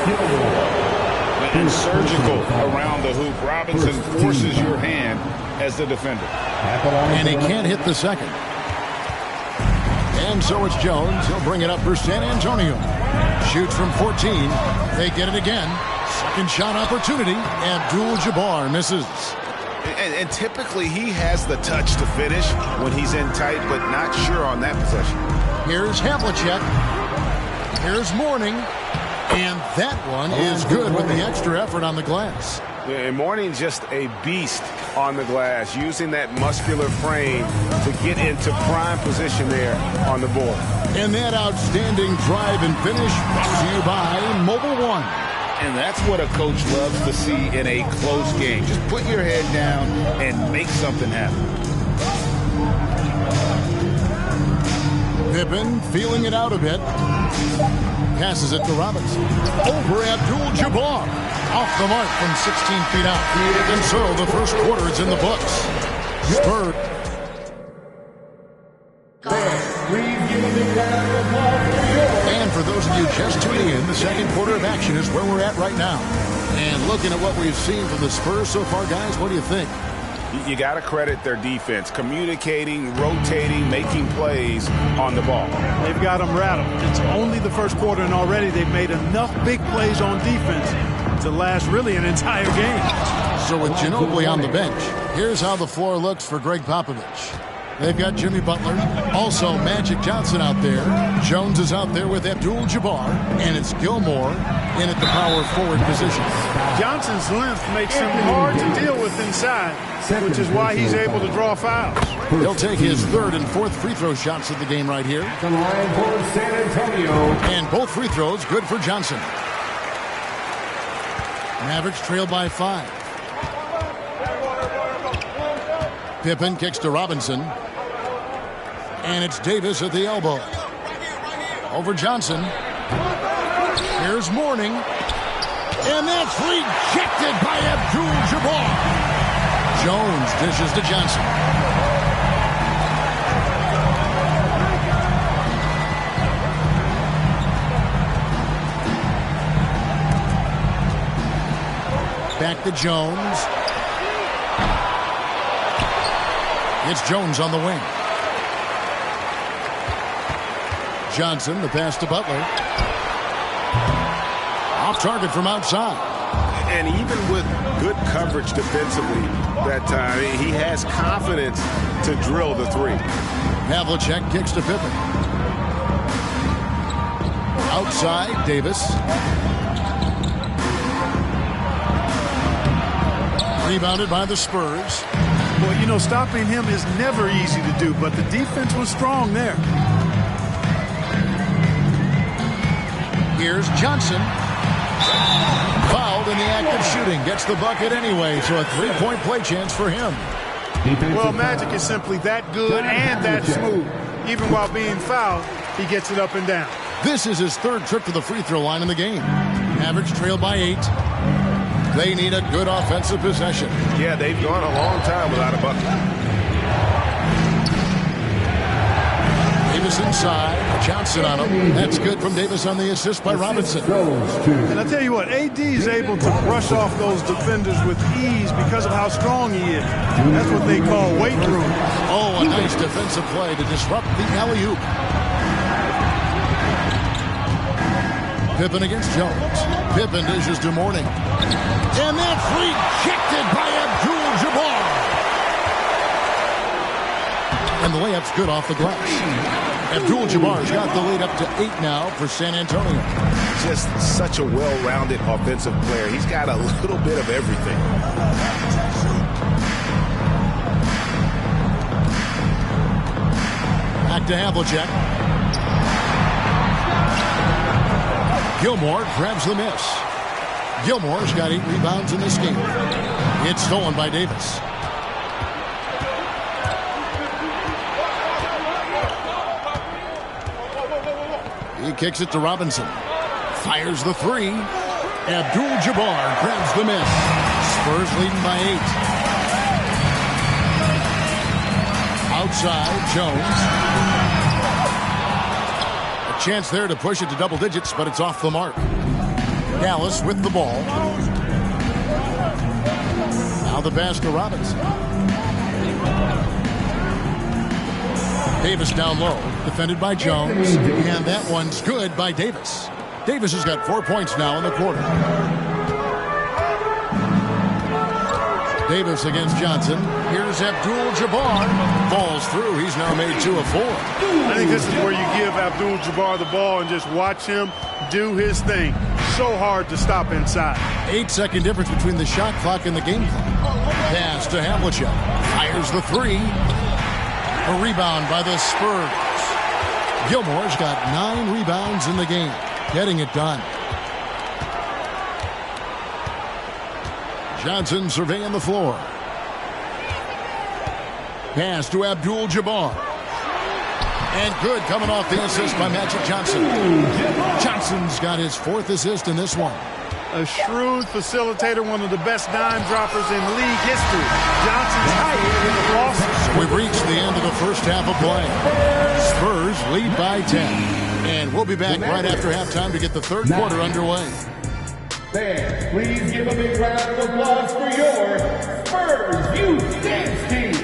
And surgical around the hoop. Robinson forces your hand as the defender. And he can't hit the second. And so it's Jones. He'll bring it up for San Antonio. Shoots from 14. They get it again. Second shot opportunity. Abdul-Jabbar misses. And typically he has the touch to finish when he's in tight, but not sure on that possession. Here's Havlicek. Here's Mourning. And that one is good with the extra effort on the glass. And Mourning's just a beast on the glass, using that muscular frame to get into prime position there on the board. And that outstanding drive and finish brought to you by Mobile One. And that's what a coach loves to see in a close game. Just put your head down and make something happen. Pippen feeling it out a bit. Passes it to Robinson. Over Abdul-Jabbar. Off the mark from 16 feet out. And so the first quarter is in the books. Spurs. And for those of you just tuning in, the second quarter of action is where we're at right now. And looking at what we've seen from the Spurs so far, guys, what do you think? You got to credit their defense, communicating, rotating, making plays on the ball. They've got them rattled. It's only the first quarter, and already they've made enough big plays on defense to last really an entire game. So with Ginobili on the bench, here's how the floor looks for Greg Popovich. They've got Jimmy Butler, also Magic Johnson out there. Jones is out there with Abdul-Jabbar, and it's Gilmore in at the power forward position. Johnson's length makes him hard to deal with inside, which is why he's able to draw fouls. He'll take his third and fourth free throw shots of the game right here. The line for San Antonio. And both free throws good for Johnson. Mavericks trail by 5. Pippen kicks to Robinson. And it's Davis at the elbow. Over Johnson. Here's Mourning. And that's rejected by Abdul-Jabbar. Jones dishes to Johnson. Back to Jones. It's Jones on the wing. Johnson, the pass to Butler. Off target from outside. And even with good coverage defensively that time, he has confidence to drill the three. Havlicek kicks to Pippen. Outside, Davis. Rebounded by the Spurs. Well, you know, stopping him is never easy to do, but the defense was strong there. Here's Johnson. Fouled in the act of shooting. Gets the bucket anyway, so a three-point play chance for him. Well, Magic is simply that good and that smooth. Even while being fouled, he gets it up and down. This is his third trip to the free throw line in the game. Average trailed by 8. They need a good offensive possession. Yeah, they've gone a long time without a bucket. Davis inside. Johnson on him. That's good from Davis on the assist by Robinson. And I tell you what, AD is able to brush off those defenders with ease because of how strong he is. That's what they call weight room. Oh, a nice defensive play to disrupt the alley-oop. Pippen against Jones. Pippen dishes to Mourning. And that's rejected by Abdul-Jabbar. And the layup's good off the glass. Abdul-Jabbar's got the lead up to 8 now for San Antonio. Just such a well-rounded offensive player. He's got a little bit of everything. Back to Havlicek. Gilmore grabs the miss. Gilmore's got 8 rebounds in this game. It's stolen by Davis. He kicks it to Robinson. Fires the 3. Abdul-Jabbar grabs the miss. Spurs leading by 8. Outside, Jones. A chance there to push it to double digits, but it's off the mark. Dallas with the ball. Now the pass to Robinson. Davis down low, defended by Jones, and that one's good by Davis. Davis has got 4 points now in the quarter. Davis against Johnson. Here's Abdul-Jabbar. Falls through. He's now made 2 of 4. I think this is where you give Abdul-Jabbar the ball and just watch him do his thing. So hard to stop inside. 8-second difference between the shot clock and the game clock. Pass to Havlicek. Fires the 3. A rebound by the Spurs. Gilmore's got 9 rebounds in the game. Getting it done. Johnson surveying the floor. Pass to Abdul-Jabbar. And good coming off the assist by Magic Johnson. Johnson's got his 4th assist in this one. A shrewd facilitator, one of the best dime droppers in league history. Johnson's height in the losses. We've reached the end of the first half of play. Spurs lead by 10. And we'll be back right after halftime to get the third quarter underway. Fans, please give a big round of applause for your Spurs Youth Dance Team.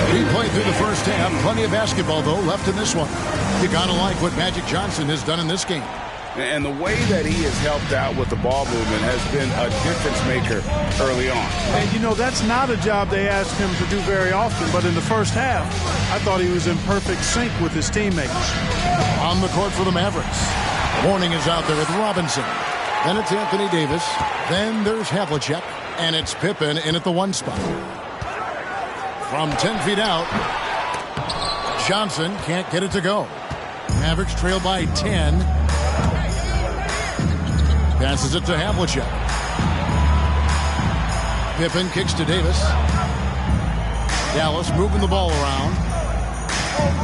He played through the first half. Plenty of basketball, though, left in this one. You gotta like what Magic Johnson has done in this game. And the way that he has helped out with the ball movement has been a difference maker early on. And, you know, that's not a job they ask him to do very often, but in the first half, I thought he was in perfect sync with his teammates. On the court for the Mavericks. Mourning is out there with Robinson. Then it's Anthony Davis. Then there's Havlicek. And it's Pippen in at the 1 spot. From 10 feet out, Johnson can't get it to go. Mavericks trail by 10. Passes it to Havlicek. Pippen kicks to Davis. Dallas moving the ball around.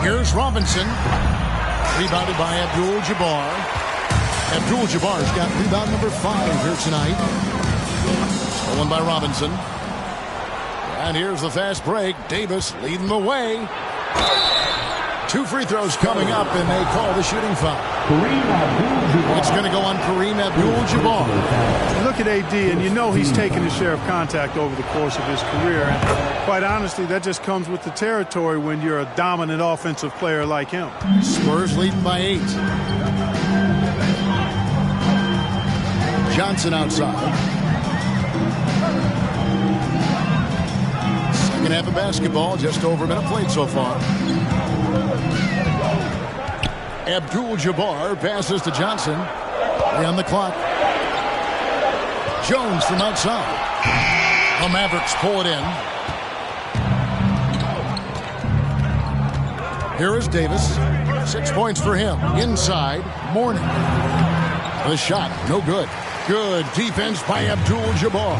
Here's Robinson. Rebounded by Abdul-Jabbar. Abdul-Jabbar's got rebound number 5 here tonight. Stolen by Robinson. And here's the fast break. Davis leading the way. 2 free throws coming up, and they call the shooting foul. It's going to go on Kareem Abdul-Jabbar. You look at AD, and you know he's taken his share of contact over the course of his career. And quite honestly, that just comes with the territory when you're a dominant offensive player like him. Spurs leading by 8. Johnson outside. Second half of basketball, just over a minute played so far. Abdul-Jabbar passes to Johnson. 3 on the clock. Jones from outside. The Mavericks pull it in. Here is Davis. 6 points for him. Inside, Mourning. The shot, no good. Good defense by Abdul-Jabbar.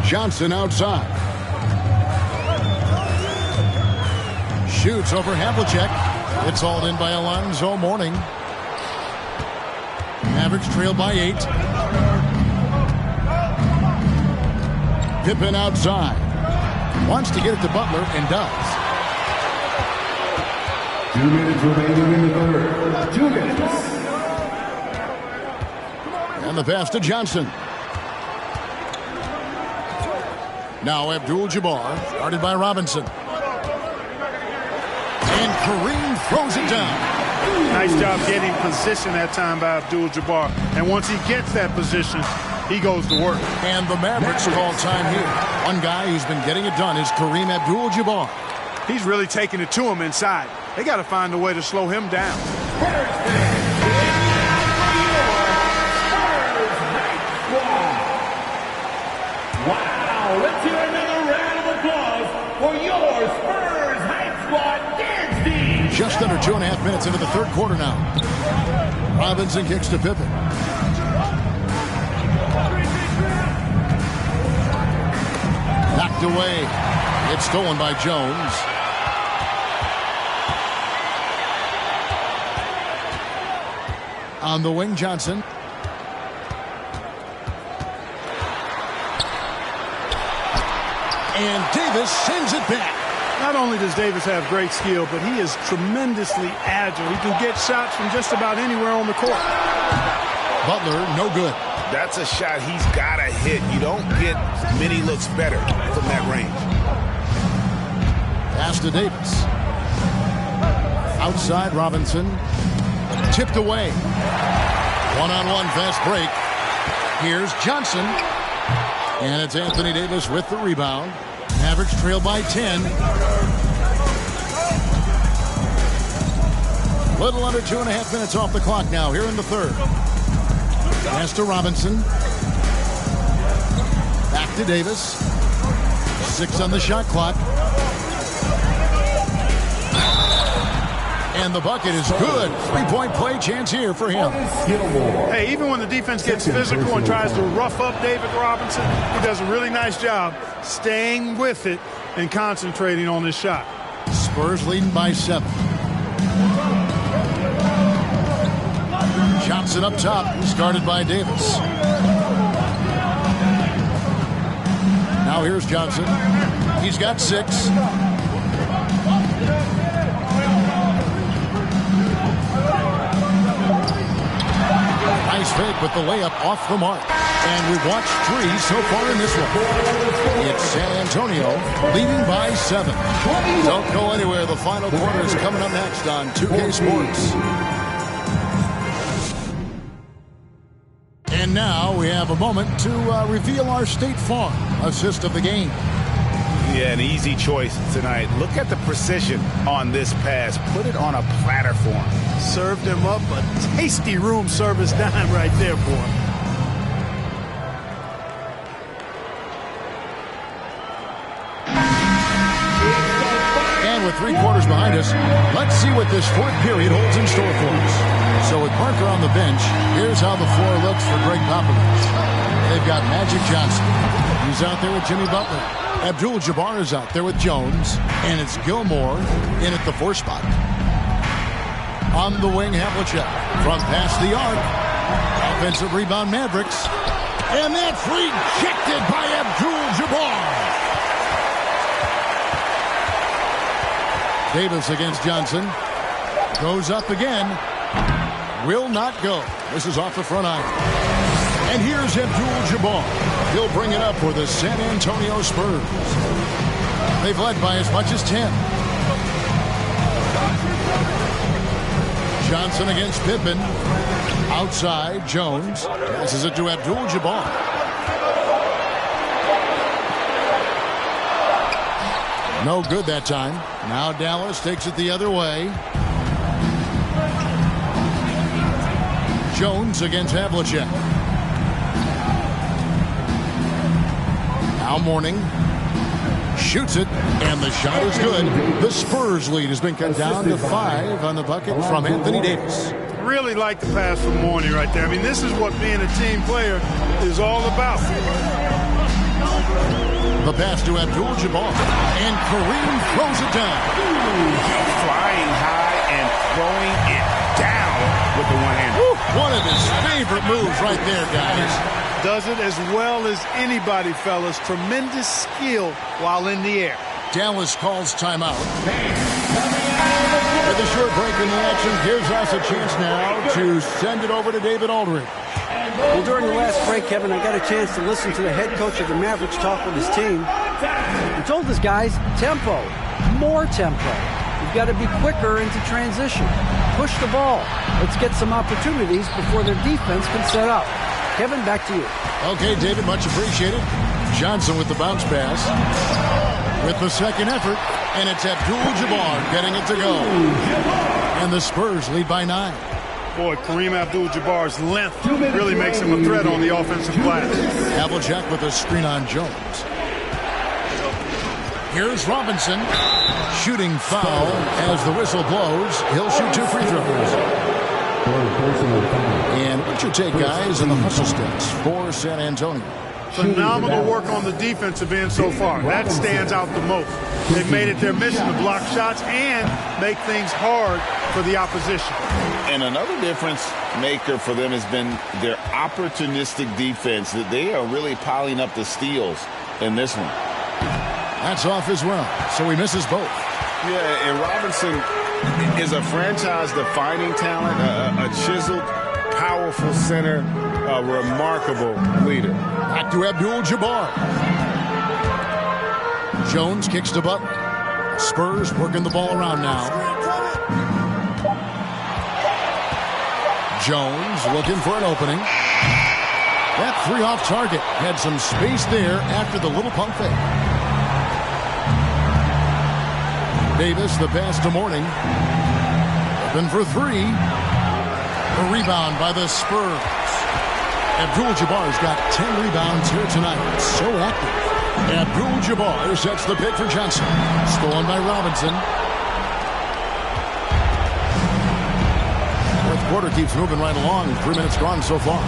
Johnson outside. Shoots over Havlicek. It's hauled in by Alonzo Mourning. Mavericks trail by 8. Pippen outside. Wants to get it to Butler and does. 2 minutes remaining in the third. 2 minutes. And the pass to Johnson. Now Abdul-Jabbar, guarded by Robinson. And Kareem throws it down. Nice job getting position that time by Abdul-Jabbar. And once he gets that position, he goes to work. And the Mavericks call time here. One guy who's been getting it done is Kareem Abdul-Jabbar. He's really taking it to him inside. They got to find a way to slow him down. Wow, let's hear another round of applause for your Spurs Hype Squad dance team. Just under 2.5 minutes into the third quarter now. Robinson kicks to Pippen. Knocked away. It's stolen by Jones. On the wing, Johnson. And Davis sends it back. Not only does Davis have great skill, but he is tremendously agile. He can get shots from just about anywhere on the court. Butler, no good. That's a shot he's got to hit. You don't get many looks better from that range. Pass to Davis. Outside Robinson. Tipped away. One-on-one fast break. Here's Johnson. And it's Anthony Davis with the rebound. Mavericks trail by 10. Little under 2.5 minutes off the clock now here in the third. Pass to Robinson. Back to Davis. 6 on the shot clock. And the bucket is good. 3-point play chance here for him. Hey, even when the defense gets physical and tries to rough up David Robinson, he does a really nice job staying with it and concentrating on this shot. Spurs leading by 7. Johnson up top, started by Davis. Now here's Johnson. He's got 6. Nice fake, but the layup off the mark. And we've watched 3 so far in this one. It's San Antonio leading by 7. Don't go anywhere. The final quarter is coming up next on 2K Sports. And now we have a moment to reveal our State Farm assist of the game. Yeah, an easy choice tonight. Look at the precision on this pass. Put it on a platter for him. Served him up a tasty room service dime right there, boy. And with 3 quarters behind us, let's see what this fourth period holds in store for us. So with Parker on the bench, here's how the floor looks for Greg Popovich. They've got Magic Johnson. He's out there with Jimmy Butler. Abdul-Jabbar is out there with Jones. And it's Gilmore in at the 4 spot. On the wing, Havlicek from past the arc. Offensive rebound, Mavericks. And that's rejected by Abdul-Jabbar. Davis against Johnson. Goes up again. Will not go. This is off the front iron. And here's Abdul-Jabbar. He'll bring it up for the San Antonio Spurs. They've led by as much as 10. Johnson against Pippen. Outside, Jones. Passes it to Abdul-Jabbar. No good that time. Now Dallas takes it the other way. Jones against Havlicek. Now Mourning shoots it, and the shot is good. The Spurs lead has been cut down to 5 on the bucket from Anthony Davis. Really like the pass from Mourning right there. I mean, this is what being a team player is all about. The pass to Abdul-Jabbar, and Kareem throws it down. Flying high and throwing it down with the one-hand. One of his favorite moves right there, guys. Does it as well as anybody, fellas. Tremendous skill while in the air. Dallas calls timeout. With a short break in the action gives us a chance now to send it over to David Aldridge. Well, during the last break, Kevin, I got a chance to listen to the head coach of the Mavericks talk with his team. He told his guys, tempo, more tempo. You've got to be quicker into transition. Push the ball. Let's get some opportunities before their defense can set up. Kevin, back to you. Okay, David, much appreciated. Johnson with the bounce pass. With the second effort, and it's Abdul-Jabbar getting it to go. And the Spurs lead by 9. Boy, Kareem Abdul-Jabbar's length really makes him a threat on the offensive glass. Havlicek with a screen on Jones. Here's Robinson. Shooting foul as the whistle blows. He'll shoot 2 free throws. And what's your take, guys, on the hustle steps for San Antonio? Phenomenal work on the defensive end so far. That stands out the most. They've made it their mission to block shots and make things hard for the opposition. And another difference maker for them has been their opportunistic defense. That they are really piling up the steals in this one. That's off as well, so he misses both. Yeah, and Robinson is a franchise-defining talent, a chiseled, powerful center, a remarkable leader. Back to Abdul-Jabbar. Jones kicks to Butler. Spurs working the ball around now. Jones looking for an opening. That 3 off target. Had some space there after the little pump fake. Davis, the pass to Mourning. Open for 3. A rebound by the Spurs. Abdul-Jabbar's got 10 rebounds here tonight. So active. Abdul-Jabbar sets the pick for Johnson. Stolen by Robinson. Fourth quarter keeps moving right along. 3 minutes gone so far.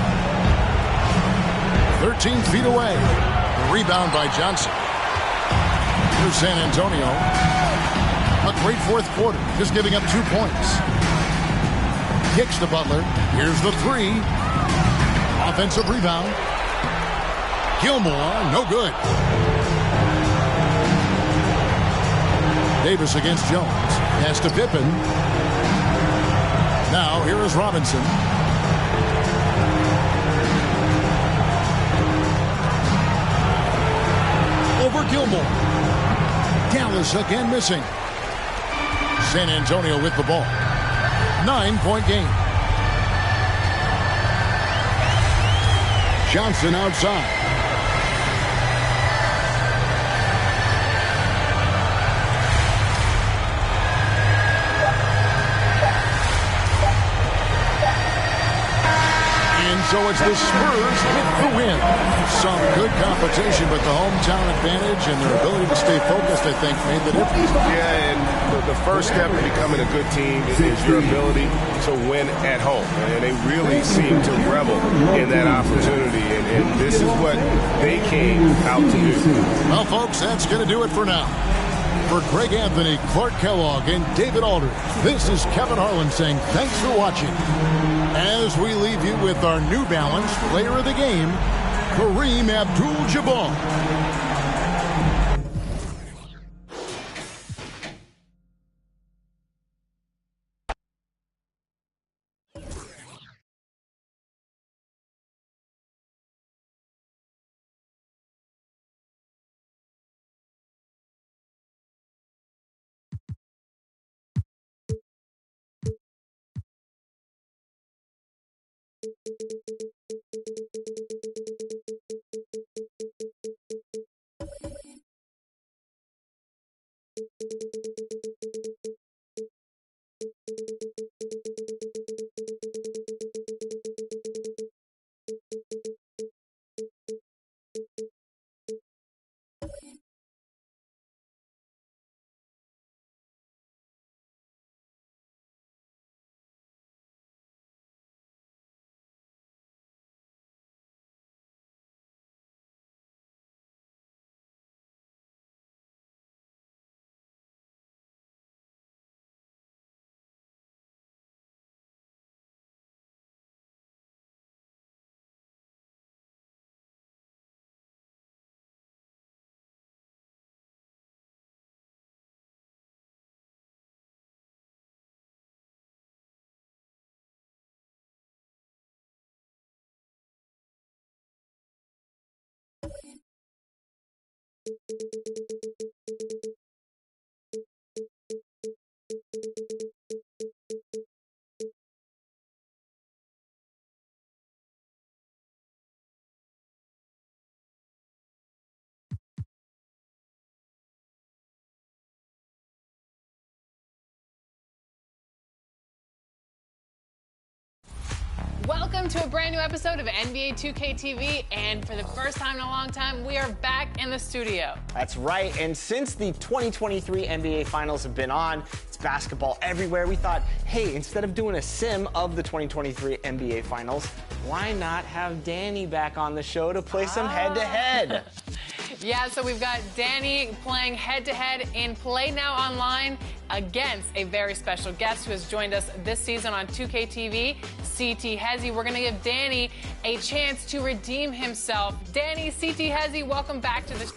13 feet away. The rebound by Johnson. Here's San Antonio. A great fourth quarter. Just giving up 2 points. Kicks to Butler. Here's the 3. Offensive rebound. Gilmore, no good. Davis against Jones. Pass to Pippen. Now here is Robinson. Over Gilmore. Dallas again missing. San Antonio with the ball. 9-point game. Johnson outside. it's the Spurs with the win. Some good competition, but the hometown advantage and their ability to stay focused, I think, made the difference. Yeah, and the first step in becoming a good team is your ability to win at home. And they really seem to revel in that opportunity. And this is what they came out to do. Well, folks, that's going to do it for now. For Greg Anthony, Clark Kellogg, and David Aldridge, this is Kevin Harlan saying thanks for watching. As we leave you with our New Balance player of the game, Kareem Abdul-Jabbar. Welcome to a brand new episode of NBA 2K TV, and for the first time in a long time, we are back in the studio. That's right, and since the 2023 NBA Finals have been on, it's basketball everywhere, we thought, hey, instead of doing a sim of the 2023 NBA Finals, why not have Danny back on the show to play some head-to-head? Yeah, so we've got Danny playing head-to-head in Play Now Online against a very special guest who has joined us this season on 2K TV, CT Hezzy. We're going to give Danny a chance to redeem himself. Danny, CT Hezzy, welcome back to the show.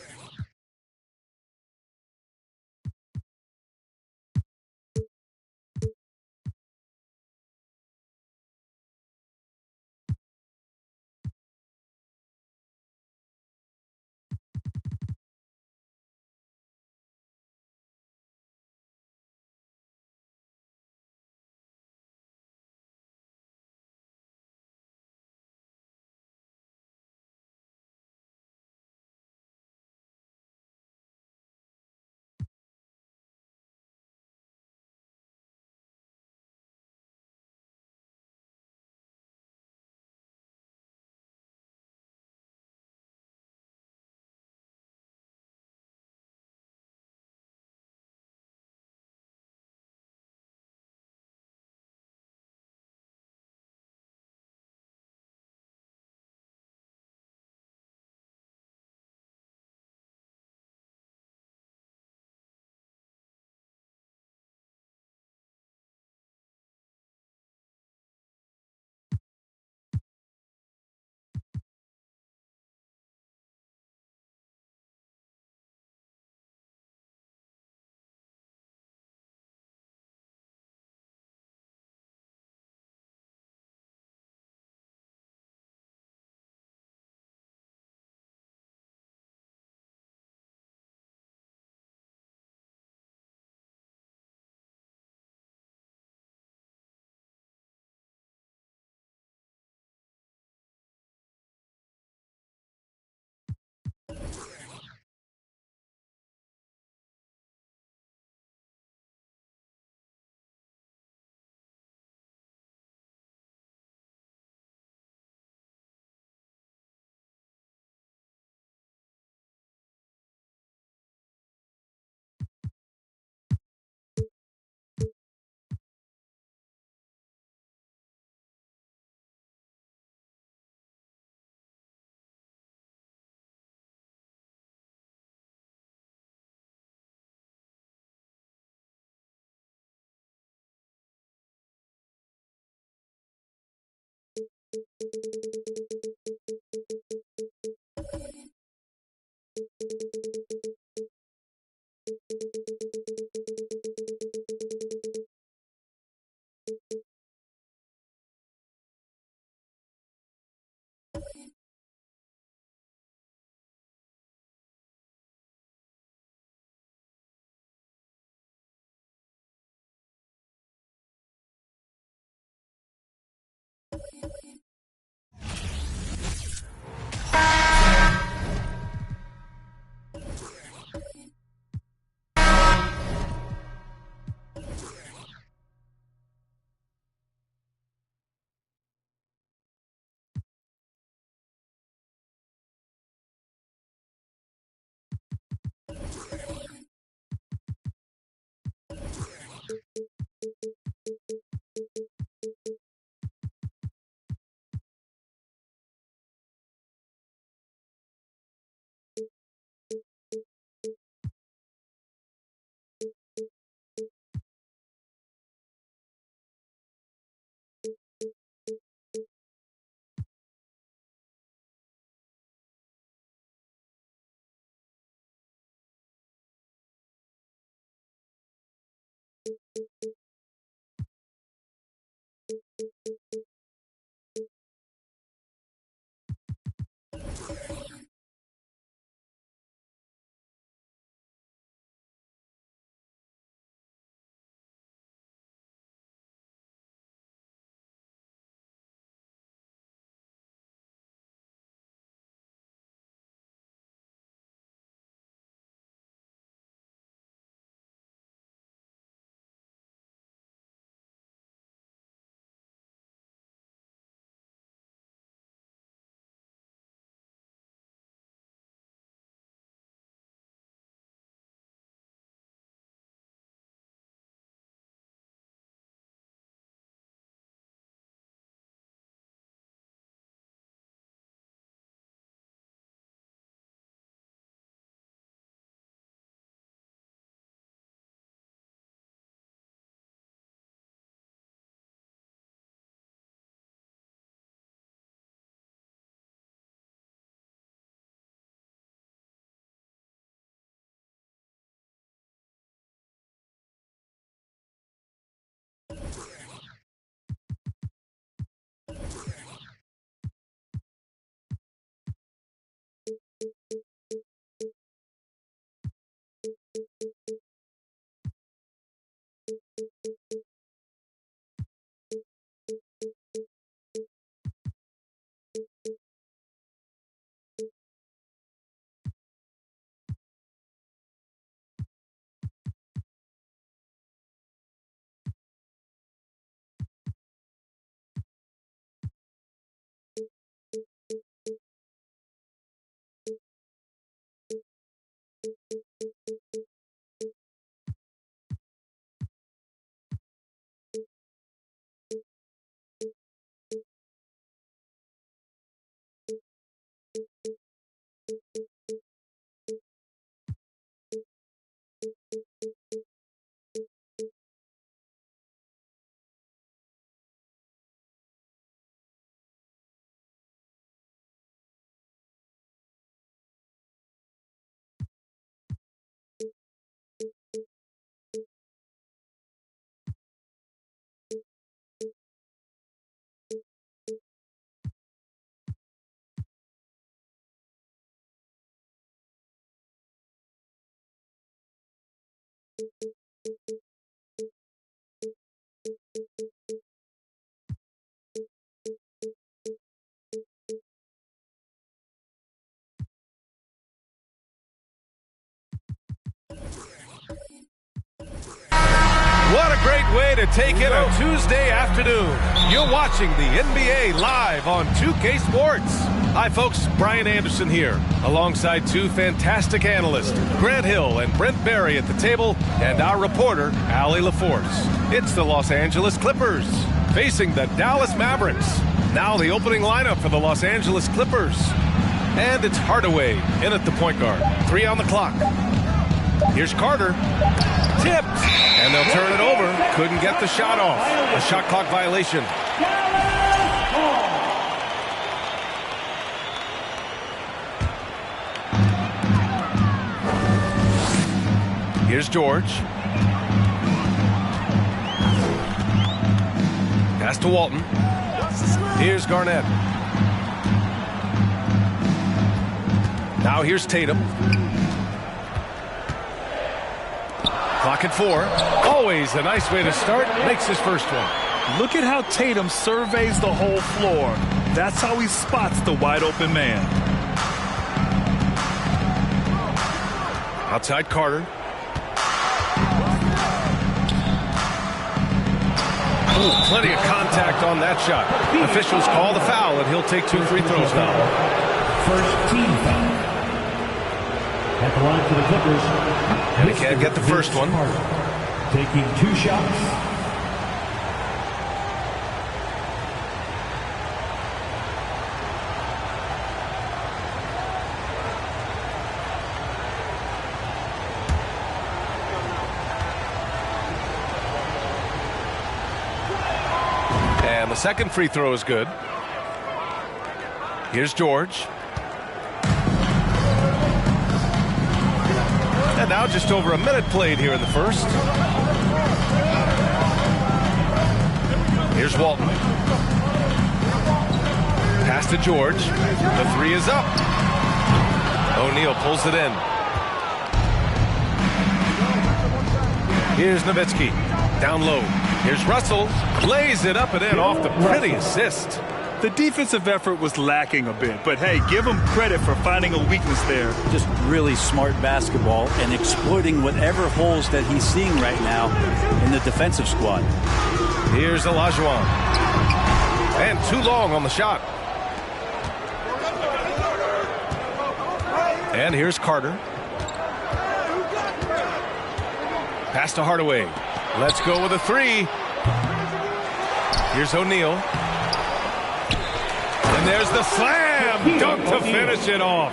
What a great way to take in a Tuesday afternoon. You're watching the NBA live on 2K Sports. Hi, folks. Brian Anderson here, alongside two fantastic analysts, Grant Hill and Brent Barry at the table, and our reporter, Allie LaForce. It's the Los Angeles Clippers facing the Dallas Mavericks. Now the opening lineup for the Los Angeles Clippers. And it's Hardaway in at the point guard. 3 on the clock. Here's Carter. Tipped. And they'll turn it over. Couldn't get the shot off. A shot clock violation. Here's George. Pass to Walton. Here's Garnett. Now here's Tatum. Clock at 4. Always a nice way to start. Makes his first one. Look at how Tatum surveys the whole floor. That's how he spots the wide open man. Outside Carter. Ooh, plenty of contact on that shot. Officials call the foul, and he'll take 2 free throws now. First team foul. At the line for the Clippers. And he can't get the first one. Taking 2 shots. And the second free throw is good. Here's George. And now just over a minute played here in the first. Here's Walton. Pass to George. The 3 is up. O'Neal pulls it in. Here's Nowitzki. Down low. Here's Russell. Lays it up and in off the pretty assist. The defensive effort was lacking a bit, but hey, give him credit for finding a weakness there. Just really smart basketball and exploiting whatever holes that he's seeing right now in the defensive squad. Here's Olajuwon. And too long on the shot. And here's Carter. Pass to Hardaway. Let's go with a 3. Here's O'Neal. And there's the slam dunk to finish it off.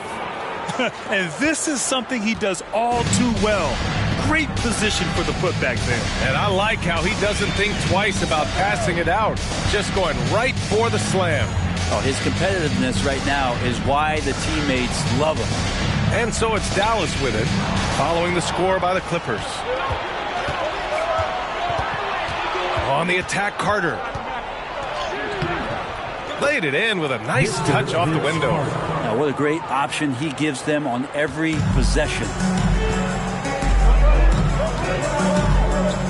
And this is something he does all too well. Great position for the putback there. And I like how he doesn't think twice about passing it out. Just going right for the slam. Oh, his competitiveness right now is why the teammates love him. And so it's Dallas with it, following the score by the Clippers. On the attack, Carter. Laid it in with a nice touch off the window. Now, what a great option he gives them on every possession.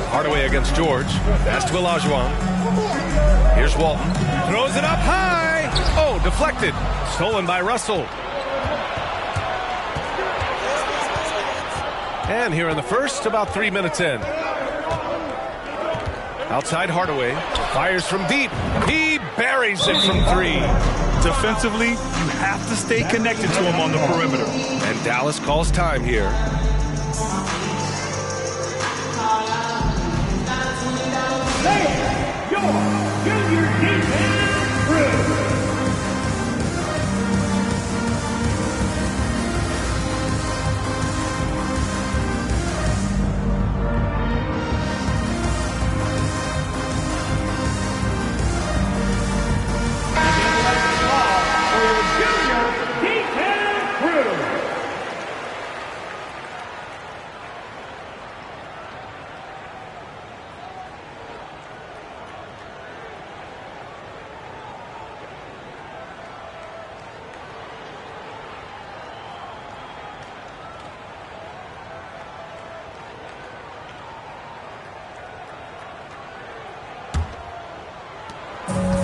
Hardaway against George. Pass to Olajuwon. Here's Walton. Throws it up high. Oh, deflected. Stolen by Russell. And here in the first, about 3 minutes in. Outside Hardaway. Fires from deep. He buries it from 3. Defensively, you have to stay connected to him on the perimeter. And Dallas calls time here.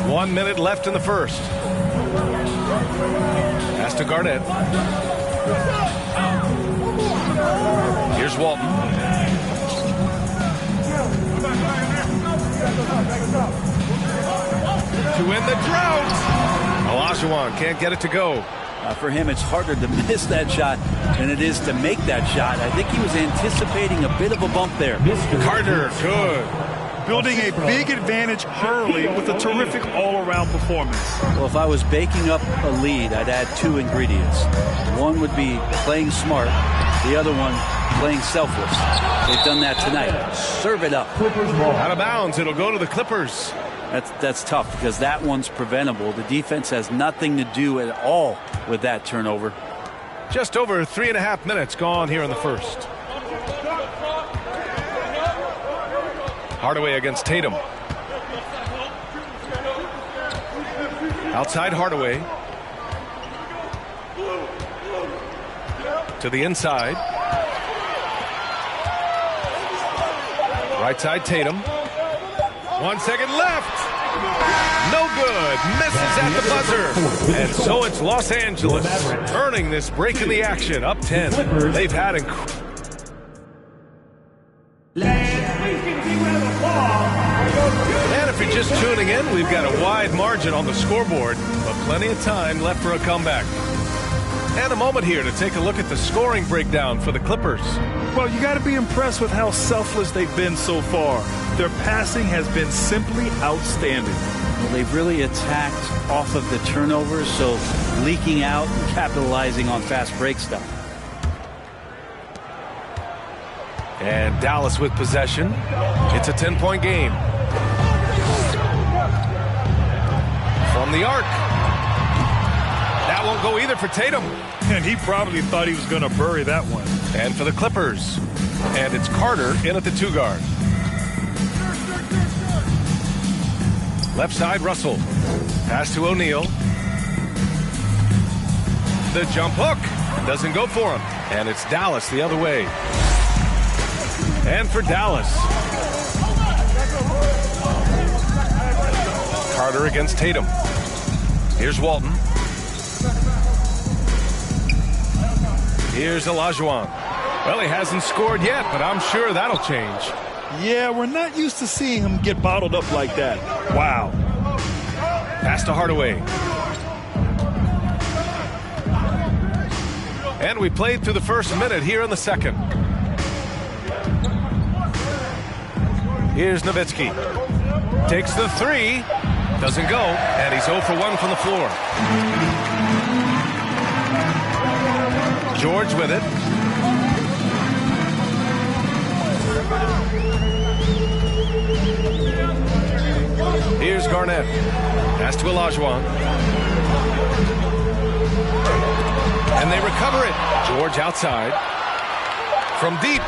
One minute left in the first. Pass to Garnett. Here's Walton. To win the drought. Olajuwon can't get it to go. For him, it's harder to miss that shot than it is to make that shot. I think he was anticipating a bit of a bump there. Carter, good. Building a big advantage early with a terrific all-around performance. Well, if I was baking up a lead, I'd add 2 ingredients. One would be playing smart. The other one, playing selfless. They've done that tonight. Serve it up. Out of bounds. It'll go to the Clippers. That's tough because that one's preventable. The defense has nothing to do at all with that turnover. Just over 3.5 minutes gone here in the first. Hardaway against Tatum. Outside Hardaway. To the inside. Right side Tatum. 1 second left. No good. Misses at the buzzer. And so it's Los Angeles earning this break in the action. Up 10. They've had And if you're just tuning in, we've got a wide margin on the scoreboard, but plenty of time left for a comeback. And a moment here to take a look at the scoring breakdown for the Clippers. Well, you got to be impressed with how selfless they've been so far. Their passing has been simply outstanding. Well, they've really attacked off of the turnovers, so leaking out and capitalizing on fast break stuff. And Dallas with possession. It's a 10-point game. From the arc. That won't go either for Tatum. And he probably thought he was going to bury that one. And for the Clippers. And it's Carter in at the 2 guard. Left side, Russell. Pass to O'Neal. The jump hook. Doesn't go for him. And it's Dallas the other way. And for Dallas. Carter against Tatum. Here's Walton. Here's Olajuwon. Well, he hasn't scored yet, but I'm sure that'll change. Yeah, we're not used to seeing him get bottled up like that. Wow. Pass to Hardaway. And we played through the first minute here in the second. Here's Nowitzki. Takes the 3. Doesn't go. And he's 0 for 1 from the floor. George with it. Here's Garnett. Pass to Olajuwon. And they recover it. George outside. From deep.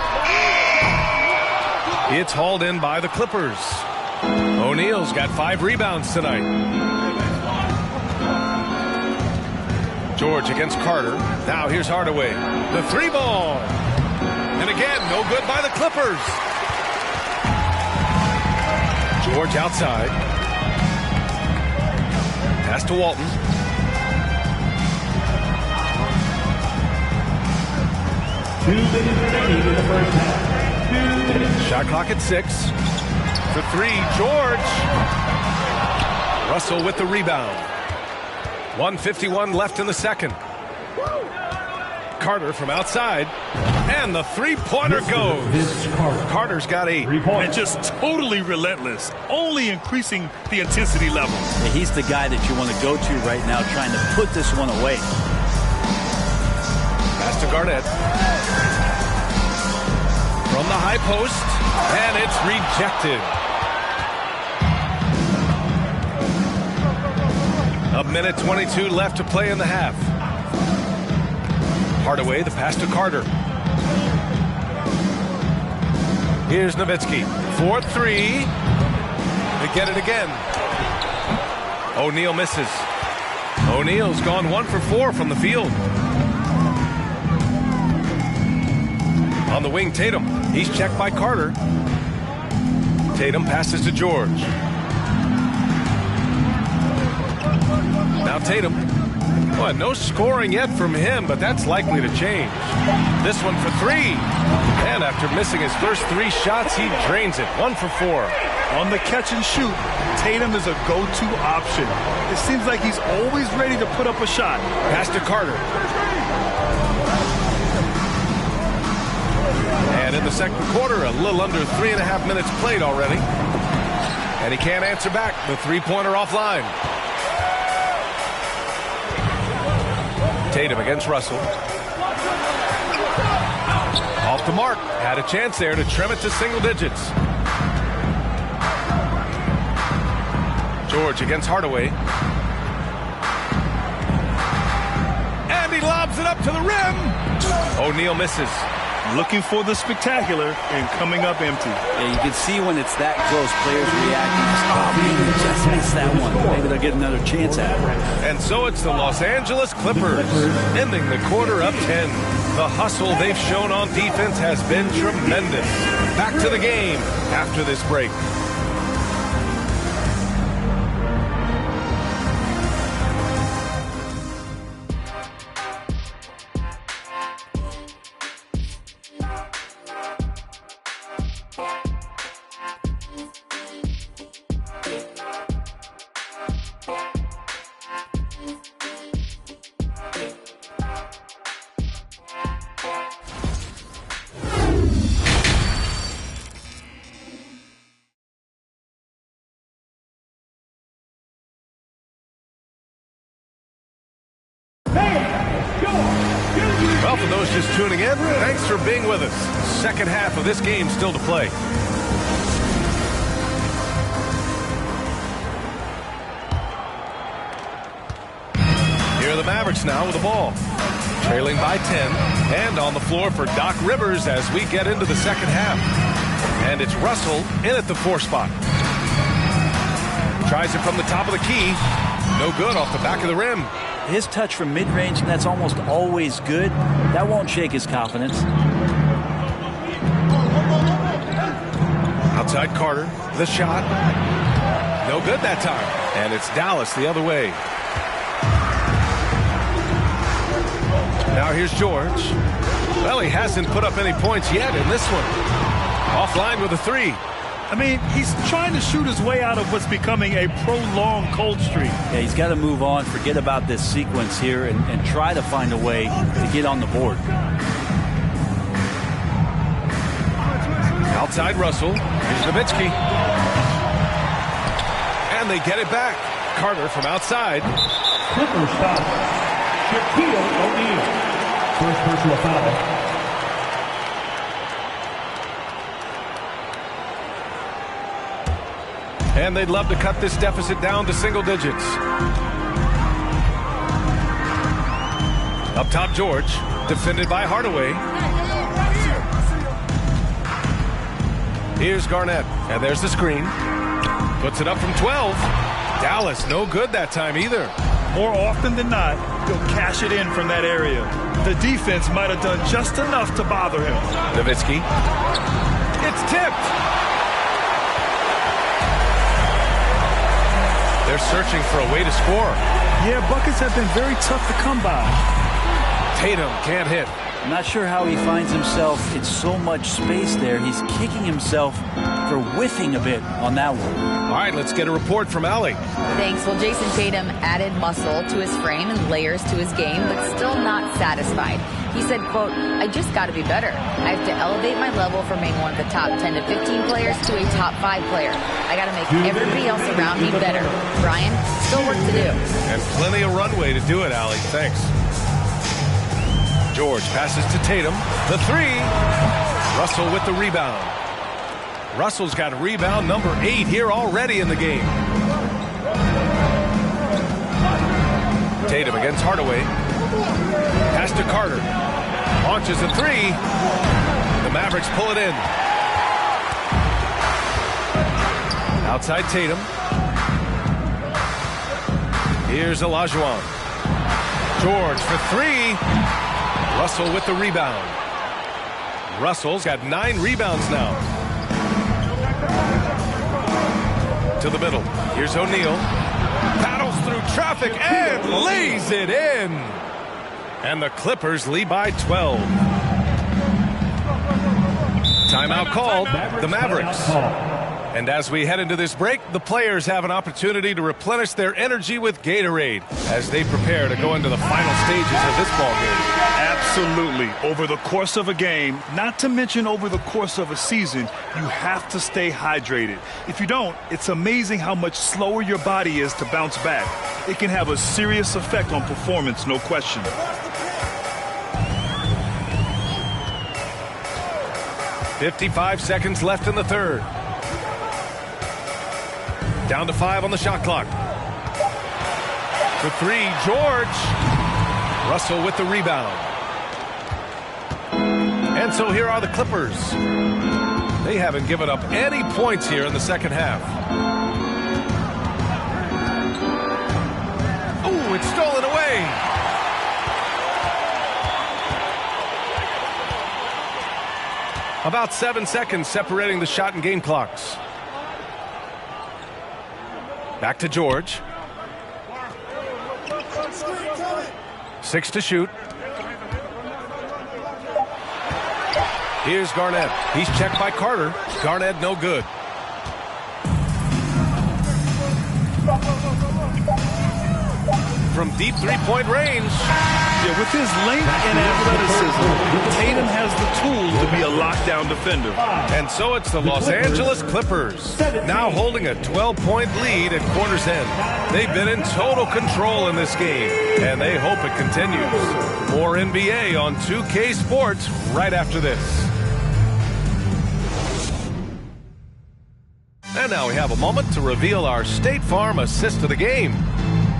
It's hauled in by the Clippers. O'Neal's got 5 rebounds tonight. George against Carter. Now here's Hardaway. The 3 ball. And again, no good by the Clippers. George outside. Pass to Walton. Shot clock at 6. For 3, George. Russell with the rebound. 1:51 left in the second. Carter from outside. And the 3-pointer goes. Carter's got 8. And just totally relentless. Only increasing the intensity level. Yeah, he's the guy that you want to go to right now, trying to put this one away. Pass to Garnett. From the high post. And it's rejected. A minute 22 left to play in the half. Hardaway, the pass to Carter. Here's Nowitzki. 4-3. They get it again. O'Neal misses. O'Neal's gone 1 for 4 from the field. On the wing, Tatum. He's checked by Carter. Tatum passes to George. Now Tatum. Well, no scoring yet from him, but that's likely to change. This one for 3. And after missing his first 3 shots, he drains it. 1 for 4. On the catch and shoot, Tatum is a go-to option. It seems like he's always ready to put up a shot. Pass to Carter. And in the second quarter, a little under 3.5 minutes played already. And he can't answer back. The 3-pointer offline. Tatum against Russell. Off the mark. Had a chance there to trim it to single digits. George against Hardaway. And he lobs it up to the rim. O'Neal misses. looking for the spectacular and coming up empty. Yeah, you can see when it's that close, players reacting. Oh, man, they just missed that one. Maybe they'll get another chance at it. And so it's the Los Angeles Clippers ending the quarter up 10. The hustle they've shown on defense has been tremendous. Back to the game after this break. Well, for those just tuning in, thanks for being with us. Second half of this game still to play. Here are the Mavericks now with the ball. Trailing by 10, and on the floor for Doc Rivers as we get into the second half. And it's Russell in at the 4 spot. Tries it from the top of the key. No good off the back of the rim. His touch from mid-range, that's almost always good. That won't shake his confidence. Outside Carter, the shot. No good that time. And it's Dallas the other way. Now here's George. Well, he hasn't put up any points yet in this one. Offline with a 3. I mean, he's trying to shoot his way out of what's becoming a prolonged cold streak. Yeah, he's got to move on, forget about this sequence here, and try to find a way to get on the board. Outside Russell. Here's Nowitzki. And they get it back. Carter from outside. Clipper stop. Shaquille O'Neal. First personal foul. And they'd love to cut this deficit down to single digits. Up top, George. Defended by Hardaway. Here's Garnett. And there's the screen. Puts it up from 12. Dallas, no good that time either. More often than not, he'll cash it in from that area. The defense might have done just enough to bother him. Nowitzki. It's tipped. They're searching for a way to score. Yeah, buckets have been very tough to come by. Tatum can't hit. I'm not sure how he finds himself in so much space there. He's kicking himself for whiffing a bit on that one. All right, let's get a report from Allie. Thanks. Well, Jason Tatum added muscle to his frame and layers to his game, but still not satisfied. He said, quote, I just got to be better. I have to elevate my level from being one of the top 10 to 15 players to a top 5 player. I got to make everybody else around me better. Brian, still work to do. And plenty of runway to do it, Allie. Thanks. George passes to Tatum. The 3. Russell with the rebound. Russell's got rebound number 8 here already in the game. Tatum against Hardaway. Pass to Carter. Launches a 3. The Mavericks pull it in. Outside Tatum. Here's Olajuwon. George for 3. Russell with the rebound. Russell's got 9 rebounds now. To the middle. Here's O'Neal. Paddles through traffic and lays it in. And the Clippers lead by 12. Timeout called. The Mavericks. And as we head into this break, the players have an opportunity to replenish their energy with Gatorade as they prepare to go into the final stages of this ball game. Absolutely. Over the course of a game, not to mention over the course of a season, you have to stay hydrated. If you don't, it's amazing how much slower your body is to bounce back. It can have a serious effect on performance, no question. .55 seconds left in the third. Down to 5 on the shot clock. For 3, George. Russell with the rebound. And so here are the Clippers. They haven't given up any points here in the second half. Oh, it's stolen away. About 7 seconds separating the shot and game clocks. Back to George. 6 to shoot. Here's Garnett. He's checked by Carter. Garnett no good. From deep three-point range. Yeah, with his length and athleticism, Tatum has the tools to be a lockdown defender. And so it's the Los Angeles Clippers, now holding a 12-point lead at quarter's end. They've been in total control in this game, and they hope it continues. More NBA on 2K Sports right after this. And now we have a moment to reveal our State Farm assist of the game.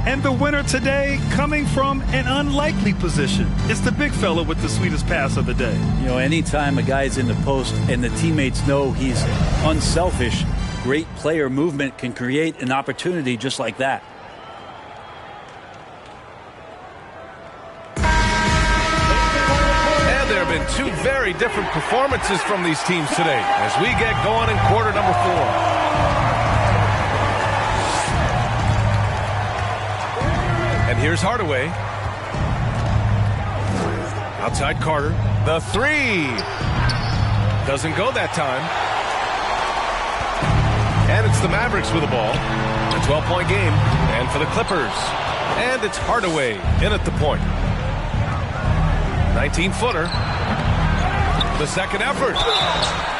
And the winner today coming from an unlikely position. It's the big fella with the sweetest pass of the day. You know, anytime a guy's in the post and the teammates know he's unselfish, great player movement can create an opportunity just like that. And there have been two very different performances from these teams today as we get going in quarter number 4. And here's Hardaway. Outside Carter. The three. Doesn't go that time. And it's the Mavericks with the ball. A 12-point game. And for the Clippers. And it's Hardaway in at the point. 19-footer. The second effort.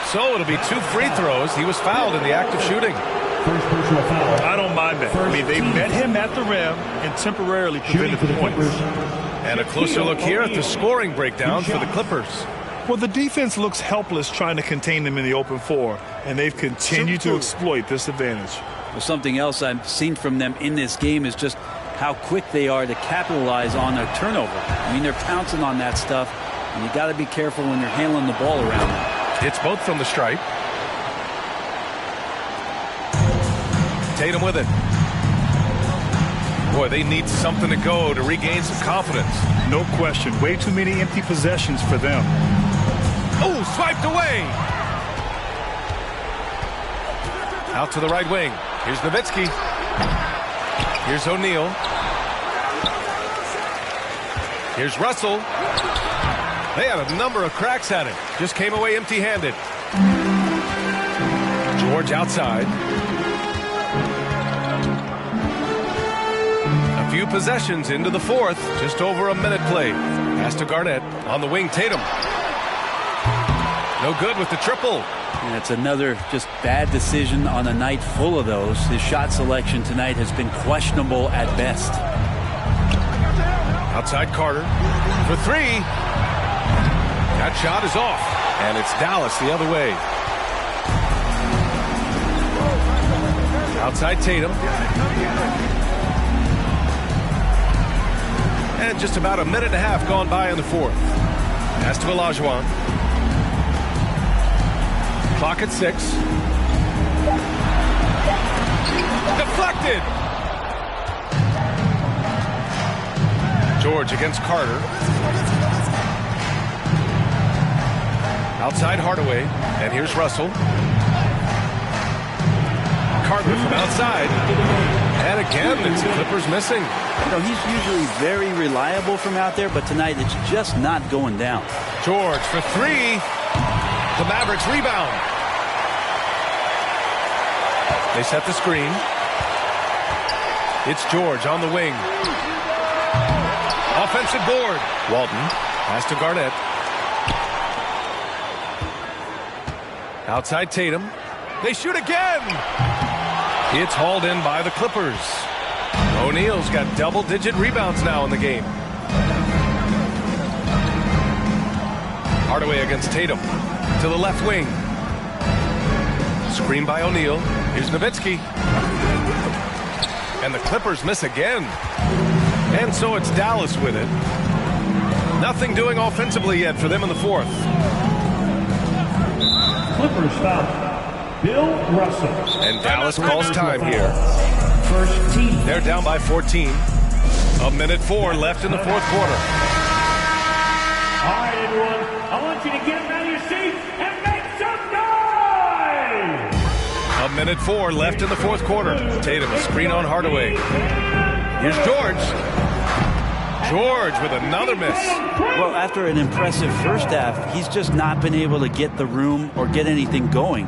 So it'll be 2 free throws. He was fouled in the act of shooting. I don't mind that. I mean, they met him at the rim and temporarily prevented the points. And a closer look here at the scoring breakdown for the Clippers. Well, the defense looks helpless trying to contain them in the open floor, and they've continued to exploit this advantage. Well, something else I've seen from them in this game is just how quick they are to capitalize on a turnover. I mean, they're pouncing on that stuff, and you got to be careful when you're handling the ball around them. It's both from the stripe. Tatum with it. Boy, they need something to go to regain some confidence. No question. Way too many empty possessions for them. Oh, swiped away. Out to the right wing. Here's Nowitzki. Here's O'Neal. Here's Russell. They had a number of cracks at it. Just came away empty-handed. George outside. A few possessions into the fourth. Just over a minute played. Pass to Garnett. On the wing, Tatum. No good with the triple. And it's another just bad decision on a night full of those. His shot selection tonight has been questionable at best. Outside Carter for three. That shot is off. And it's Dallas the other way. Outside Tatum. And just about a minute and a half gone by in the fourth. Pass to Olajuwon. Clock at 6. Deflected. George against Carter. Outside Hardaway. And here's Russell. Carter from outside. And again, it's Clippers missing. You know, he's usually very reliable from out there, but tonight it's just not going down. George for three. The Mavericks rebound. They set the screen. It's George on the wing. Offensive board. Walton. Pass to Garnett. Outside Tatum. They shoot again. It's hauled in by the Clippers. O'Neal's got double-digit rebounds now in the game. Hardaway against Tatum. To the left wing. Screen by O'Neal. Here's Nowitzki. And the Clippers miss again. And so it's Dallas with it. Nothing doing offensively yet for them in the fourth. Clippers foul. Bill Russell. And Dallas calls time here. First team. They're down by 14. A minute 4 left in the fourth quarter. All right, everyone. I want you to get out of your seats and make some noise! A minute 4 left in the fourth quarter. Tatum, a screen on Hardaway. Here's George. George with another miss. Well, after an impressive first half, he's just not been able to get the room or get anything going.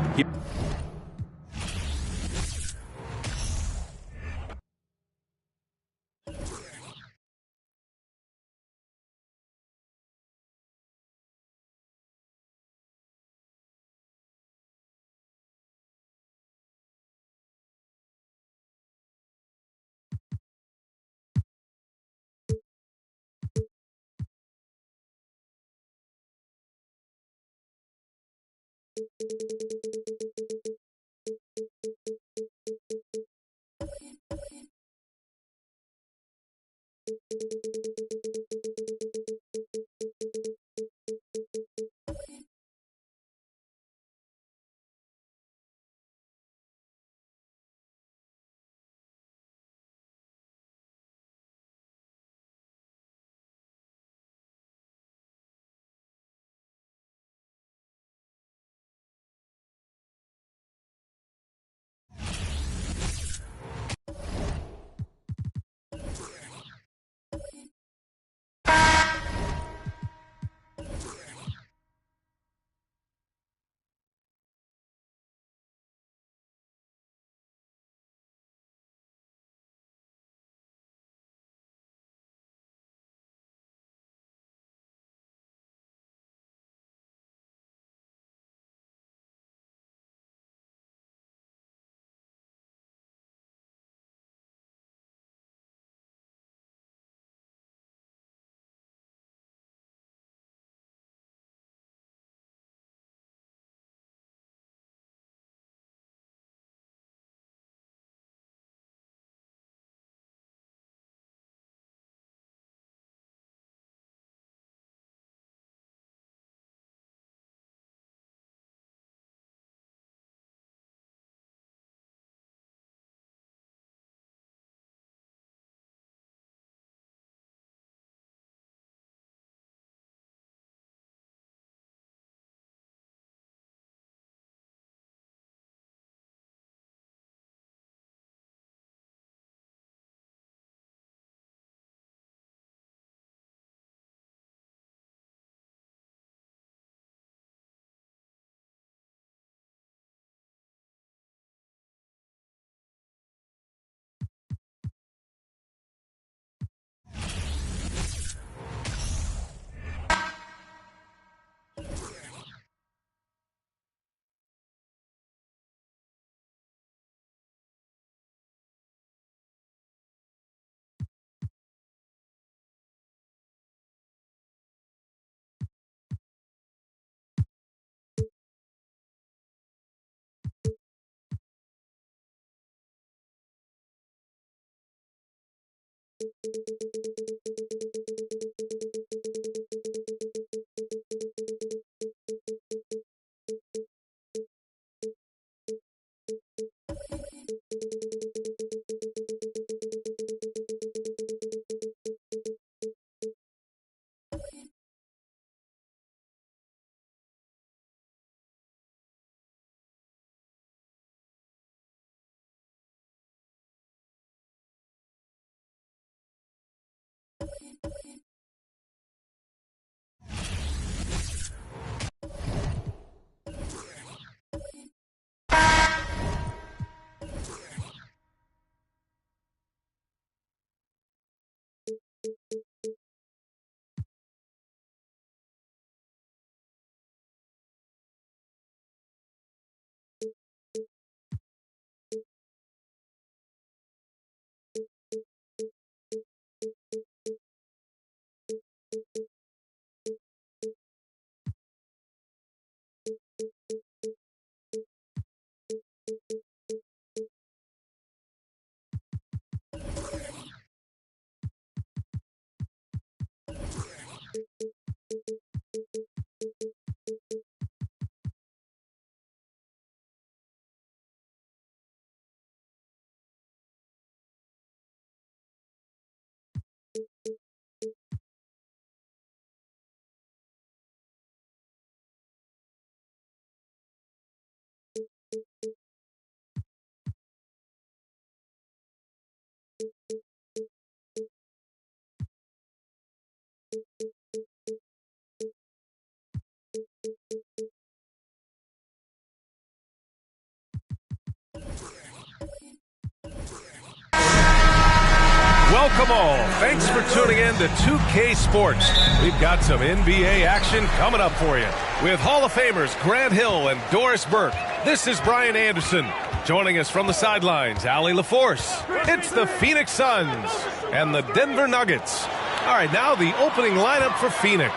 Welcome all. Thanks for tuning in to 2K Sports. We've got some NBA action coming up for you with Hall of Famers Grant Hill and Doris Burke. This is Brian Anderson. Joining us from the sidelines, Allie LaForce. It's the Phoenix Suns and the Denver Nuggets. All right, now the opening lineup for Phoenix.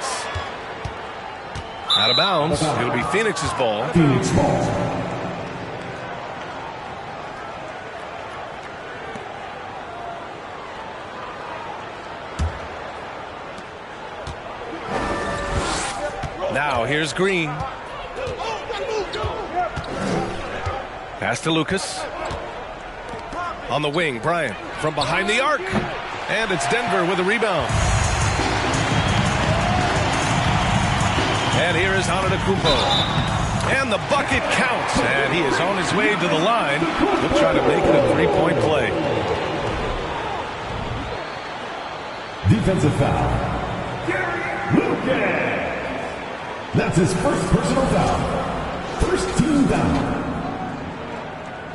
Out of bounds. It'll be Phoenix's ball. Phoenix ball. Now here's Green. Pass to Lucas. On the wing, Bryant from behind the arc. And it's Denver with a rebound. And here is Antetokounmpo. And the bucket counts. And he is on his way to the line. He'll try to make it a three-point play. Defensive foul. Lucas. That's his first personal foul. First team foul.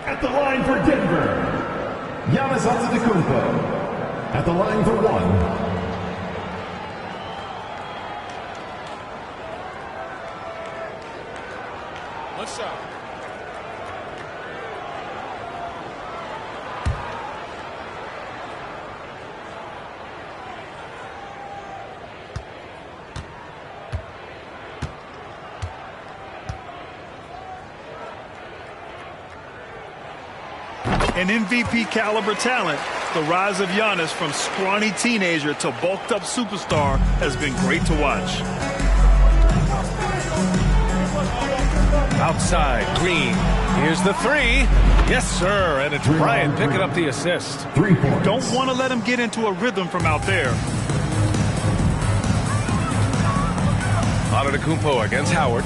At the line for Denver, Giannis Antetokounmpo. At the line for one. One shot. An MVP caliber talent, the rise of Giannis from scrawny teenager to bulked up superstar has been great to watch. Outside, Green. Here's the three. Yes, sir. And it's Bryant picking up the assist. 3 points. Don't want to let him get into a rhythm from out there. Antetokounmpo against Howard.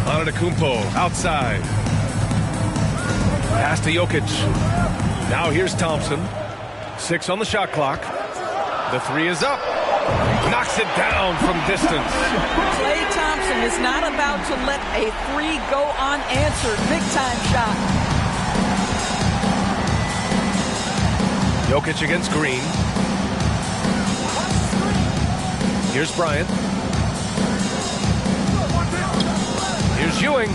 Antetokounmpo outside. Pass to Jokic. Now here's Thompson. 6 on the shot clock. The three is up. Knocks it down from distance. Klay Thompson is not about to let a three go unanswered. Big time shot. Jokic against Green. Here's Bryant. Here's Ewing.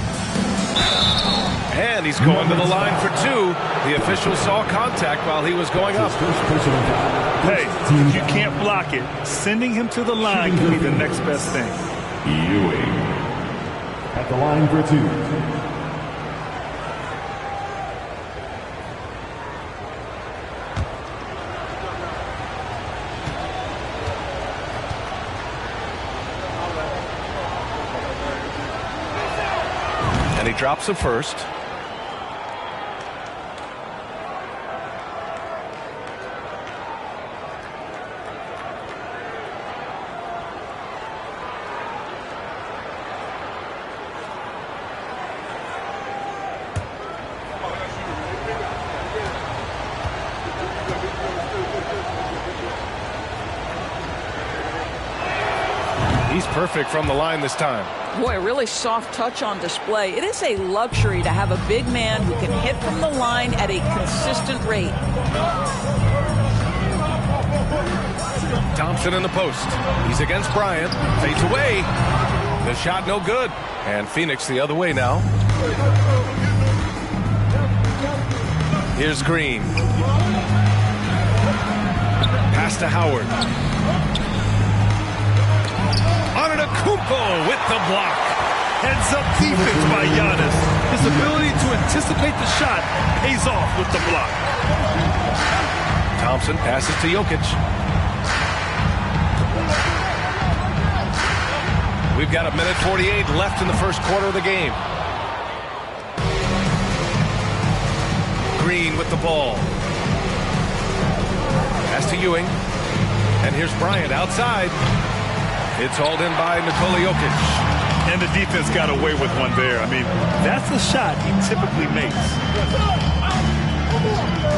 And he's going to the line for two. The official saw contact while he was going up. Hey, if you can't block it, sending him to the line can be the next best thing. Ewing. At the line for two. And he drops the first. He's perfect from the line this time. Boy, a really soft touch on display. It is a luxury to have a big man who can hit from the line at a consistent rate. Thompson in the post. He's against Bryant. Fades away. The shot no good. And Phoenix the other way now. Here's Green. Pass to Howard. Antetokounmpo with the block. Heads-up defense by Giannis. His ability to anticipate the shot pays off with the block. Thompson passes to Jokic. We've got 1:48 left in the first quarter of the game. Green with the ball. Pass to Ewing. And here's Bryant outside. It's hauled in by Nikola Jokic. And the defense got away with one there. I mean, that's the shot he typically makes.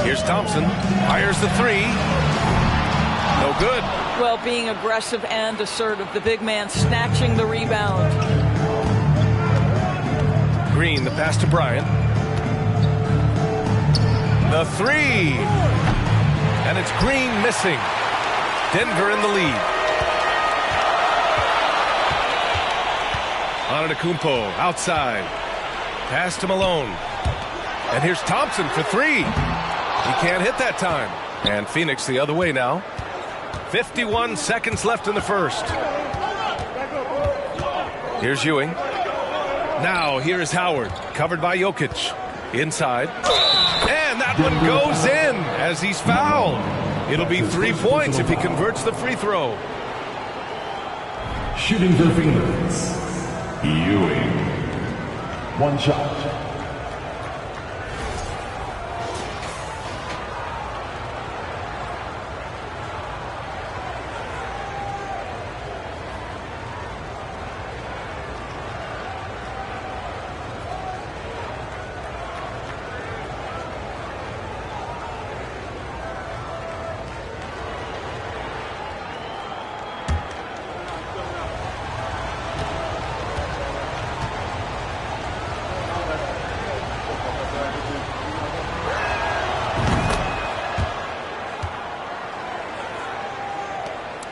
Here's Thompson. Fires the three. No good. Well, being aggressive and assertive. The big man snatching the rebound. Green, the pass to Bryant. The three. And it's Green missing. Denver in the lead. Antetokounmpo outside. Pass to Malone. And here's Thompson for three. He can't hit that time. And Phoenix the other way now. 51 seconds left in the first. Here's Ewing. Now here is Howard, covered by Jokic. Inside. And that one goes in as he's fouled. It'll be 3 points if he converts the free throw. Shooting for Phoenix, Ewing. One shot.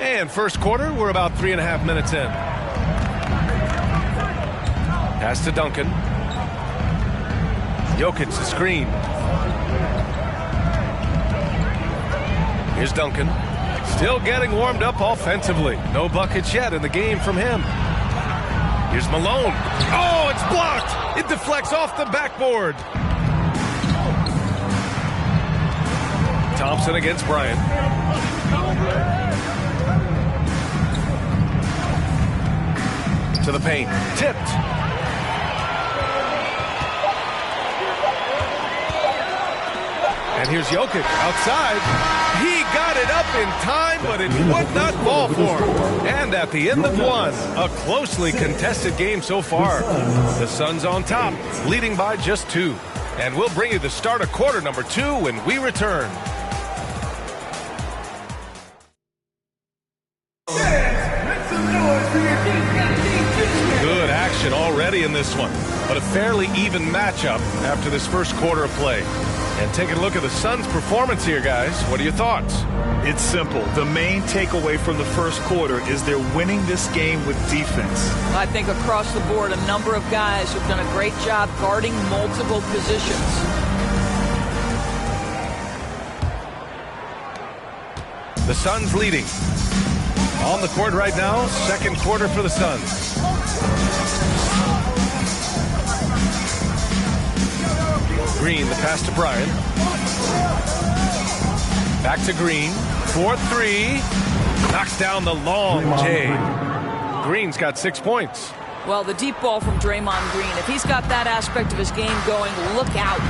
And first quarter, we're about 3.5 minutes in. Pass to Duncan. Jokic, the screen. Here's Duncan. Still getting warmed up offensively. No buckets yet in the game from him. Here's Malone. Oh, it's blocked. It deflects off the backboard. Thompson against Bryant. To the paint. Tipped. And here's Jokic outside. He got it up in time, but it would not fall for him. And at the end of one, a closely contested game so far. The Suns on top, leading by just 2. And we'll bring you the start of quarter number 2 when we return. Good action already in this one, but a fairly even matchup after this first quarter of play. And taking a look at the Suns' performance here, guys. What are your thoughts? It's simple. The main takeaway from the first quarter is they're winning this game with defense. I think across the board, a number of guys have done a great job guarding multiple positions. The Suns leading. On the court right now, second quarter for the Suns. Green, the pass to Bryant. Back to Green. 4-3. Knocks down the long J. Green's got 6 points. Well, the deep ball from Draymond Green. If he's got that aspect of his game going, look out.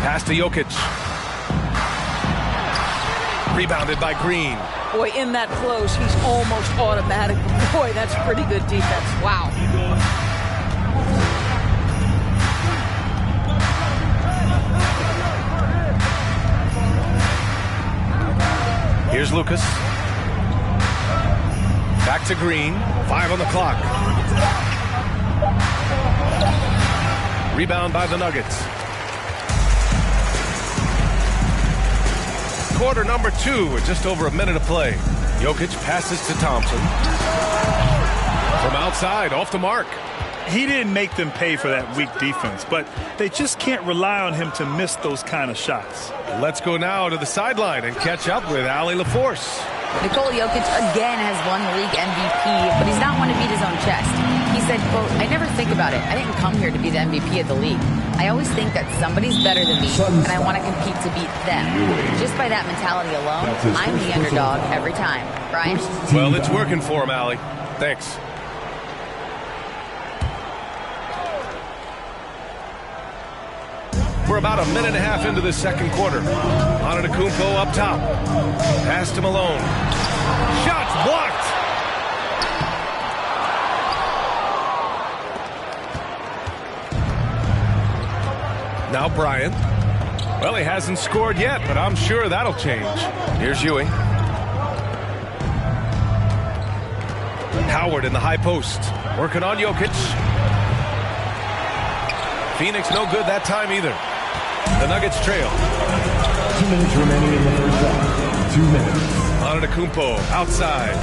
Pass to Jokic. Rebounded by Green. Boy, in that close, he's almost automatic. Boy, that's pretty good defense. Wow. Here's Lucas. Back to Green. 5 on the clock. Rebound by the Nuggets. Quarter number 2 with just over a minute of play. Jokic passes to Thompson. From outside, off the mark. He didn't make them pay for that weak defense, but they just can't rely on him to miss those kind of shots. Let's go now to the sideline and catch up with Allie LaForce. Nikola Jokic again has won the league MVP, but he's not one to beat his own chest. He said, quote, "I never think about it. I didn't come here to be the MVP of the league. I always think that somebody's better than me, and I want to compete to beat them. Just by that mentality alone, I'm the underdog every time." Brian? Well, it's working for him, Allie. Thanks. We're about a minute and a half into this second quarter. Antetokounmpo up top. Pass to Malone. Shots blocked. Now Bryant. Well, he hasn't scored yet, but I'm sure that'll change. Here's Ewing. Howard in the high post. Working on Jokic. Phoenix no good that time either. The Nuggets trail. 2 minutes remaining in the first half. 2 minutes. Antetokounmpo outside.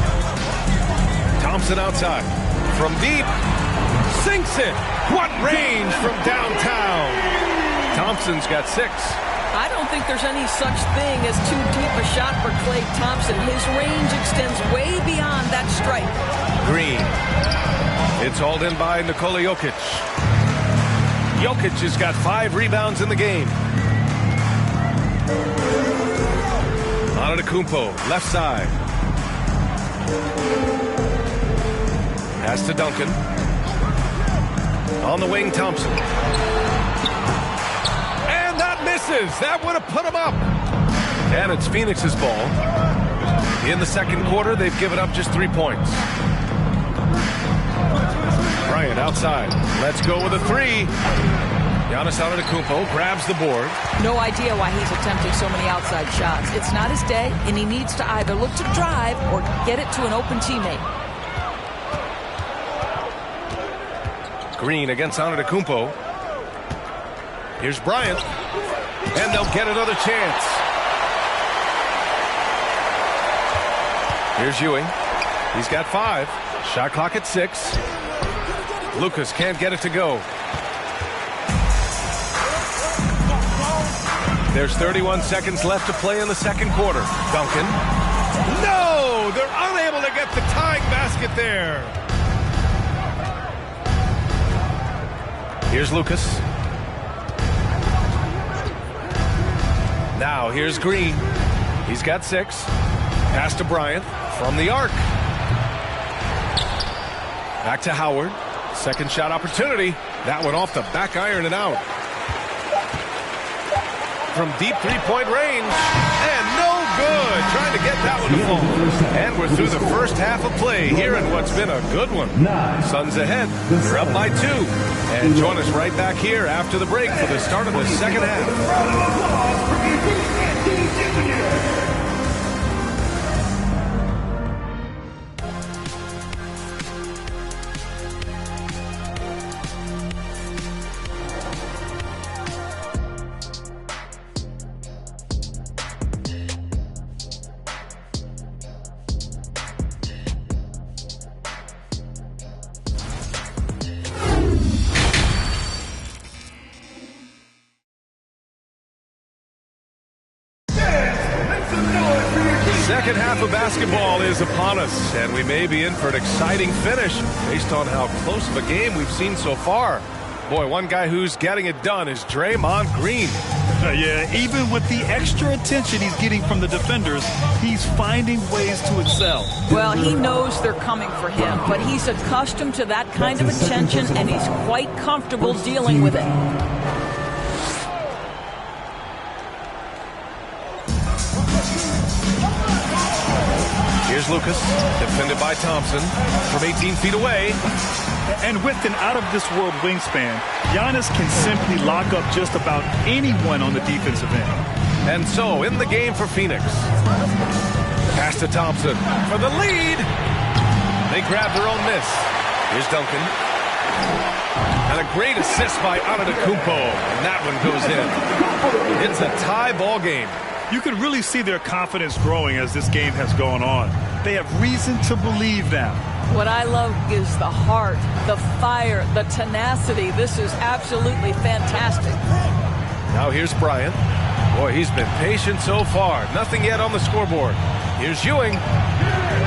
Thompson outside. From deep. Sinks it. What range from downtown. Thompson's got 6. I don't think there's any such thing as too deep a shot for Klay Thompson. His range extends way beyond that stripe. Green. It's hauled in by Nikola Jokic. Jokic has got 5 rebounds in the game. Antetokounmpo, left side. Pass to Duncan. On the wing, Thompson. And that misses. That would have put him up. And it's Phoenix's ball. In the second quarter, they've given up just 3 points. Bryant outside. Let's go with a 3. Giannis Antetokounmpo grabs the board. No idea why he's attempting so many outside shots. It's not his day, and he needs to either look to drive or get it to an open teammate. Green against Antetokounmpo. Here's Bryant. And they'll get another chance. Here's Ewing. He's got 5. Shot clock at 6. Lucas can't get it to go. There's 31 seconds left to play in the second quarter. Duncan. No! They're unable to get the tying basket there. Here's Lucas. Now here's Green. He's got 6. Pass to Bryant from the arc. Back to Howard. Second shot opportunity. That one off the back iron and out. From deep three-point range. And no good. Trying to get that one to fall. And we're through the first half of play here in what's been a good one. Suns ahead. They're up by 2. And join us right back here after the break for the start of the second half. Second half of basketball is upon us, and we may be in for an exciting finish based on how close of a game we've seen so far. Boy, one guy who's getting it done is Draymond Green. Yeah, even with the extra attention he's getting from the defenders, he's finding ways to excel. Well, he knows they're coming for him, but he's accustomed to that kind of attention, and he's quite comfortable dealing with it. Here's Lucas, defended by Thompson from 18 feet away. And with an out-of-this-world wingspan, Giannis can simply lock up just about anyone on the defensive end. And so, in the game for Phoenix. Pass to Thompson for the lead. They grab their own miss. Here's Duncan. And a great assist by Antetokounmpo. And that one goes in. It's a tie ball game. You can really see their confidence growing as this game has gone on. They have reason to believe now. What I love is the heart, the fire, the tenacity. This is absolutely fantastic. Now here's Bryant. Boy, he's been patient so far. Nothing yet on the scoreboard. Here's Ewing.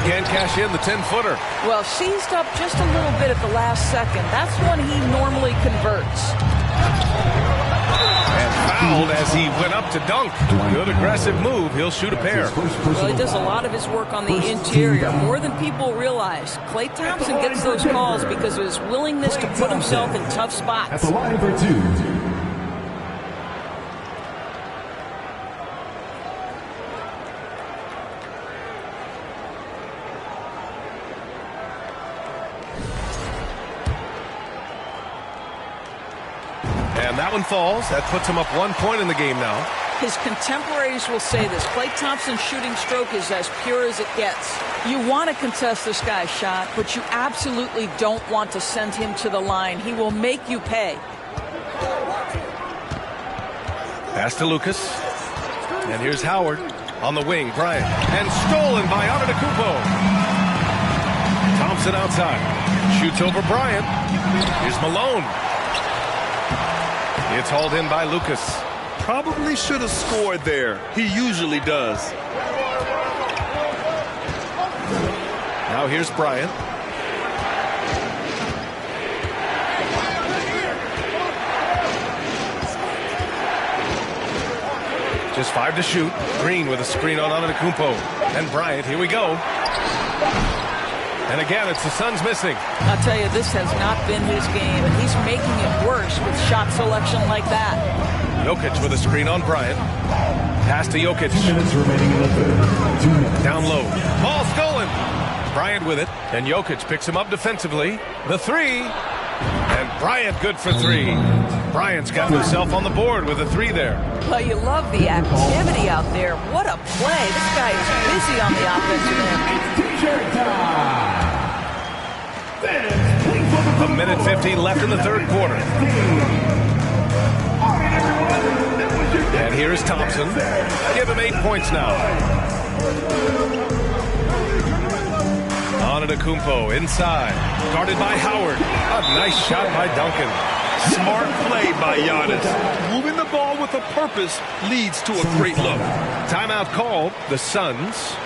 Can't cash in the 10-footer. Well, seized up just a little bit at the last second. That's when he normally converts. And fouled as he went up to dunk. Good aggressive move. He'll shoot a pair. Well, he does a lot of his work on the interior, more than people realize. Klay Thompson gets those calls because of his willingness to put himself in tough spots. At the line for 2. And that one falls. That puts him up 1 point in the game now. His contemporaries will say this. Klay Thompson's shooting stroke is as pure as it gets. You want to contest this guy's shot, but you absolutely don't want to send him to the line. He will make you pay. Pass to Lucas. And here's Howard on the wing. Bryant. And stolen by Antetokounmpo. Thompson outside. Shoots over Bryant. Here's Malone. It's hauled in by Lucas. Probably should have scored there. He usually does. Now here's Bryant. Just 5 to shoot. Green with a screen on Antetokounmpo. And Bryant, here we go. And again, it's the Suns missing. I'll tell you, this has not been his game, and he's making it worse with shot selection like that. Jokic with a screen on Bryant. Pass to Jokic. 2 minutes remaining in the third. 2 minutes. Down low. Ball stolen. Bryant with it. And Jokic picks him up defensively. The three. And Bryant good for 3. Bryant's got himself on the board with a 3 there. Well, you love the activity out there. What a play. This guy is busy on the offensive end. T-shirt time. A minute 50 left in the third quarter. And here is Thompson. Give him 8 points now. Antetokounmpo inside. Guarded by Howard. A nice shot by Duncan. Smart play by Giannis. Moving the ball with a purpose leads to a great look. Timeout called. The Suns.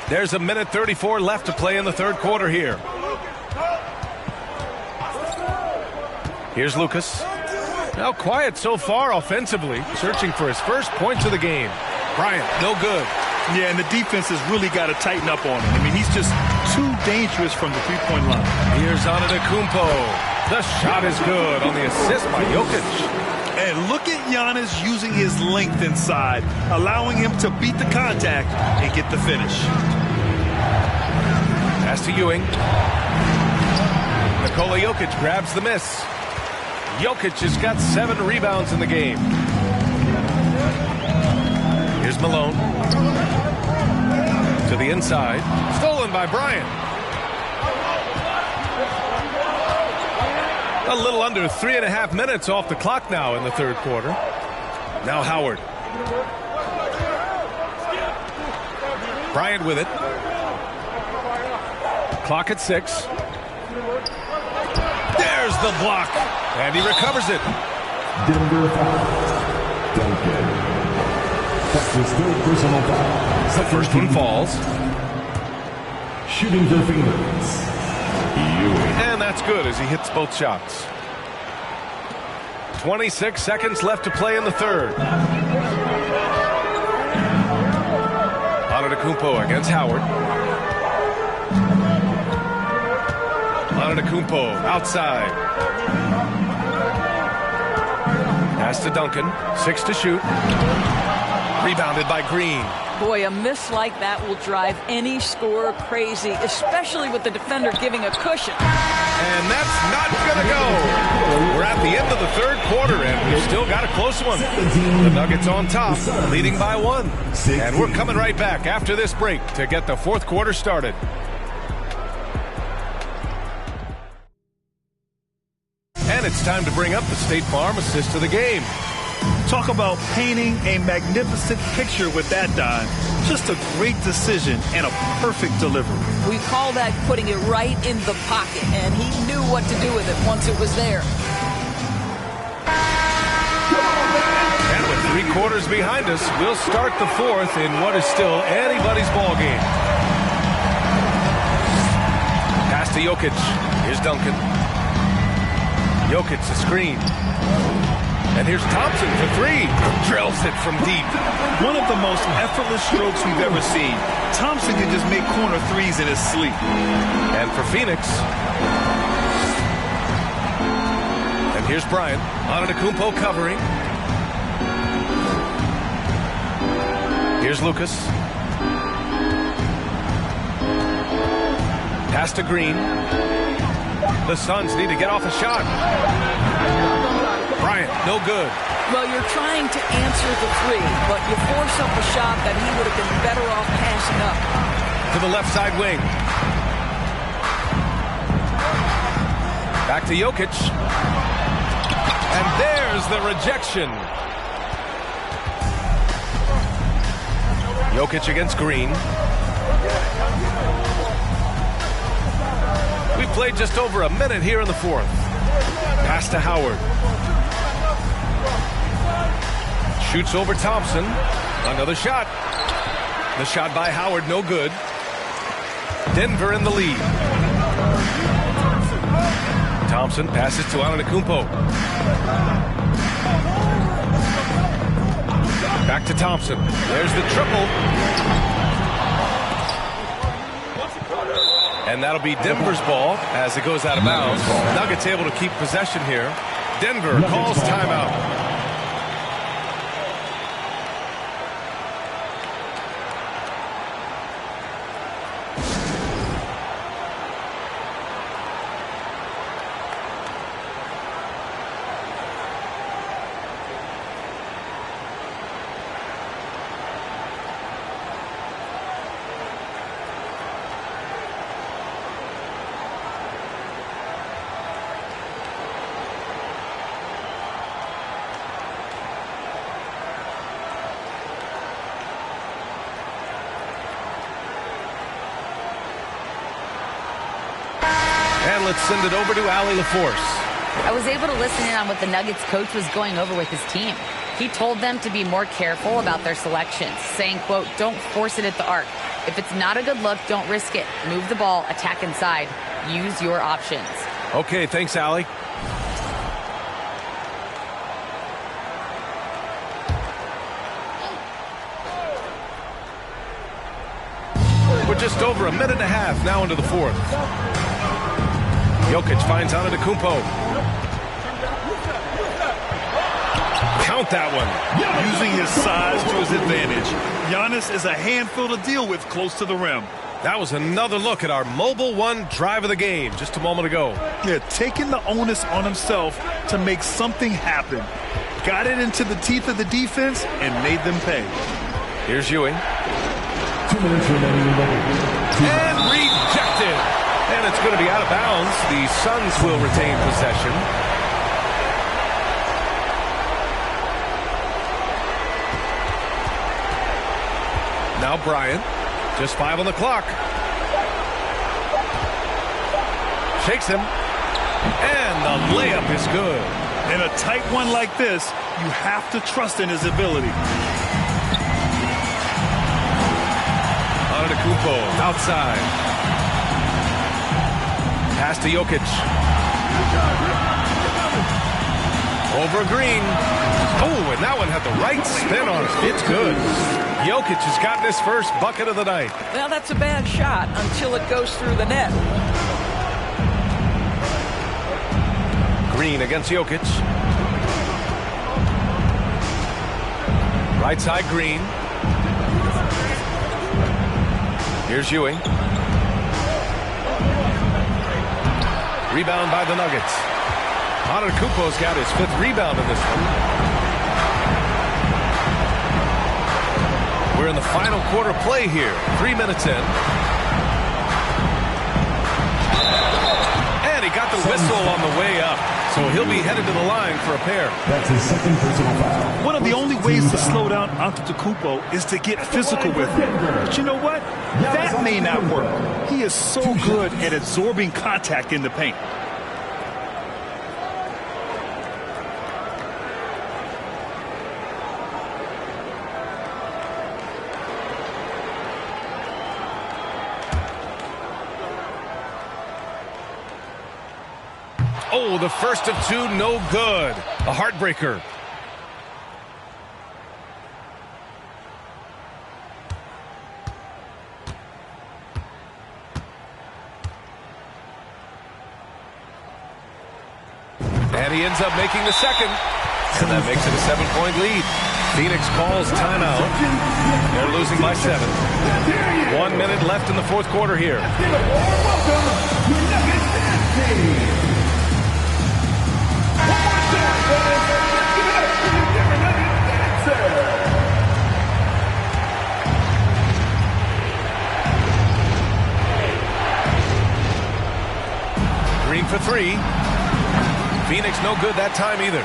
There's a minute 34 left to play in the third quarter here. Here's Lucas. Now quiet so far offensively, searching for his first points of the game. Bryant, no good. Yeah, and the defense has really got to tighten up on him. I mean, he's just too dangerous from the three-point line. Here's Antetokounmpo. The shot is good on the assist by Jokic. And look at Giannis using his length inside, allowing him to beat the contact and get the finish. Pass to Ewing. Nikola Jokic grabs the miss. Jokic has got 7 rebounds in the game. Here's Malone. To the inside. Stolen by Bryant. A little under 3.5 minutes off the clock now in the third quarter. Now Howard. Bryant with it. Clock at 6. There's the block. And he recovers it. Denver foul. Duncan. That's his third personal foul. The first one falls. Shooting for Phoenix. And that's good as he hits both shots. 26 seconds left to play in the third. Antetokounmpo against Howard. Antetokounmpo outside. Pass to Duncan. 6 to shoot. Rebounded by Green. Boy, a miss like that will drive any scorer crazy, especially with the defender giving a cushion. And that's not going to go. We're at the end of the third quarter, and we've still got a close one. The Nuggets on top, leading by 1. And we're coming right back after this break to get the fourth quarter started. And it's time to bring up the State Farm assist of the game. Talk about painting a magnificent picture with that dime. Just a great decision and a perfect delivery. We call that putting it right in the pocket, and he knew what to do with it once it was there. And with 3 quarters behind us, we'll start the fourth in what is still anybody's ball game. Pass to Jokic. Here's Duncan. Jokic, the screen. And here's Thompson for 3. Drills it from deep. One of the most effortless strokes we've ever seen. Thompson can just make corner threes in his sleep. And for Phoenix. And here's Bryant. Antetokounmpo covering. Here's Lucas. Pass to Green. The Suns need to get off a shot. Bryant, no good. Well, you're trying to answer the three, but you force up a shot that he would have been better off passing up. To the left side wing. Back to Jokic. And there's the rejection. Jokic against Green. We played just over a minute here in the fourth. Pass to Howard. Shoots over Thompson. Another shot. The shot by Howard, no good. Denver in the lead. Thompson passes to Antetokounmpo. Back to Thompson. There's the triple. And that'll be Denver's ball as it goes out of bounds. Nuggets able to keep possession here. Denver calls timeout. And let's send it over to Allie LaForce. I was able to listen in on what the Nuggets coach was going over with his team. He told them to be more careful about their selections, saying, quote, don't force it at the arc. If it's not a good look, don't risk it. Move the ball, attack inside. Use your options. Okay, thanks, Allie. We're just over a minute and a half now into the fourth. Jokic finds Antetokounmpo. Count that one. Using his size to his advantage. Giannis is a handful to deal with close to the rim. That was another look at our Mobile One drive of the game just a moment ago. Yeah, taking the onus on himself to make something happen. Got it into the teeth of the defense and made them pay. Here's Ewing. 2 minutes remaining in the game. And rejected. And it's going to be out of bounds. The Suns will retain possession. Now Bryant. Just 5 on the clock. Shakes him. And the layup is good. In a tight one like this, you have to trust in his ability. Antetokounmpo outside. Pass to Jokic. Over Green. Oh, and that one had the right spin on it. It's good. Jokic has gotten his first bucket of the night. Well, that's a bad shot until it goes through the net. Green against Jokic. Right side Green. Here's Ewing. Rebound by the Nuggets. Antetokounmpo's got his 5th rebound in this one. We're in the final quarter play here. 3 minutes in. And he got the whistle on the way up. So he'll be headed to the line for a pair. That's his 2nd personal foul. One of the only ways to slow down Antetokounmpo is to get physical with him. But you know what? That may not work. He is so good at absorbing contact in the paint. Oh, the first of 2, no good. A heartbreaker. And he ends up making the second. And that makes it a 7-point lead. Phoenix calls timeout. They're losing by 7. 1 minute left in the fourth quarter here. Green for 3. Phoenix no good that time either.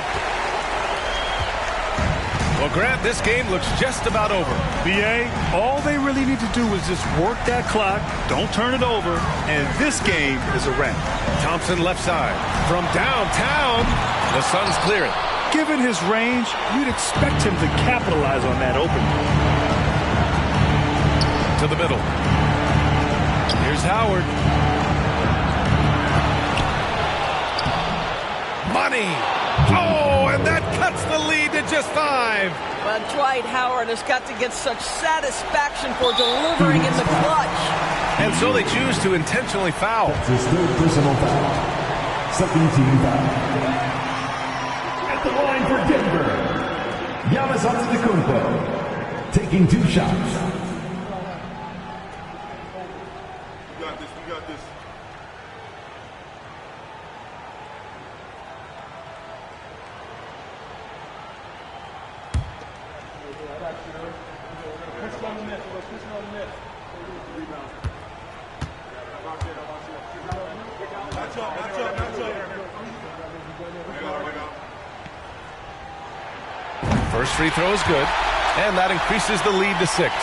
Well, Grant, this game looks just about over. BA, all they really need to do is just work that clock, don't turn it over, and this game is a wrap. Thompson left side. From downtown, the Suns clear it. Given his range, you'd expect him to capitalize on that opening. To the middle. Here's Howard. Money. Oh, and that cuts the lead to just 5. But Dwight Howard has got to get such satisfaction for delivering in the clutch. And so they choose to intentionally foul. That's his third personal foul. Second team foul. At the line for Denver, Giannis Antetokounmpo, taking 2 shots. We got this, we got this. First free throw is good, and that increases the lead to 6.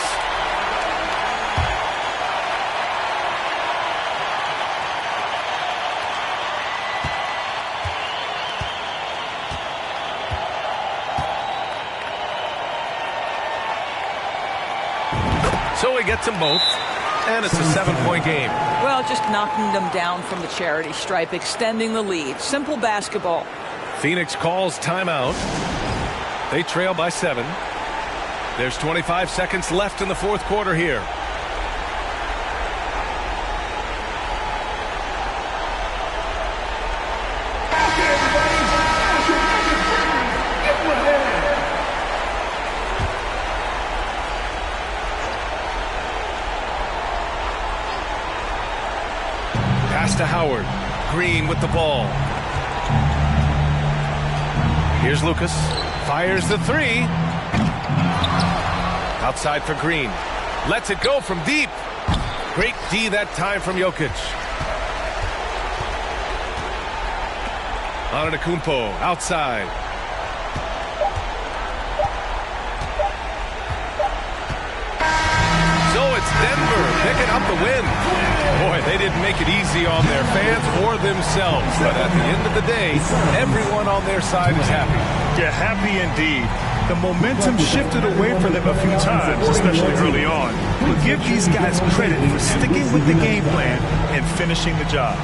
So he gets them both, and it's a 7-point game. Well, just knocking them down from the charity stripe, extending the lead. Simple basketball. Phoenix calls timeout. They trail by 7. There's 25 seconds left in the fourth quarter here. Pass to Howard. Green with the ball. Here's Lucas. Fires the 3. Outside for Green. Lets it go from deep. Great D that time from Jokic. Antetokounmpo outside. So it's Denver picking up the win. Boy, they didn't make it easy on their fans or themselves. But at the end of the day, everyone on their side is happy. Yeah, happy indeed. The momentum shifted away from them a few times, especially early on. But give these guys credit for sticking with the game plan and finishing the job.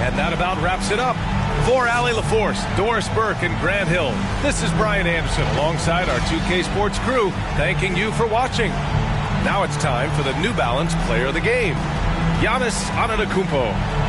And that about wraps it up. For Allie LaForce, Doris Burke, and Grant Hill, this is Brian Anderson alongside our 2K Sports crew, thanking you for watching. Now it's time for the New Balance Player of the Game, Giannis Antetokounmpo.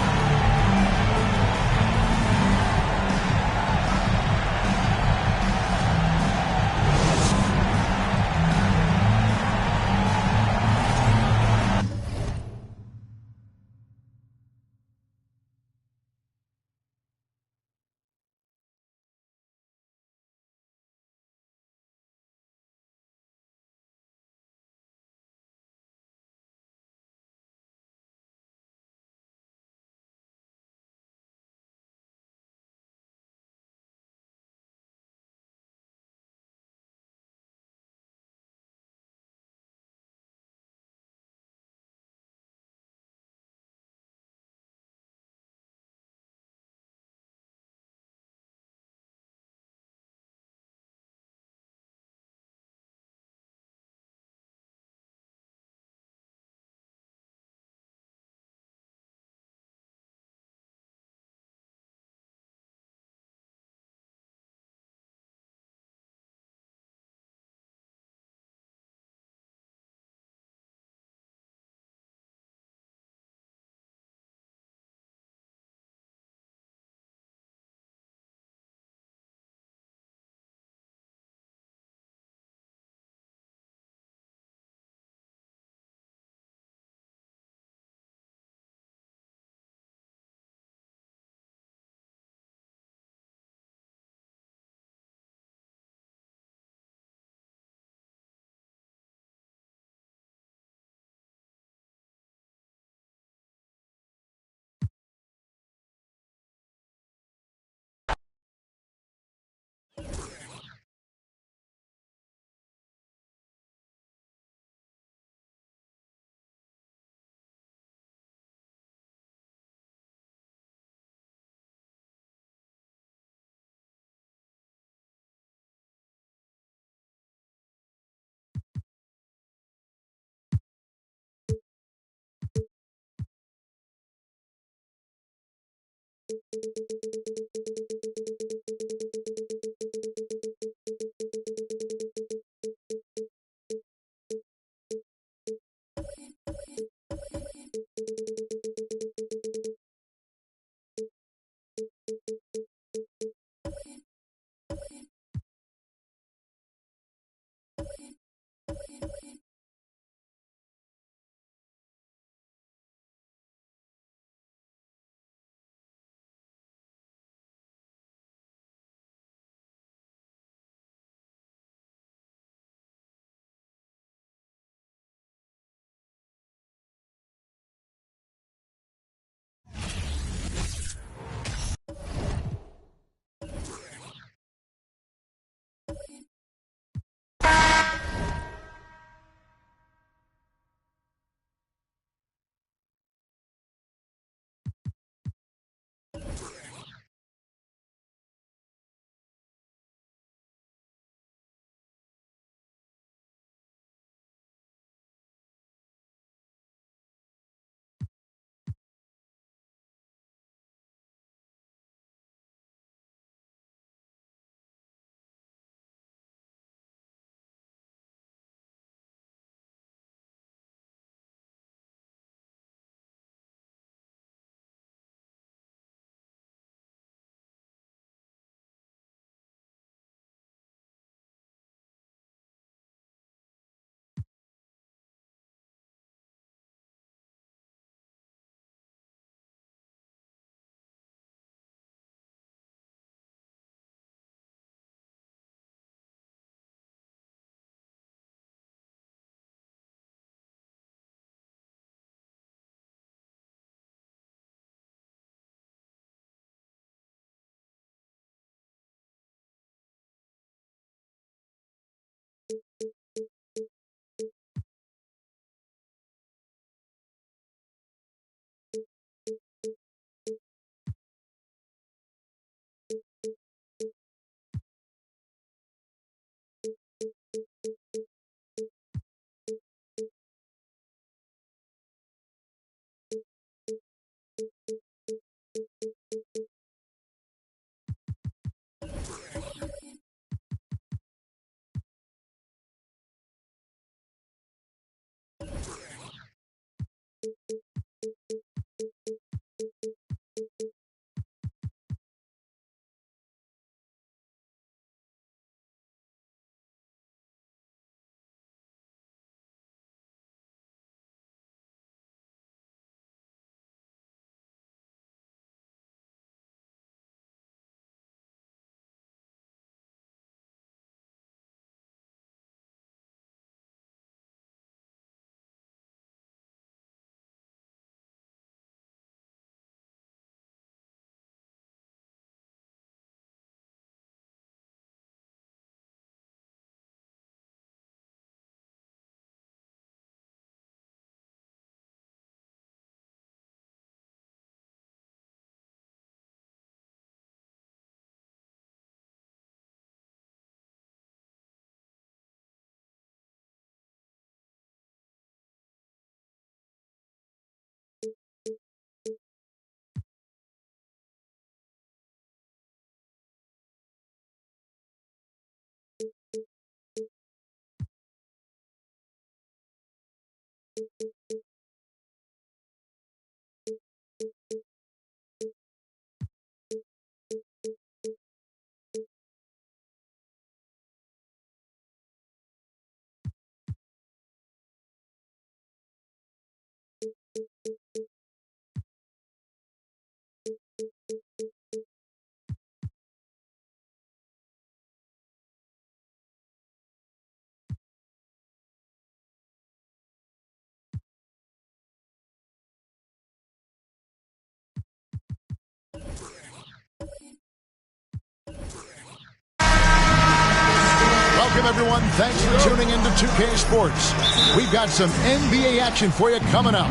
Welcome, everyone. Thanks for tuning into 2K Sports. We've got some NBA action for you coming up.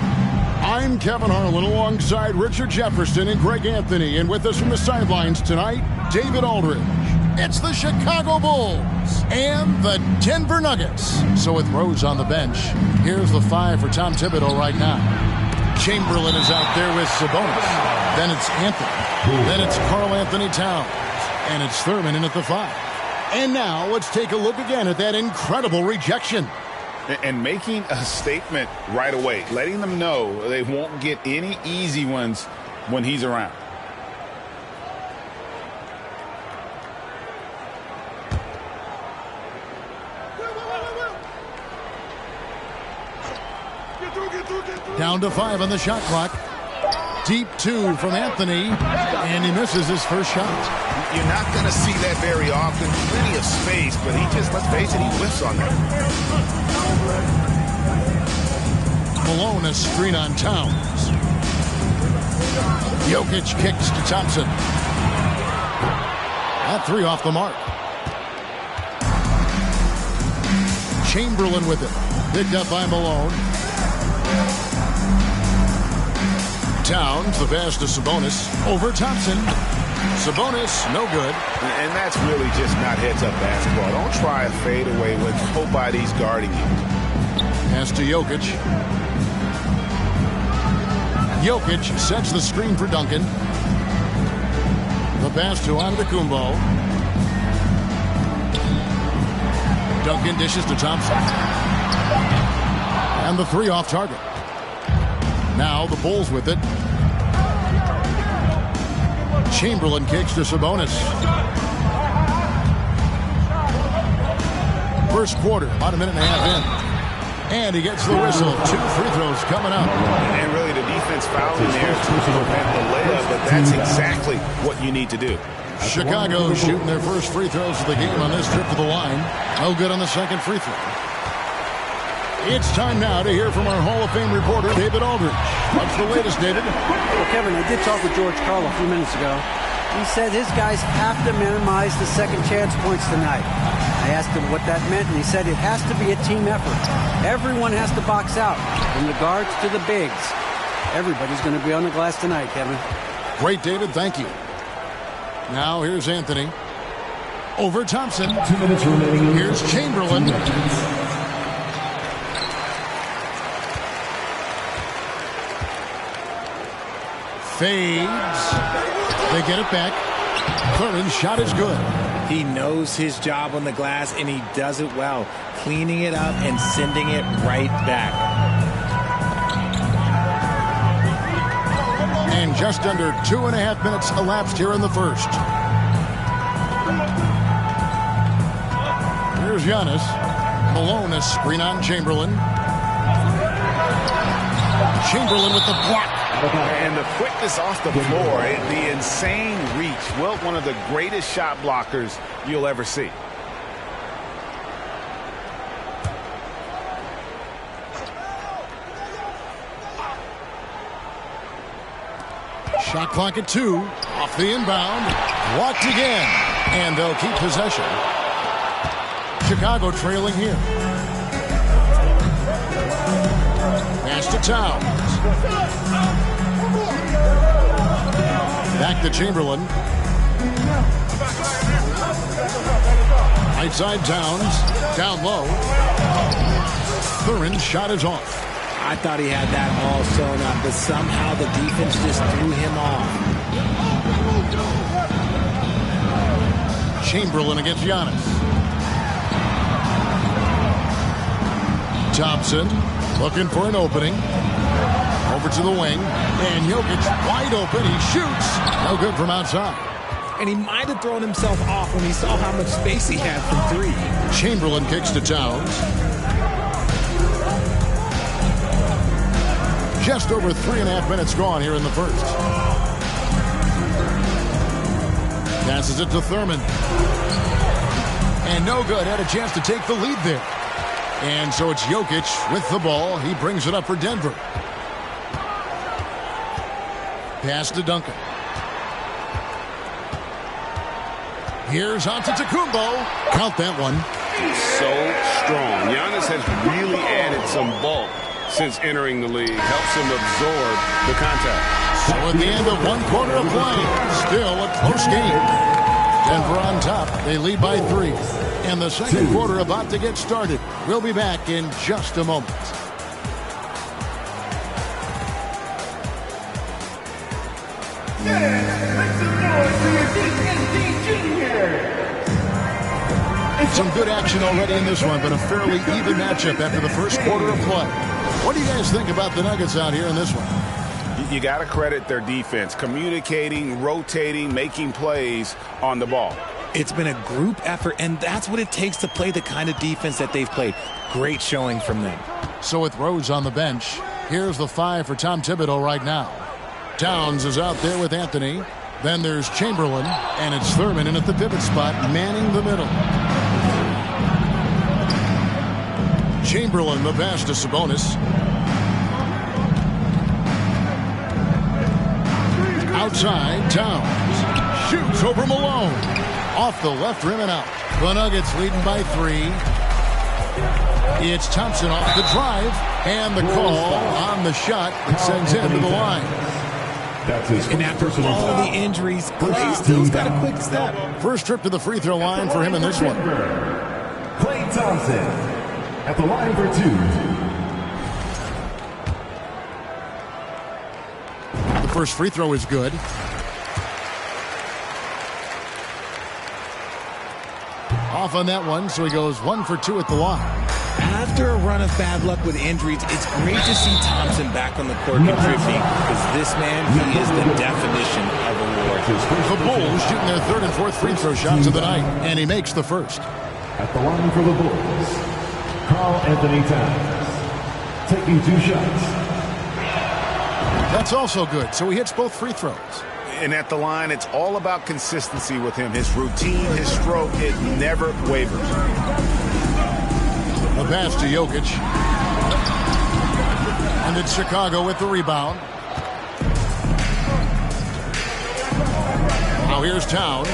I'm Kevin Harlan alongside Richard Jefferson and Greg Anthony. And with us from the sidelines tonight, David Aldridge. It's the Chicago Bulls and the Denver Nuggets. So with Rose on the bench, here's the five for Tom Thibodeau right now. Chamberlain is out there with Sabonis. Then it's Anthony. Then it's Karl Anthony Towns. And it's Thurman in at the 5. And now let's take a look again at that incredible rejection. And making a statement right away, letting them know they won't get any easy ones when he's around. Down to 5 on the shot clock. Deep 2 from Anthony, and he misses his first shot. You're not going to see that very often. Plenty of space, but he just, let's face it, he whiffs on that. Malone, a screen on Towns. Jokic kicks to Thompson. That 3 off the mark. Chamberlain with it. Picked up by Malone. Towns, the pass to Sabonis. Over Thompson. Sabonis, no good. And that's really just not heads-up basketball. Don't try a fadeaway when nobody's guarding you. Pass to Jokic. Jokic sets the screen for Duncan. The pass to Antetokounmpo. Duncan dishes to Thompson. And the 3 off target. Now the Bulls with it. Chamberlain kicks to Sabonis. First quarter, about a minute and a half in. And he gets the whistle. 2 free throws coming up. And really the defense fouling there to prevent the layup, but that's exactly what you need to do. Chicago shooting their first free throws of the game on this trip to the line. No good on the second free throw. It's time now to hear from our Hall of Fame reporter, David Aldridge. What's the latest, David? Well, Kevin, I did talk with George Karl a few minutes ago. He said his guys have to minimize the second chance points tonight. I asked him what that meant, and he said it has to be a team effort. Everyone has to box out, from the guards to the bigs. Everybody's going to be on the glass tonight, Kevin. Great, David. Thank you. Now here's Anthony. Over Thompson. 2 minutes remaining. Here's Chamberlain. Fades. They get it back. Thurman's shot is good. He knows his job on the glass, and he does it well, cleaning it up and sending it right back. And just under 2.5 minutes elapsed here in the first. Here's Giannis. Malone, a screen on Chamberlain. Chamberlain with the block. And the quickness off the floor, the insane reach. Well, one of the greatest shot blockers you'll ever see. Shot clock at 2. Off the inbound. Blocked again. And they'll keep possession. Chicago trailing here. Pass to Towns. Back to Chamberlain. Right side Towns. Down low. Thurin's shot is off. I thought he had that all sewn up, but somehow the defense just threw him off. Chamberlain against Giannis. Thompson looking for an opening. Over to the wing. And Jokic wide open. He shoots. No good from outside. And he might have thrown himself off when he saw how much space he had from 3. Chamberlain kicks to Towns. Just over 3.5 minutes gone here in the first. Passes it to Thurman. And no good. Had a chance to take the lead there. And so it's Jokic with the ball. He brings it up for Denver. Pass to Duncan. Here's Antetokounmpo. Count that one. So strong. Giannis has really added some bulk since entering the league. Helps him absorb the contact. So at the end of 1 quarter of play, still a close game. Denver on top. They lead by 3. And the second quarter about to get started. We'll be back in just a moment. Some good action already in this one, but a fairly even matchup after the first quarter of play. What do you guys think about the Nuggets out here in this one? You got to credit their defense, communicating, rotating, making plays on the ball. It's been a group effort, and that's what it takes to play the kind of defense that they've played. Great showing from them. So with Rhodes on the bench, here's the 5 for Tom Thibodeau right now. Towns is out there with Anthony. Then there's Chamberlain, and it's Thurman in at the pivot spot, manning the middle. Chamberlain, the pass to Sabonis. Outside, Towns. Shoots over Malone. Off the left rim and out. The Nuggets leading by 3. It's Thompson off the drive. And the call on the shot that sends him to the line. And after all the injuries, Clay still's got a quick step. First trip to the free throw line for him in this one. Clay Thompson at the line for 2. The first free throw is good. Off on that one, so he goes 1 for 2 at the line. After a run of bad luck with injuries, it's great to see Thompson back on the court contributing, because this man, he is the definition of a warrior. The Bulls shooting their 3rd and 4th free throw shots of the night, and he makes the first. At the line for the Bulls, Karl Anthony Towns, taking 2 shots. That's also good, so he hits both free throws. And at the line, it's all about consistency with him. His routine, his stroke, it never wavers. A pass to Jokic. And it's Chicago with the rebound. Now here's Towns.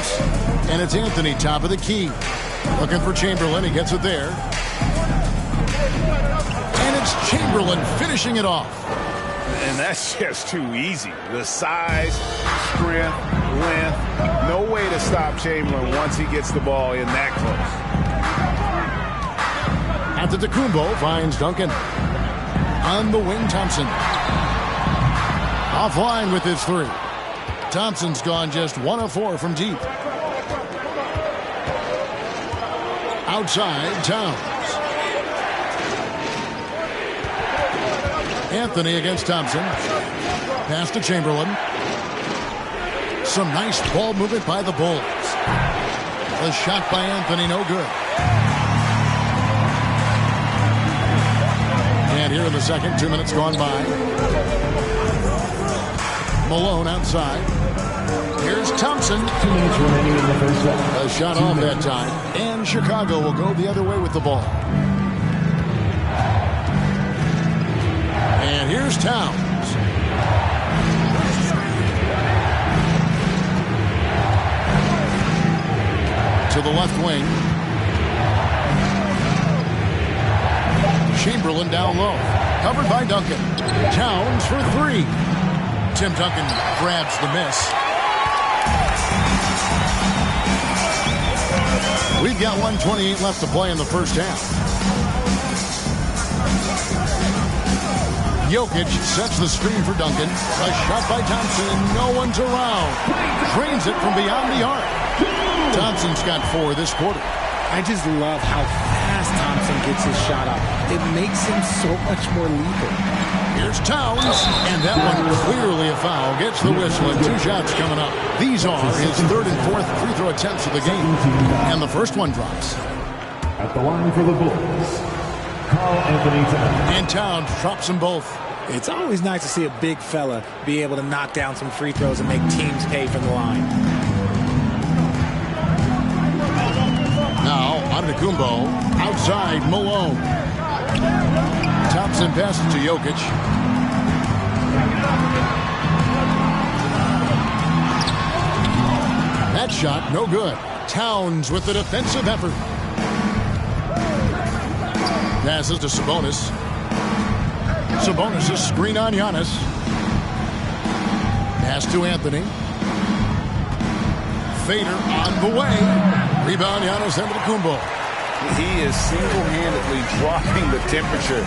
And it's Anthony, top of the key. Looking for Chamberlain. He gets it there. And it's Chamberlain finishing it off. And that's just too easy. The size, strength, length. No way to stop Chamberlain once he gets the ball in that close. Antetokounmpo finds Duncan. On the wing, Thompson. Offline with his 3. Thompson's gone just 1 of 4 from deep. Outside, Towns. Anthony against Thompson. Pass to Chamberlain. Some nice ball movement by the Bulls. The shot by Anthony, no good. And here in the second, 2 minutes gone by. Malone outside. Here's Thompson. 2 minutes remaining in the first half. A shot off that time. And Chicago will go the other way with the ball. And here's Towns. To the left wing. Chamberlain down low. Covered by Duncan. Towns for 3. Tim Duncan grabs the miss. We've got 1:28 left to play in the first half. Jokic sets the screen for Duncan. A shot by Thompson. No one's around. Drains it from beyond the arc. Thompson's got 4 this quarter. I just love how fast Thompson gets his shot up. It makes him so much more lethal. Here's Towns, and that one clearly a foul. Gets the whistle, and 2 shots coming up. These are his 3rd and 4th free throw attempts of the game. And the first one drops. At the line for the Bulls, Karl Anthony Towns. And Towns drops them both. It's always nice to see a big fella be able to knock down some free throws and make teams pay from the line. Now, Antetokounmpo, outside Malone. Thompson passes to Jokic. That shot, no good. Towns with the defensive effort. Passes to Sabonis. Sabonis' screen on Giannis. Pass to Anthony. Fader on the way. Rebound Giannis Antetokounmpo. He is single-handedly dropping the temperature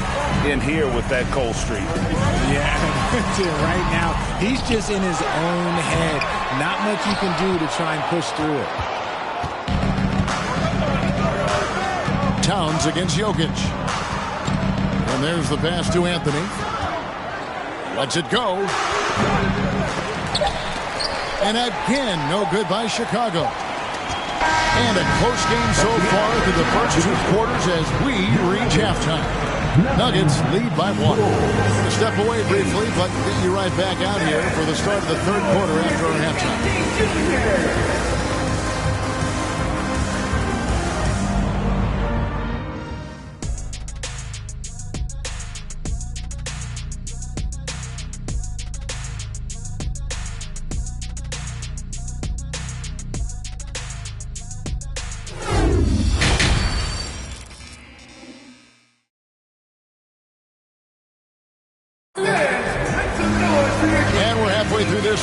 in here with that cold streak. Yeah, right now, he's just in his own head. Not much you can do to try and push through it. Towns against Jokic. And there's the pass to Anthony. Lets it go. And again, no good by Chicago. And a close game so far through the first 2 quarters as we reach halftime. Nuggets lead by 1. A step away briefly, but get you right back out here for the start of the 3rd quarter after our halftime.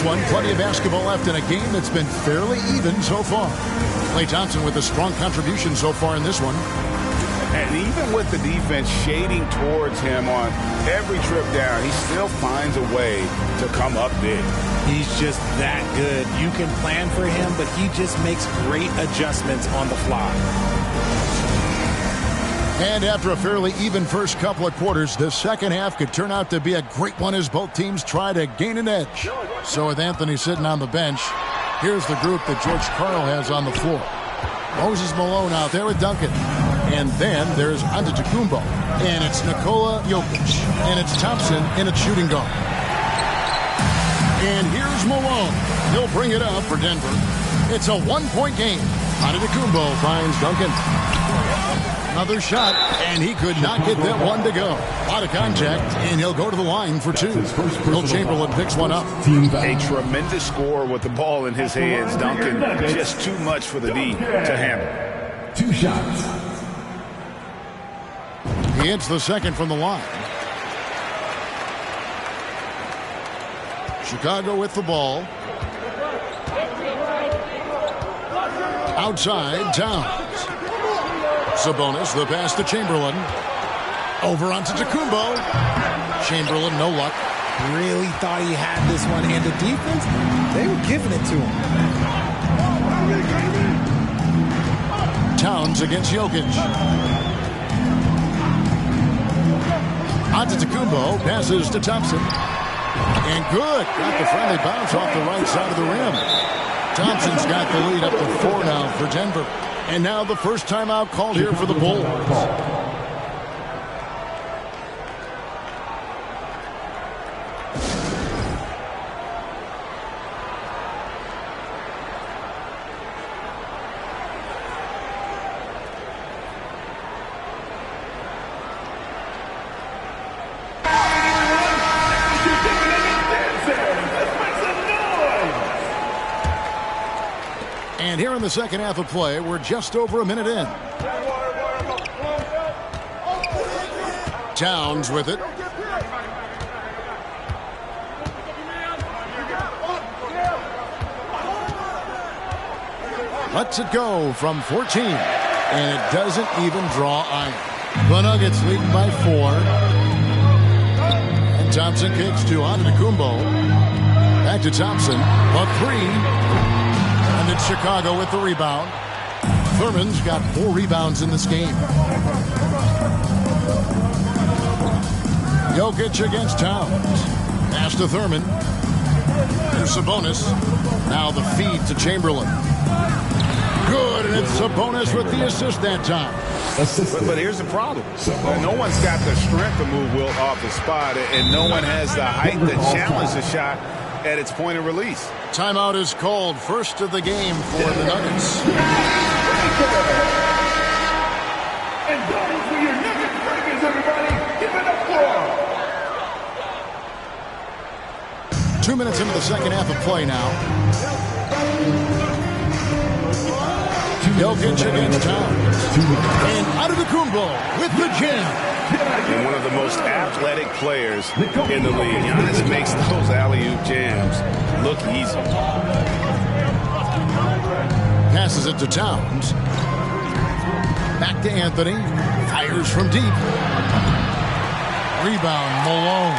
One. Plenty of basketball left in a game that's been fairly even so far. Klay Thompson with a strong contribution so far in this one. And even with the defense shading towards him on every trip down, he still finds a way to come up big. He's just that good. You can plan for him, but he just makes great adjustments on the fly. And after a fairly even first couple of quarters, the second half could turn out to be a great one as both teams try to gain an edge. So with Anthony sitting on the bench, here's the group that George Karl has on the floor. Moses Malone out there with Duncan. And then there's Antetokounmpo. And it's Nikola Jokic. And it's Thompson in its shooting guard. And here's Malone. He'll bring it up for Denver. It's a 1-point game. Antetokounmpo finds Duncan. Another shot, and he could not get that one to go. Out of contact, and he'll go to the line for 2. Will Chamberlain picks one up. A tremendous score with the ball in his hands. Duncan, just too much for the D to handle. 2 shots. He hits the second from the line. Chicago with the ball. Outside, Towns. Sabonis, the pass to Chamberlain. Over onto Antetokounmpo. Chamberlain, no luck. Really thought he had this one. And the defense, they were giving it to him. Towns against Jokic. Antetokounmpo passes to Thompson. And good. Got the friendly bounce off the right side of the rim. Thompson's got the lead up to 4 now for Denver. And now the first timeout called here for the Bulls. And here in the second half of play, we're just over a minute in. Towns with it. Lets it go from 14. And it doesn't even draw iron. The Nuggets leading by 4. And Thompson kicks to Antetokounmpo. Back to Thompson. A 3. And it's Chicago with the rebound. Thurman's got 4 rebounds in this game. Jokic against Towns. Pass to Thurman. There's Sabonis. Now the feed to Chamberlain. Good, and it's Sabonis with the assist that time. But here's the problem. No one's got the strength to move Wilt off the spot, and no one has the height to challenge the shot at its point of release. Timeout is called. First of the game for the Nuggets. And those were your Nugget breakers, everybody. Give it up for 2 minutes into the second half of play now. Jokic against Towns. And Antetokounmpo with the jam. And one of the most athletic players in the league. Giannis makes those alley-oop jams look easy. Passes it to Towns. Back to Anthony. Fires from deep. Rebound, Malone.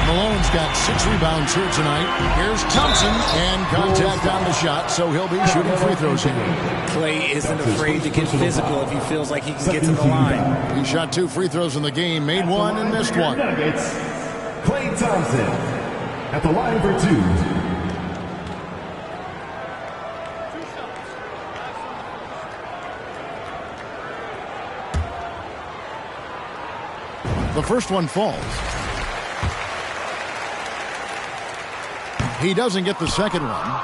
Malone's got 6 rebounds here tonight. Here's Thompson, and contact on the shot, so he'll be shooting free throws here. Clay isn't afraid to get physical if he feels like he can get to the line. He shot 2 free throws in the game, made 1 and missed 1. Clay Thompson at the line for 2. The first one falls. He doesn't get the second one.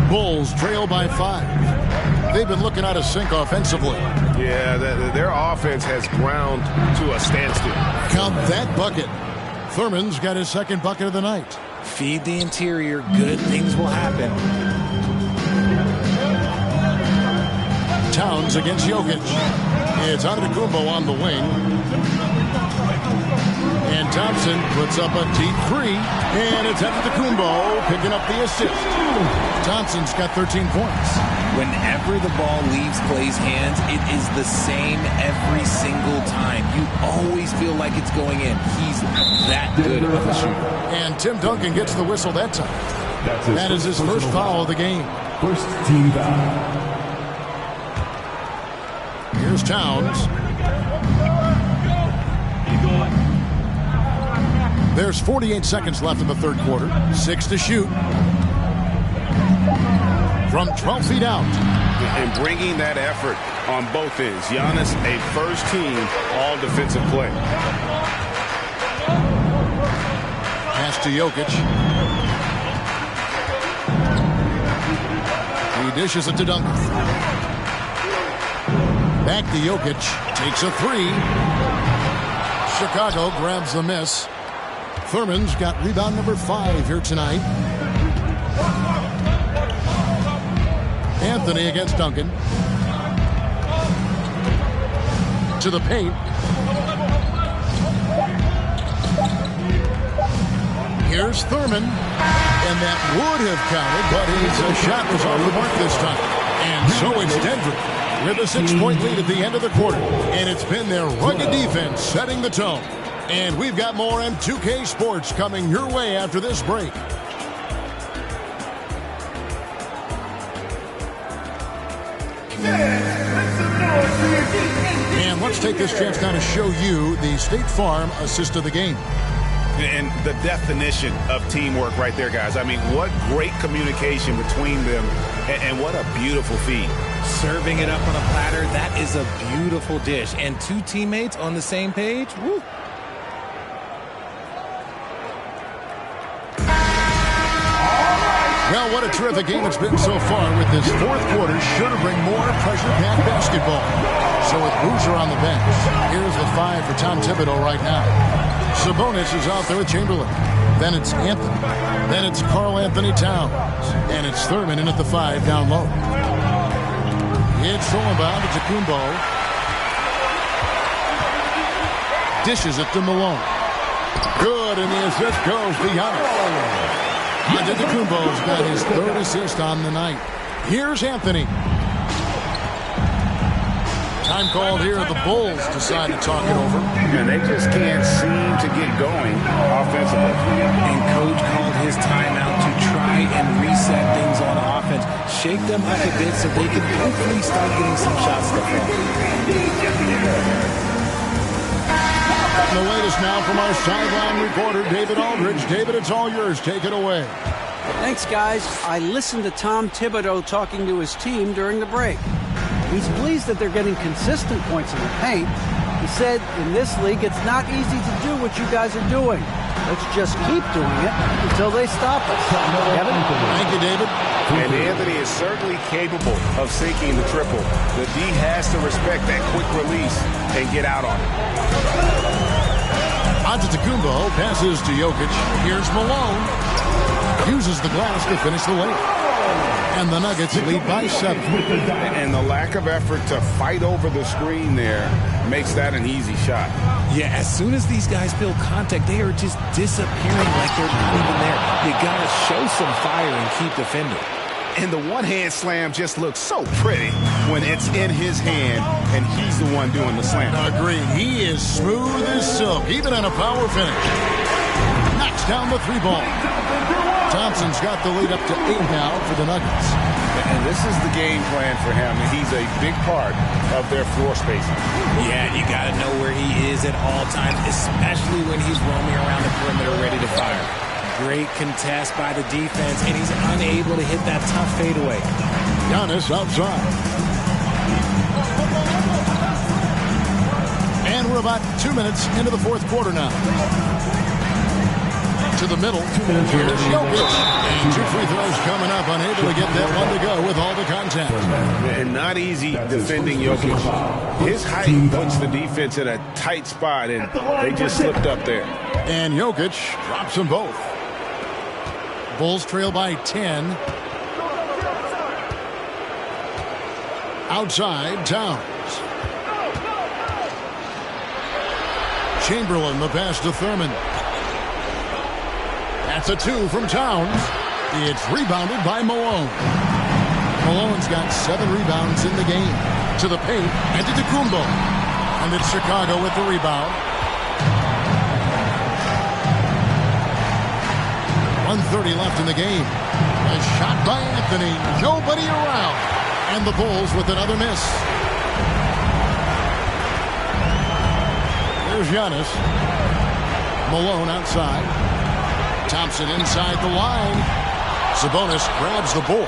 Bulls trail by 5. They've been looking out of sync offensively. Yeah, their offense has ground to a standstill. Count that bucket. Thurman's got his second bucket of the night. Feed the interior. Good things will happen. Towns against Jokic. It's Antetokounmpo on the wing. And Thompson puts up a deep 3. And it's Antetokounmpo picking up the assist. Thompson's got 13 points. Whenever the ball leaves Clay's hands, it is the same every single time. You always feel like it's going in. He's that good of a shooter. And Tim Duncan gets the whistle that time. That is his first foul of the game. First team foul. Here's Towns. There's 48 seconds left in the third quarter. 6 to shoot. From 12 feet out. And bringing that effort on both ends. Giannis, a first-team all-defensive play. Pass to Jokic. He dishes it to Duncan. Back to Jokic. Takes a 3. Chicago grabs the miss. Thurman's got rebound number 5 here tonight. Anthony against Duncan. To the paint. Here's Thurman. And that would have counted, but his shot was off the mark this time. And so it's Denver with a 6-point lead at the end of the quarter. And it's been their rugged defense setting the tone. And we've got more M2K Sports coming your way after this break. And let's take this chance now to show you the State Farm assist of the game. And the definition of teamwork right there, guys. I mean, what great communication between them, and what a beautiful feed. Serving it up on a platter, that is a beautiful dish. And 2 teammates on the same page, woo. Well, what a terrific game it's been so far, with this fourth quarter sure to bring more pressure-packed basketball. So with Boozer on the bench, here's the 5 for Tom Thibodeau right now. Sabonis is out there with Chamberlain. Then it's Anthony. Then it's Karl Anthony Towns. And it's Thurman in at the 5 down low. It's Solomon to Kumbo. Dishes it to Malone. Good, and the assist goes to Giannis. Antetokounmpo's got his 3rd assist on the night. Here's Anthony. Time called here. The Bulls decide to talk it over. And they just can't seem to get going offensively. And Coach called his timeout to try and reset things on offense. Shake them up a bit so they can hopefully start getting some shots to fall. The latest now from our sideline reporter, David Aldridge. David, it's all yours. Take it away. Thanks, guys. I listened to Tom Thibodeau talking to his team during the break. He's pleased that they're getting consistent points in the paint. He said, in this league, it's not easy to do what you guys are doing. Let's just keep doing it until they stop us. Kevin? Thank you, David. And Anthony is certainly capable of sinking the triple. The D has to respect that quick release and get out on it. Antetokounmpo passes to Jokic. Here's Malone. Uses the glass to finish the layup. And the Nuggets lead by 7. And the lack of effort to fight over the screen there makes that an easy shot. Yeah, as soon as these guys feel contact, they are just disappearing like they're not even there. You got to show some fire and keep defending. And the one-hand slam just looks so pretty when it's in his hand and he's the one doing the slam. Agreed. He is smooth as silk, even on a power finish. Knocks down the 3-ball. Thompson's got the lead up to 8 now for the Nuggets. And this is the game plan for him, and he's a big part of their floor spacing. Yeah, you got to know where he is at all times, especially when he's roaming around the perimeter ready to fire. Great contest by the defense, and he's unable to hit that tough fadeaway. Giannis outside. And we're about 2 minutes into the fourth quarter now. To the middle. 2 minutes. Here's Jokic. And 2 free throws coming up. Unable to get that one to go with all the contact. And not easy defending Jokic. His height puts the defense in a tight spot, and they just slipped up there. And Jokic drops them both. Bulls trail by 10. Outside, Towns. Chamberlain, the pass to Thurman. That's a 2 from Towns. It's rebounded by Malone. Malone's got 7 rebounds in the game. To the paint, and to Antetokounmpo. And it's Chicago with the rebound. 1:30 left in the game. A shot by Anthony. Nobody around. And the Bulls with another miss. There's Giannis. Malone outside. Thompson inside the line. Sabonis grabs the ball.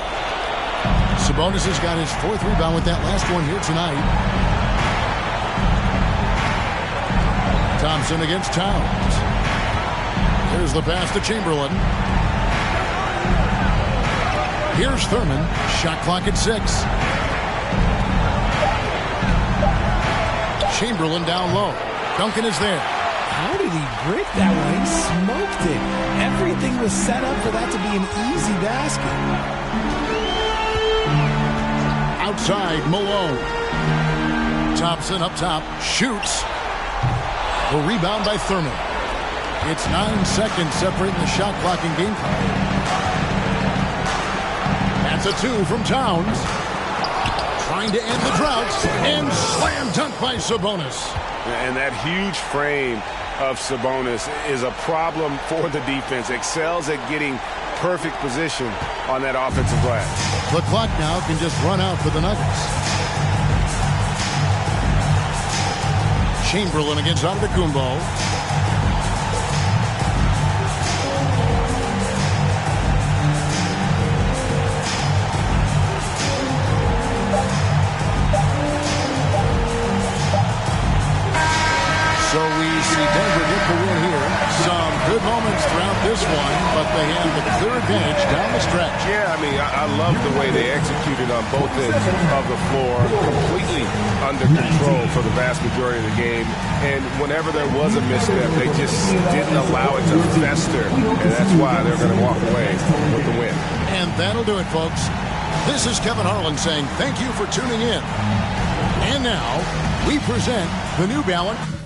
Sabonis has got his 4th rebound with that last one here tonight. Thompson against Towns. Here's the pass to Chamberlain. Here's Thurman. Shot clock at 6. Chamberlain down low. Duncan is there. How did he break that one? He smoked it. Everything was set up for that to be an easy basket. Outside, Malone. Thompson up top. Shoots. The rebound by Thurman. It's 9 seconds separating the shot clock and game clock. That's a 2 from Towns. Trying to end the drought. And slam dunk by Sabonis. And that huge frame of Sabonis is a problem for the defense. Excels at getting perfect position on that offensive glass. The clock now can just run out for the Nuggets. Chamberlain against Antetokounmpo. So we see Denver get the win here. Some good moments throughout this one, but they have the clear advantage down the stretch. Yeah, I mean, I love the way they executed on both ends of the floor, completely under control for the vast majority of the game. And whenever there was a misstep, they just didn't allow it to fester, and that's why they're going to walk away with the win. And that'll do it, folks. This is Kevin Harlan saying thank you for tuning in. And now, we present the New Balance